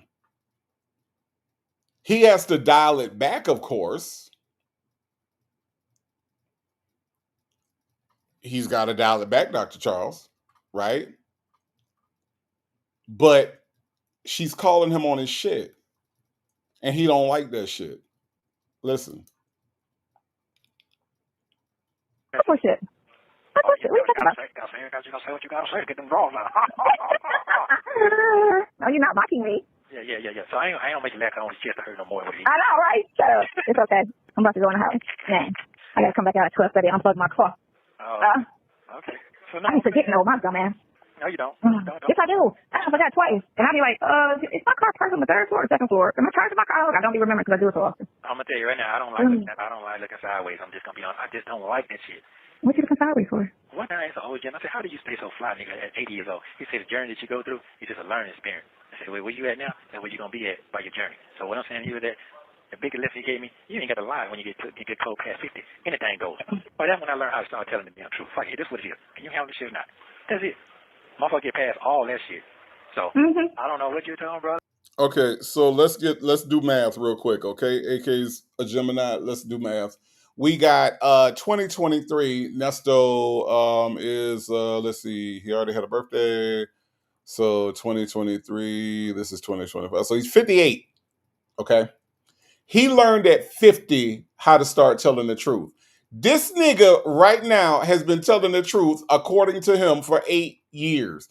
He has to dial it back, of course. He's got to dial it back, Dr. Charles, right? But she's calling him on his shit. And he don't like that shit. Listen. Push it. What are you talking about? You gonna say what you gotta say. Get them draws out. No, you're not mocking me. Yeah. So I ain't gonna make you laugh on his chest to hurt no more. I know, right? Shut up. It's okay. I'm about to go in the house. Man, I gotta come back out at 12:30. Unplug my car. Okay. So now I ain't forgetting no, my dumb ass. No, you don't. Yes, I do. I forgot twice. And I'll be like, is my car parked on the third floor or second floor? Am I charging my car? I don't even remember because I do it so often. I'm gonna tell you right now, I don't like looking sideways. I'm just gonna be honest. I just don't like that shit. What you looking sideways for? One time I asked an old gentleman, I said, how do you stay so fly, nigga, at 80 years old? He said, the journey that you go through is just a learning experience. I said, where you at now? That's where you're gonna be at by your journey. So what I'm saying to you is that the bigger lesson he gave me, you ain't got to lie when you get close past 50. Anything goes. But that's when I learned how to start telling the damn truth. Fuck it, this is what it is. Can you handle this shit or not? That's it. Motherfucker get past all that shit. So I don't know what you're talking, brother. Okay, so let's do math real quick, okay? AK's a Gemini. Let's do math. We got 2023. Nesto is let's see, he already had a birthday. So 2023, this is 2025. So he's 58. Okay. He learned at 50 how to start telling the truth. This nigga right now has been telling the truth, according to him, for 8 years.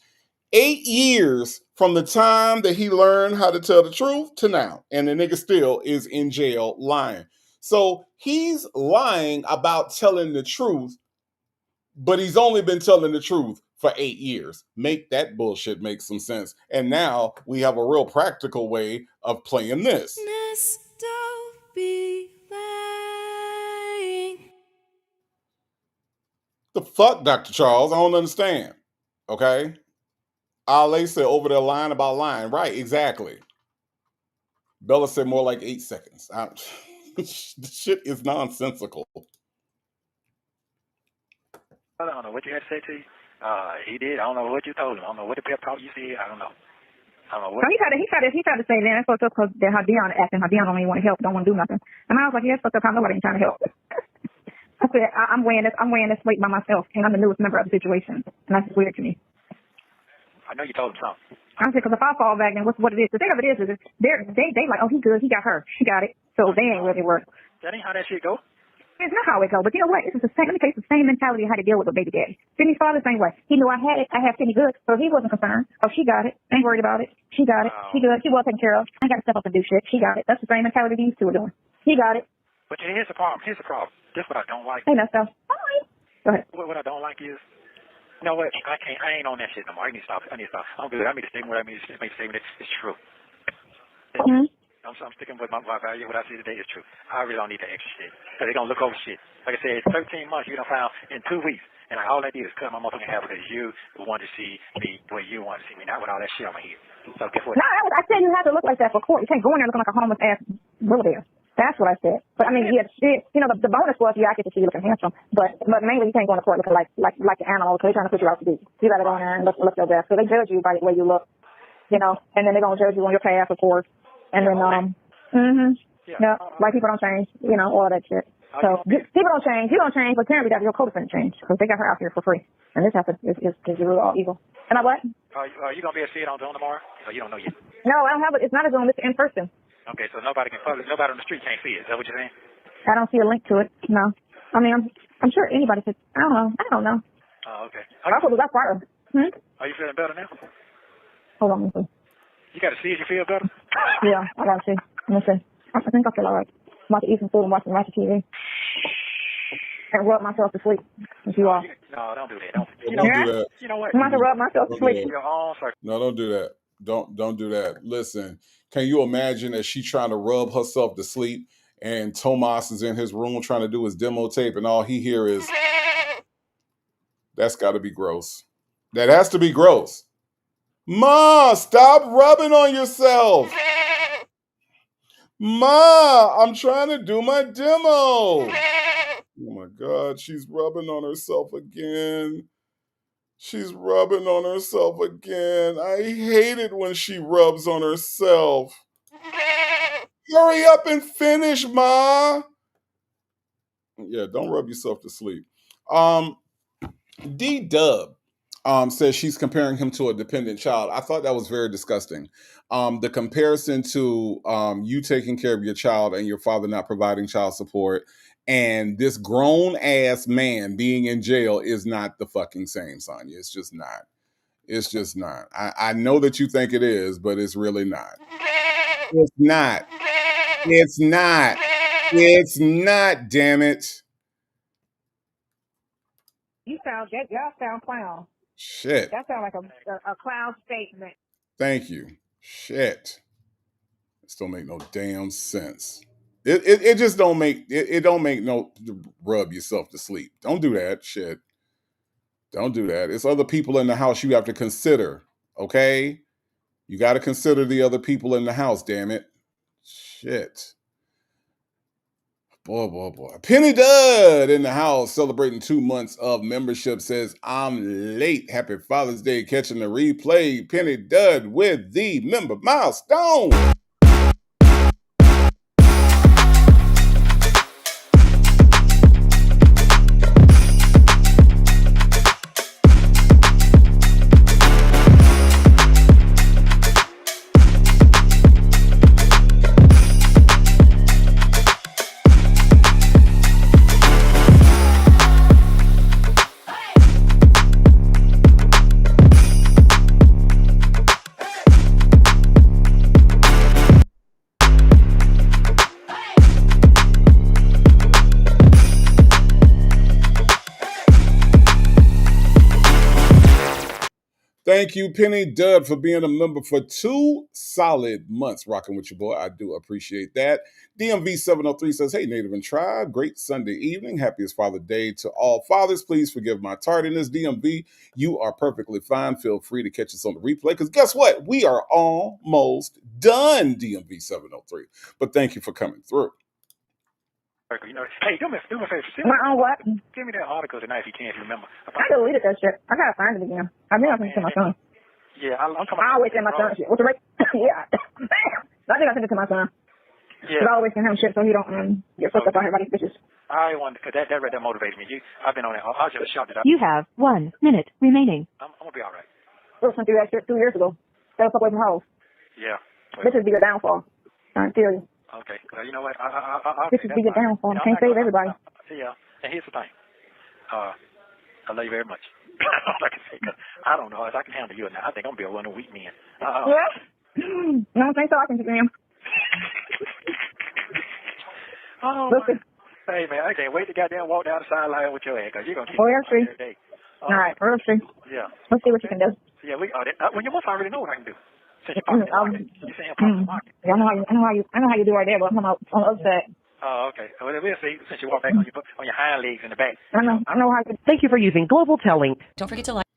8 years from the time that he learned how to tell the truth to now. And the nigga still is in jail lying. So he's lying about telling the truth, but he's only been telling the truth for 8 years. Make that bullshit make some sense. And now we have a real practical way of playing this. Be lying. The fuck, Dr. Charles? I don't understand. Okay? Ale said over there lying about lying. Right, exactly. Bella said more like 8 seconds. This shit is nonsensical. I don't know what you had to say to you. He did. I don't know what you told him. I don't know what the pep talk you said. I don't know. I don't know what. So he tried to say, man, that's fucked up because how Dion acting, how Dion don't even want to help, don't want to do nothing. And I was like, yeah, that's fucked up. How nobody ain't trying to help. I said, I'm weighing this weight by myself, and I'm the newest member of the situation, and that's weird to me. I know you told him something. I said, because if I fall back, then what's what it is? The thing of it is they like, oh, he good, he got her, she got it, so they ain't really work. That ain't how that shit go. It's not how it go, but you know what? It's the same. Let me tell you, it's the same mentality of how to deal with a baby daddy. Sydney's father, the same way. He knew I had it. I have Sydney good, so he wasn't concerned. Oh, she got it. Ain't worried about it. She got it. She good. She well taken care of. I ain't got to step up and do shit. She got it. That's the same mentality these two are doing. He got it. But here's the problem. This is what I don't like. Hey, Nesto. Fine. Go ahead. What I don't like is, you know what? I ain't on that shit no more. I need to stop. I'm good. I need to stay with what I mean. Make a statement. It's true. I'm sticking with my value. What I see today is true. I really don't need that extra shit. Because they're going to look over shit. Like I said, it's 13 months you done found in 2 weeks. And all I did is cut my motherfucking hair because you wanted to see me the way you wanted to see me, not with all that shit on my head. So guess what? No, I said you have to look like that for court. You can't go in there looking like a homeless ass bully bear. That's what I said. But I mean, yeah, the bonus was, I get to see you looking handsome, but mainly you can't go in the court looking like an animal because they're trying to put you out to be. You got to go in there and look your best. So they judge you by the way you look, and then they're gonna judge you on your past, of course, and then white people don't change, all of that shit. So people don't change. You don't change, but apparently that your co-defendant changed because they got her out here for free, and this happens is all evil. And I what? Are you gonna be able to see it on Zoom tomorrow? Or you don't know yet? No, I don't have it. It's not a Zoom. It's in person. Okay, so nobody on the street can't see it. Is that what you're saying? I don't see a link to it. No. I mean, I'm sure anybody could. I don't know. Oh, okay. That's what we got part of. Are you feeling better now? Hold on, let me see. You got to see if you feel better? Yeah, I got to see. Let me see. I think I feel all right. I'm about to eat some food and watch some Macho TV. And rub myself to sleep. If you are. No, don't do that. Don't do that. You know what? I'm about to rub myself to sleep. No, don't do that. Don't do that. Listen, can you imagine that she trying to rub herself to sleep and Tomas is in his room trying to do his demo tape and all he hear is, that's got to be gross. That has to be gross. Ma, stop rubbing on yourself. Ma, I'm trying to do my demo. Oh my God, she's rubbing on herself again. She's rubbing on herself again. I hate it when she rubs on herself. Hurry up and finish, Ma. Yeah, don't rub yourself to sleep. D-Dub says she's comparing him to a dependent child. I thought that was very disgusting. The comparison to you taking care of your child and your father not providing child support and this grown-ass man being in jail is not the fucking same, Sonya. It's just not. It's just not. I know that you think it is, but it's really not. It's not. It's not. It's not, damn it. Y'all sound clown. Shit. That sounds like a clown statement. Thank you. Shit. This don't make no damn sense. It just don't make it don't make no rub yourself to sleep. Don't do that shit. Don't do that. It's other people in the house you have to consider. Okay? You got to consider the other people in the house, damn it. Shit. Boy. Penny Dud in the house celebrating 2 months of membership says, I'm late. Happy Father's Day catching the replay. Penny Dud with the member milestone. Thank you, Penny Dud, for being a member for 2 solid months. Rocking with your boy. I do appreciate that. DMV 703 says, hey, Native and Tribe, great Sunday evening. Happiest Father's Day to all fathers. Please forgive my tardiness. DMV, you are perfectly fine. Feel free to catch us on the replay because guess what? We are almost done, DMV 703. But thank you for coming through. Hey, do me a favor. What? Give me that article tonight if you can, if you remember. I deleted that shit. I gotta find it again. I think I sent it to my son. Yeah, I'm coming. I always send my son shit. What's the rate? Yeah. I think I sent it to my son. Yeah. I always send him shit so he don't get fucked up on everybody's bitches. I wanted, because that right there motivated me. I've been on it. I just shocked it up. You have 1 minute remaining. I'm going to be all right. Will went through that shit 2 years ago. Stay the fuck away from hoes. Yeah. Bitches be your downfall. I'm serious. Okay. You know what? This is be your downfall. Can't save everybody. Yeah. And here's the thing. I love you very much. Like I say, I don't know if I can handle you or not. I think I'm going to be one of the weak men. Yeah? No, thanks for talking to them. Listen. Hey, man, I can't wait to goddamn walk down the sideline with your ass because you're going to keep me every day. All right, we'll see. Yeah. Let's see what you can do. Yeah, when you must already know what I can do. Since you saying pop the market. I know how you do right there, but I'm on the other side. Oh, okay. Well, we'll see. Since you walk back on your hind legs in the back. I know how you. Thank you for using Global Telling. Don't forget to like.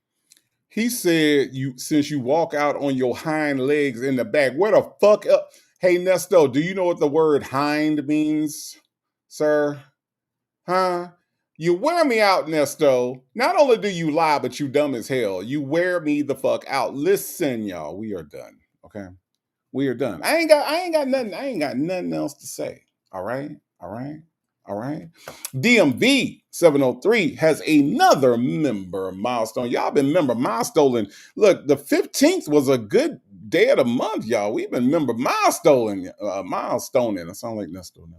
He said, since you walk out on your hind legs in the back, where the fuck up? Hey, Nesto, do you know what the word hind means, sir? Huh? You wear me out, Nesto. Not only do you lie, but you dumb as hell. You wear me the fuck out. Listen, y'all, we are done. Okay? We are done. I ain't got nothing else to say. All right? All right? All right. DMV 703 has another member milestone. Y'all been member milestone. Look, the 15th was a good day of the month, y'all. We've been member milestoning. Milestoning. I sound like Nesto now.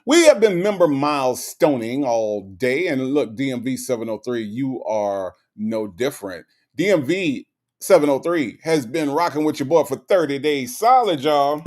We have been member milestoning all day. And look, DMV 703, you are no different. DMV 703 has been rocking with your boy for 30 days solid, y'all.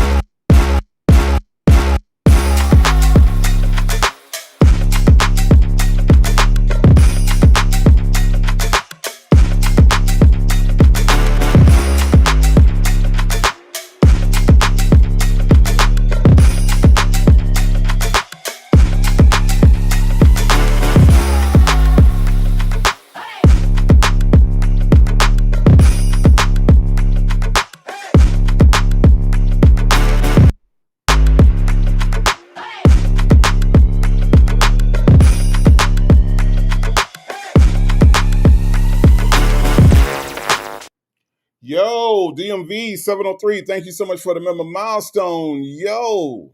Yo, DMV 703, thank you so much for the member milestone. Yo,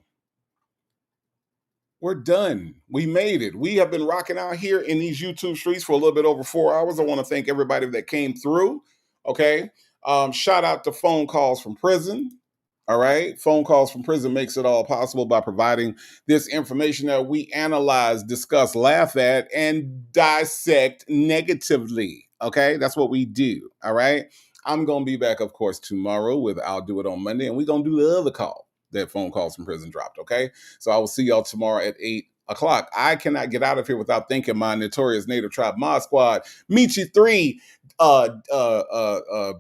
we're done. We made it. We have been rocking out here in these YouTube streets for a little bit over 4 hours. I want to thank everybody that came through. Okay. Shout out to Phone Calls from Prison. All right. Phone Calls from Prison makes it all possible by providing this information that we analyze, discuss, laugh at, and dissect negatively. Okay. That's what we do. All right. I'm going to be back, of course, tomorrow with I'll Do It on Monday, and we're going to do the other call that Phone Calls from Prison dropped. Okay. So I will see y'all tomorrow at 8 o'clock. I cannot get out of here without thanking my notorious Native Tribe Mod Squad, Michi 3,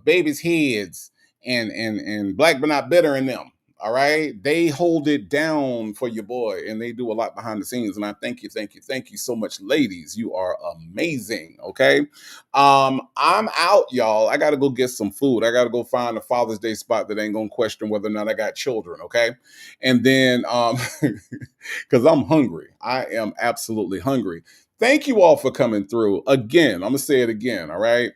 Baby's Heads, and Black But Not Bitter in them. All right. They hold it down for your boy, and they do a lot behind the scenes. And I thank you so much, ladies. You are amazing. Okay. I'm out, y'all. I gotta go get some food. I gotta go find a Father's Day spot that ain't gonna question whether or not I got children. Okay. And then because I'm hungry. I am absolutely hungry. Thank you all for coming through. Again, I'm gonna say it again. All right.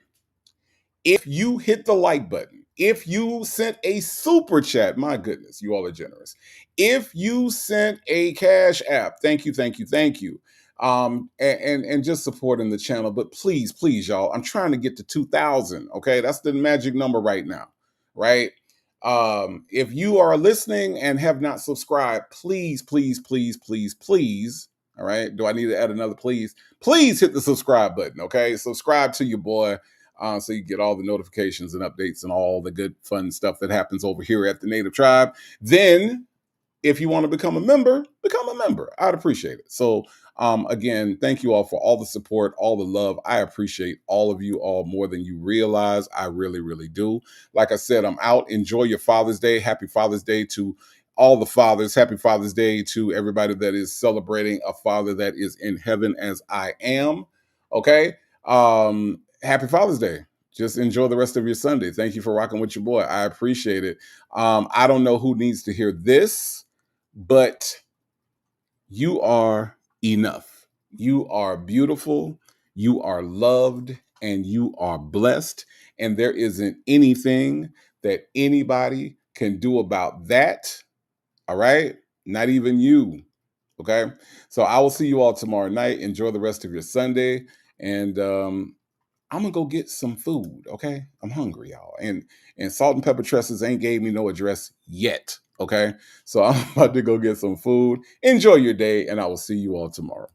If you hit the like button, if you sent a super chat, my goodness, you all are generous. If you sent a cash app, thank you, thank you, thank you. And just supporting the channel. But please, please, y'all, I'm trying to get to 2,000. Okay, that's the magic number right now, right? If you are listening and have not subscribed, please, please, please, please, please. All right. Do I need to add another please? Please hit the subscribe button. Okay, subscribe to your boy. So you get all the notifications and updates and all the good fun stuff that happens over here at the Native Tribe. Then, if you want to become a member, I'd appreciate it. So, again, thank you all for all the support, all the love. I appreciate all of you all more than you realize. I really, really do. Like I said, I'm out. Enjoy your Father's Day. Happy Father's Day to all the fathers. Happy Father's Day to everybody that is celebrating a father that is in heaven as I am. Okay. Happy Father's Day. Just enjoy the rest of your Sunday. Thank you for rocking with your boy. I appreciate it. I don't know who needs to hear this, but you are enough. You are beautiful. You are loved, and you are blessed. And there isn't anything that anybody can do about that. All right? Not even you. Okay? So I will see you all tomorrow night. Enjoy the rest of your Sunday. And I'm gonna go get some food, okay? I'm hungry, y'all. And Salt and Pepper Tresses ain't gave me no address yet, okay? So I'm about to go get some food. Enjoy your day, and I will see you all tomorrow.